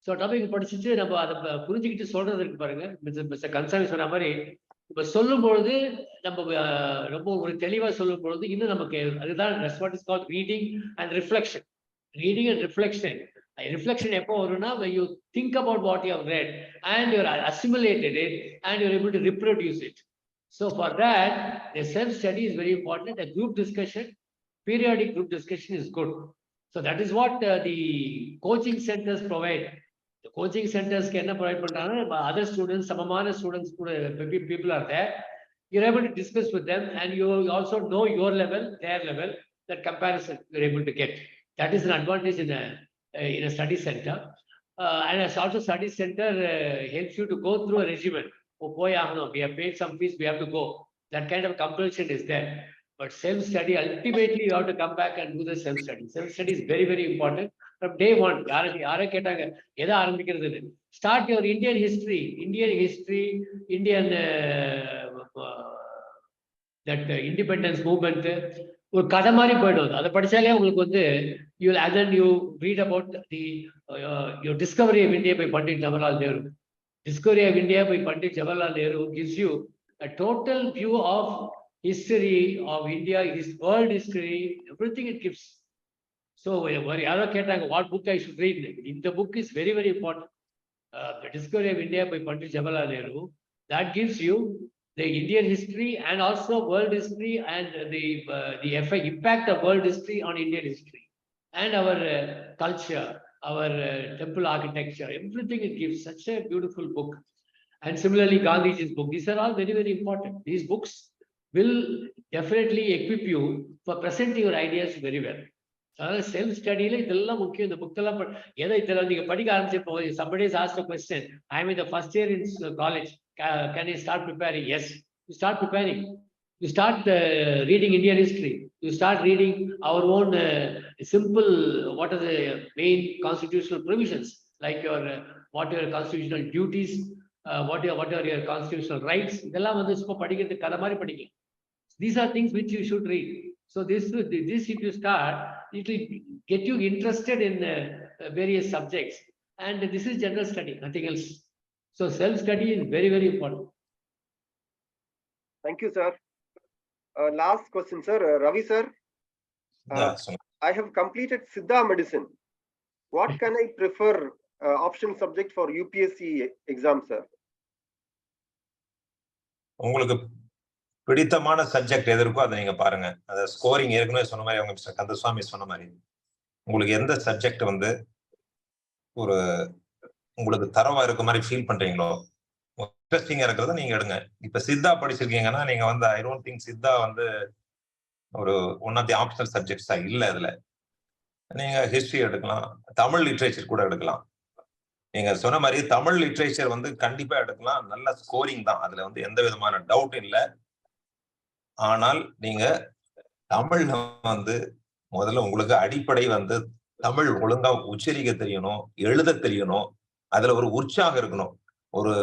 ஸோ டாபிக் படிச்சுட்டு நம்ம அதை புரிஞ்சுக்கிட்டு சொல்றது இருக்கு பாருங்க. மிஸ்டர் கந்தசாமி சொன்ன மாதிரி இப்ப சொல்லும் பொழுது நம்ம ரொம்ப ஒரு தெளிவா சொல்லும் பொழுது இன்னும் நமக்கு அதுதான் what is called reading and reflection. Reading and reflection. Reflection எப்போ வரும்னா when you think about what you have read and you are assimilated it and you are able to reproduce it. So for that, the self-study is very important. A group discussion, periodic group discussion is good. So that is what the coaching centers provide. The coaching centers can provide other students, samamana students, people are there. You're able to discuss with them and you also know your level, their level. That comparison you're able to get. That is an advantage in a study center. And as also study center helps you to go through a regimen. We have paid some fees, we have to go. That kind of compulsion is there. But self-study, ultimately you have to come back and do the self-study. Self-study is very, very important. From day one, start your Indian history, that independence movement. ஒரு கதை மாதிரி போயிடும். அதை படிச்சாலே உங்களுக்கு வந்து you read about the your discovery of India by Pandit Jawaharlal Nehru. Discovery of India by Pandit Jawaharlal Nehru gives you a total view of history of India, his world history, everything it gives. So யாரோ கேட்டாங்க what book I should read. The book is very, very important. The Discovery of India by Pandit Jawaharlal Nehru, that gives you the Indian history and also world history and the impact of world history on Indian history and our culture, our temple architecture, everything it gives. Such a beautiful book. And similarly, Gandhiji's book. These are all very, very important. These books will definitely equip you for presenting your ideas very well. அதாவது self ஸ்டடியில இதெல்லாம் முக்கியம். இந்த புக்கெல்லாம் இதெல்லாம் நீங்க படிக்க ஆரம்பிச்சப்போ somebody has asked a question, I am in the first year in college, can I start preparing? Yes, you start preparing. You start reading Indian history. You start reading our own simple, what are the main constitutional provisions, like what are your constitutional duties, what are your constitutional rights. இதெல்லாம் வந்து சும்மா படிக்கிறதுக்கு கதை மாதிரி படிக்கலாம். These are things which you should read. So this if you start, it will get you interested in various subjects. And this is general study, nothing else. So self-study is very, very important. Thank you, sir. Last question, sir. Ravi, sir. I have completed Siddha medicine. What can I prefer option subject for UPSC exam, sir? உங்களுக்கு பிடித்தமான subject எது இருக்கோ அதை நீங்க பாருங்க. அதை scoring ஏற்கனவே சொன்ன மாதிரி அவங்க மிஸ்டர் கந்தசாமி சொன்ன மாதிரி உங்களுக்கு எந்த சப்ஜெக்ட் வந்து ஒரு உங்களுக்கு தரவா இருக்க மாதிரி ஃபீல் பண்றீங்களோ, இன்ட்ரெஸ்டிங்கா இருக்கிறத நீங்க எடுங்க. இப்ப சித்தா படிச்சிருக்கீங்கன்னா நீங்க வந்து ஐ டோன்ட் திங்க் சித்தா வந்து ஒரு ஒன் ஆஃப் தி ஆப்ஷனல் சப்ஜெக்ட்ஸா இல்லை. அதுல நீங்க ஹிஸ்டரி எடுக்கலாம், தமிழ் லிட்ரேச்சர் கூட எடுக்கலாம். நீங்க சொன்ன மாதிரி தமிழ் லிட்ரேச்சர் வந்து கண்டிப்பா எடுக்கலாம். நல்ல ஸ்கோரிங் தான், அதுல வந்து எந்த விதமான டவுட் இல்லை. ஆனால் நீங்க தமிழ்ல வந்து முதல்ல உங்களுக்கு அடிப்படை வந்து தமிழ் ஒழுங்கா உச்சரிக்க தெரியணும், எழுத தெரியணும், அதுல ஒரு உற்சாகம் இருக்கணும். ஒரு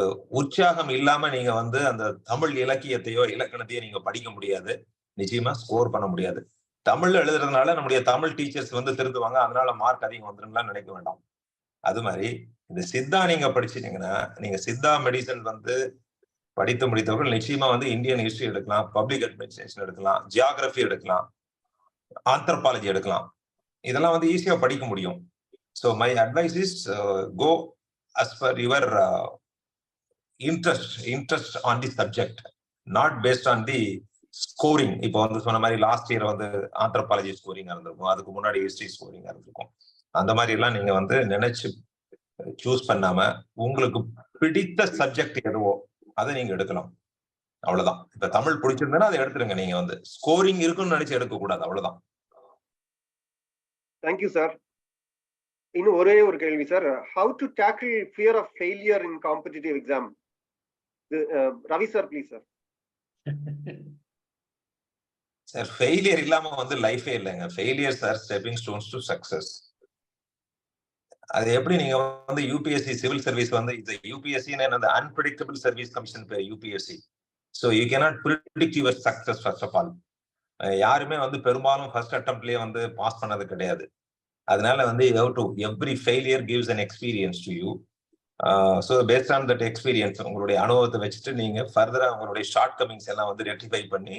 உற்சாகம் இல்லாம நீங்க வந்து அந்த தமிழ் இலக்கியத்தையோ இலக்கணத்தையோ நீங்க படிக்க முடியாது, நிச்சயமா ஸ்கோர் பண்ண முடியாது. தமிழ்ல எழுதுறதுனால நம்முடைய தமிழ் டீச்சர்ஸ் வந்து திருத்துவாங்க, அதனால மார்க் அதிகம் வந்துருங்கலாம் நினைக்க வேண்டாம். அது மாதிரி இந்த சித்தா நீங்க படிச்சிட்டீங்கன்னா, நீங்க சித்தா மெடிசன் வந்து படித்து முடித்தவர்கள் நிச்சயமா வந்து இந்தியன் ஹிஸ்டரி எடுக்கலாம், பப்ளிக் அட்மினிஸ்ட்ரேஷன் எடுக்கலாம், ஜியாகிரபி எடுக்கலாம். ஆந்த்ரோபாலஜி எடுக்கலாம். இதெல்லாம் வந்து ஈஸியா படிக்க முடியும். So my advice is go as per your interest on the subject, not based on the scoring. இப்போ வந்து சொன்ன மாதிரி லாஸ்ட் இயர் வந்து ஆந்த்ரோபாலஜி ஸ்கோரிங் இருந்திருக்கும், அதுக்கு முன்னாடி ஹிஸ்டரி ஸ்கோரிங் இருந்திருக்கும். அந்த மாதிரி எல்லாம் நீங்க வந்து நினைச்சு சூஸ் பண்ணாம உங்களுக்கு பிடித்த சப்ஜெக்ட் எதுவோ அதை நீங்க எடுக்கலாம். அவ்வளவுதான். இப்ப தமிழ் பிடிச்சிருந்தா அதை எடுத்துருங்க. நீங்க வந்து ஸ்கோரிங் இருக்குன்னு நினைச்சு எடுக்க கூடாது. அவ்வளவுதான். Thank you sir. இன்னும் ஒரே ஒரு கேள்வி sir. How to tackle fear of failure in competitive exam? Ravi sir please sir. Sir failure இல்லாம வந்து லைஃபே இல்லைங்க. Failures are stepping stones to success. அது எப்படி நீங்க வந்து யூபிஎஸ்சி சிவில் சர்வீஸ் வந்து இது யூபிஎஸ்சி அன்பிரடிக்டபிள் சர்வீஸ் கமிஷன் பேர் UPSC. So you cannot predict your success first of all. யாருமே வந்து பெரும்பாலும் ஃபர்ஸ்ட் அட்டம்ப்ட்லயே வந்து பாஸ் பண்ணது கிடையாது. அதனால வந்து every failure gives an experience to you. So based on that experience உங்களுடைய அனுபவத்தை வச்சுட்டு நீங்க ஃபர்தரா உங்களுடைய ஷார்ட் கமிங்ஸ் எல்லாம் வந்து ரெக்டிஃபை பண்ணி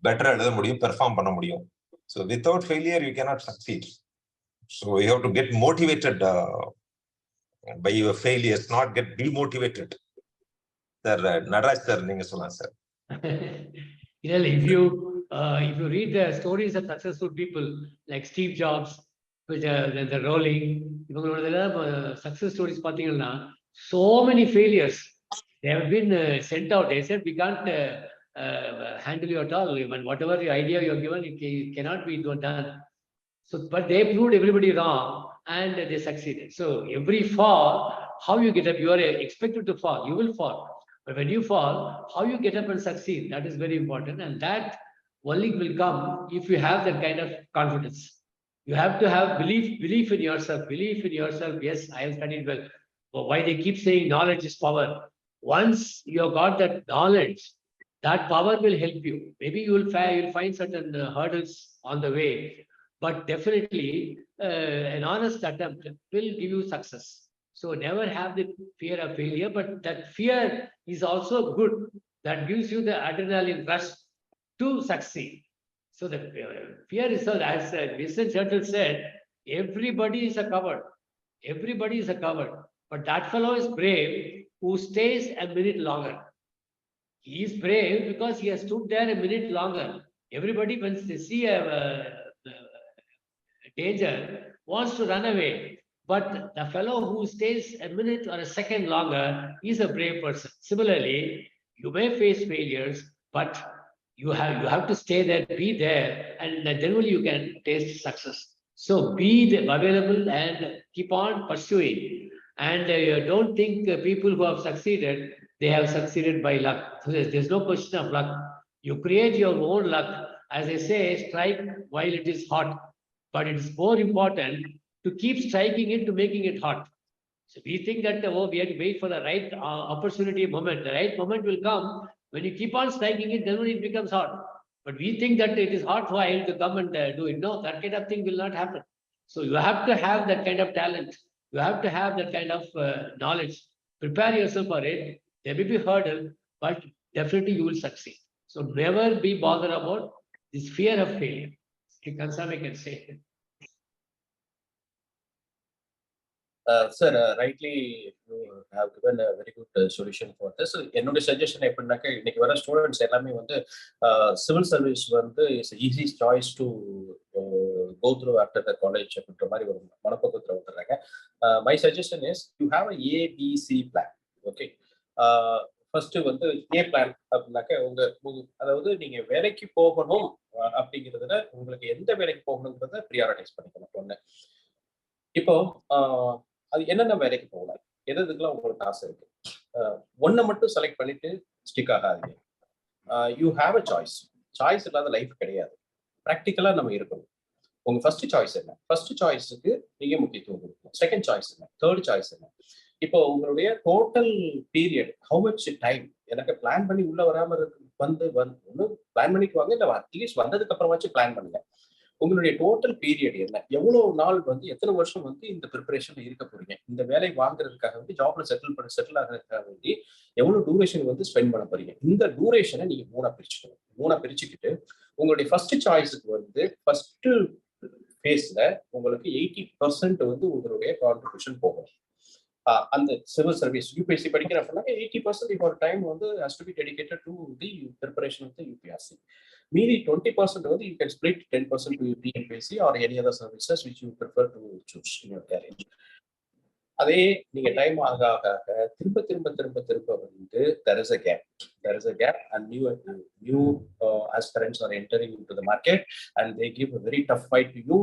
பெட்டரா எழுத முடியும், பெர்ஃபார்ம் பண்ண முடியும். So without failure you cannot succeed. So you have to get motivated by your failures, not get demotivated. Sir, Nataraj sir, neenga solla sir. If you read the stories of successful people like Steve Jobs, which the rolling, success stories pathina, so many failures. They have been sent out. They said we can't handle you at all. Even whatever the idea you have given, it cannot be done. So, but they proved everybody wrong and they succeeded. So every fall, how you get up, you are expected to fall, you will fall. But when you fall, how you get up and succeed, that is very important. And that only will come if you have that kind of confidence. You have to have belief in yourself, yes, I have studied well. But why they keep saying knowledge is power? Once you have got that knowledge, that power will help you. Maybe you will find certain hurdles on the way. But definitely, an honest attempt will give you success. So never have the fear of failure, but that fear is also good. That gives you the adrenaline rush to succeed. So the fear is, as Winston Churchill said, everybody is a coward. Everybody is a coward. But that fellow is brave who stays a minute longer. He is brave because he has stood there a minute longer. Everybody, when they see a danger, wants to run away, but the fellow who stays a minute or a second longer is a brave person. Similarly, you may face failures, but you have to stay there, be there, and then only you can taste success. So be available and keep on pursuing. And don't think people who have succeeded, they have succeeded by luck. So there's no question of luck. You create your own luck. As I say, strike while it is hot. But it is more important to keep striking it, to making it hot. So we think that we have to wait for the right opportunity moment. The right moment will come when you keep on striking it, then it becomes hot. But we think that it is hot while to come and do it. No, that kind of thing will not happen. So you have to have that kind of talent. You have to have that kind of knowledge. Prepare yourself for it. There may be a hurdle, but definitely you will succeed. So never be bothered about this fear of failure. Kandasamy can say. Sir, rightly you have given a very good solution for this. என்னோட suggestion எப்படின்னாக்க இன்னைக்கு வர students எல்லாமே வந்து civil service வந்து is easy choice to go through after the college அப்படின்ற மாதிரி ஒரு மனப்பக்குவத்தில் வந்துடுறாங்க. My suggestion is you have a ABC plan. Okay, first வந்து ஏ பிளான் அப்படின்னாக்க அதாவது நீங்க வேலைக்கு போகணும் அப்படிங்கிறதுல உங்களுக்கு எந்த வேலைக்கு போகணுங்கிறத ப்ரியாரிட்டைஸ் பண்ணிக்கணும். ஒண்ணு, இப்போ அது என்னென்ன வேலைக்கு போகலாம், எதுக்கெல்லாம் உங்களுக்கு ஆசை இருக்கு, ஒன்றை மட்டும் செலக்ட் பண்ணிட்டு ஸ்டிக் ஆகாதீங்க. You have a choice. Choice இல்லாத லைஃப் கிடையாது. ப்ராக்டிக்கலா நம்ம இருக்கணும். உங்க ஃபர்ஸ்ட் சாய்ஸ் என்ன? ஃபர்ஸ்ட் சாய்ஸுக்கு நீங்க முக்கியத்துவம் கொடுக்கணும். செகண்ட் சாய்ஸ் என்ன? தேர்ட் சாய்ஸ் என்ன? இப்போ உங்களுடைய total period, how much time, எனக்கு பிளான் பண்ணி உள்ள வராம ஒன்று பிளான் பண்ணிட்டு வாங்க, இல்லை அட்லீஸ்ட் வந்ததுக்கு அப்புறமாச்சும் பிளான் பண்ணுங்க. உங்களுடைய டோட்டல் பீரியட் என்ன, எவ்வளவு நாள் வந்து எத்தனை வருஷம் வந்து இந்த ப்ரிப்பரேஷன்ல இருக்க போறீங்க, இந்த வேலை வாங்குறதுக்காக வேண்டி ஜாப்ல செட்டில் ஆகிறதுக்காக வேண்டி எவ்வளவு டூரேஷன் வந்து ஸ்பெண்ட் பண்ண போறீங்க. இந்த டூரேஷனை நீங்க மூணா பிரிச்சுக்கிட்டு உங்களுடைய ஃபர்ஸ்ட் சாய்ஸுக்கு வந்து ஃபர்ஸ்ட் ஃபேஸ்ல உங்களுக்கு 80% வந்து உங்களுடைய கான்ட்ரிபியூஷன் போகும். அந்த சிவில் சர்வீஸ் யூபிஎஸ்சி படிக்கிறப்ப 80% இப்போ டைம் வந்து has to be dedicated to the preparation of the UPSC. மீதி 20% வந்து you can split 10% to TNPSC or any other services which you prefer to choose in your career. அதே நீங்க time ஆக திரும்ப வந்து there is a gap and new aspirants are entering into the market and they give a very tough fight to you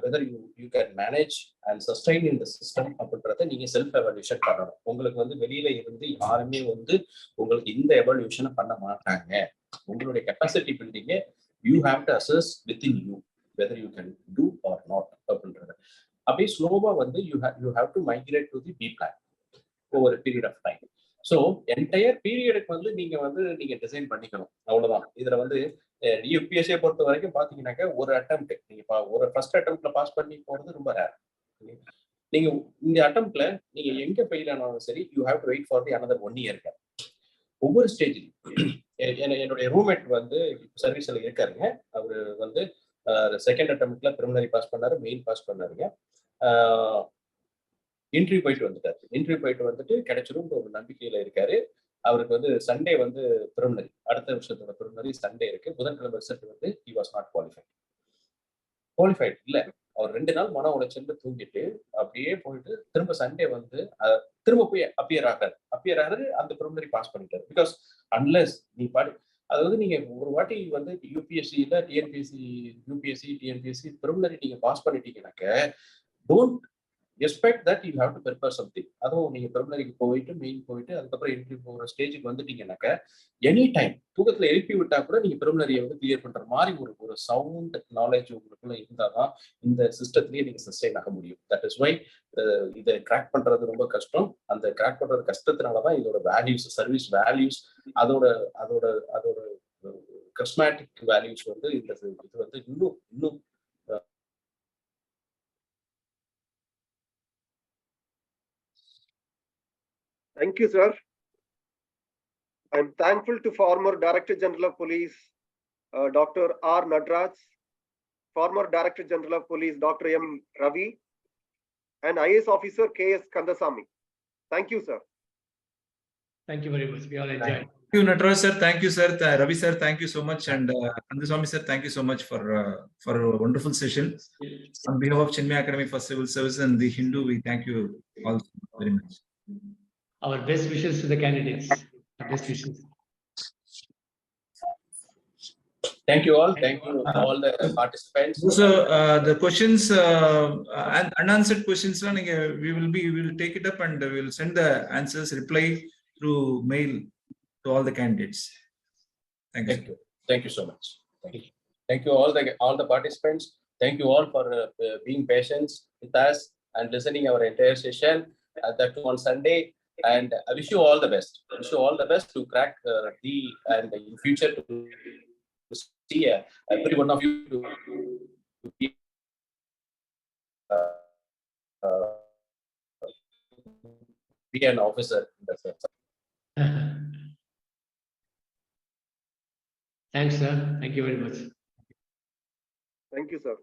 whether you can manage and sustain in the system அப்படின்றத நீங்க self evolution பண்ணணும். உங்களுக்கு வந்து வெளியில இருந்து யாருமே வந்து உங்களுக்கு இந்த எவல்யூஷனை பண்ண மாட்டாங்க. உங்களுடைய கெப்பாசிட்டி பில்டிங்க you have to assess within you whether you can do or not அப்படின்றது. அப்படியே ஸ்லோவா வந்து you have to migrate to the B plan over a period of time. So entire பீரியடுக்கு வந்து நீங்க டிசைன் பண்ணிக்கணும், அவ்வளவுதான். இதுல வந்து யூபிஎஸ்சியை பொறுத்த வரைக்கும் பாத்தீங்கன்னாக்க ஒரு அட்டெம்ப்ட் நீங்க ஒரு ஃபர்ஸ்ட் அட்டெம்ப்ட்ல பாஸ் பண்ணி போறது ரொம்ப ரேர். நீங்க இந்த அட்டெம்ப்ட்ல நீங்க எங்க ஃபெயில் ஆனாலும் சரி you have to wait for the another 1 year. ஒவ்வொரு ஸ்டேஜ்லையும் என்னுடைய ரூம்மேட் வந்து சர்வீஸ்ல இருக்காருங்க. அவரு வந்து செகண்ட் அட்டெம்ப்ட்ல பிரிலிமினரி பாஸ் பண்ணாரு, மெயின் பாஸ் பண்ணாருங்க. இன்டர்வியூ போயிட்டு வந்துட்டு கிடைச்சிரும் ஒரு நம்பிக்கையில இருக்காரு. அவருக்கு வந்து சண்டே வந்து பிரிலிமினரி, அடுத்த வருஷத்தோட பிரிலிமினரி சண்டே இருக்கு. புதன்கிழமை ரிசல்ட் வந்து he was not qualified இல்ல. அவர் 2 நாள் மன உளைச்சல்ல தூங்கிட்டு அப்படியே போயிட்டு திரும்ப சண்டே வந்து திரும்ப போய் அப்பியர் ஆகிறாரு. அந்த பிரிலிமினரி பாஸ் பண்ணிட்டாரு. பிகாஸ் அன்லெஸ் நீ அதாவது நீங்க ஒரு வாட்டி வந்து யூபிஎஸ்சியில யூபிஎஸ்சி டிஎன்பிஎஸ்சி பிரிலிமினரி நீங்க பாஸ் பண்ணிட்டீங்கன்னாக்க don't expect that you have to prepare something. அதுவும் நீங்க பிரிலிமினரிக்கு போயிட்டு மெயின் போயிட்டு அதுக்கப்புறம் இன்டர்வியூ போகிற ஸ்டேஜுக்கு வந்துட்டீங்கன்னாக்க எனி டைம் தூக்கத்துல எழுப்பி விட்டா கூட நீங்க பிரிலிமினரியை வந்து கிளியர் பண்ற மாதிரி ஒரு சவுண்ட் நாலேஜ் உங்களுக்குள்ள இருந்தாதான் இந்த சிஸ்டத்திலேயே நீங்க சஸ்டெயின் ஆக முடியும். தட் இஸ் வை இதை கிராக் பண்றது ரொம்ப கஷ்டம். அந்த கிராக் பண்றது கஷ்டத்தினாலதான் இதோட வேல்யூஸ், சர்வீஸ் வேல்யூஸ், அதோட கஸ்மேட்டிக் வேல்யூஸ் வந்து இது வந்து இன்னும் Thank you, sir. I'm thankful to former Director General of Police, Dr. R. Nataraj, former Director General of Police, Dr. M Ravi, and IAS officer K.S. Kandasamy. Thank you, sir. Thank you very much. We all enjoyed. Thank you, Nataraj sir. Thank you, sir. Ravi sir, thank you so much. And Kandasamy sir, thank you so much for a wonderful session. On behalf of Chinmaya Academy for Civil Service and the Hindu, we thank you all very much. Our best wishes to the candidates. Best wishes. Thank you all. Thank you all the participants. So the questions and unanswered questions, we will take it up and we will send the answers, reply through mail to all the candidates. Thank you. Thank you so much. Thank you all the participants. Thank you all for being patient with us and listening our entire session. That too on Sunday. And I wish you all the best. To crack and in future to see every one of you to be an officer in the service. Thanks, sir. Thank you very much. Thank you, sir.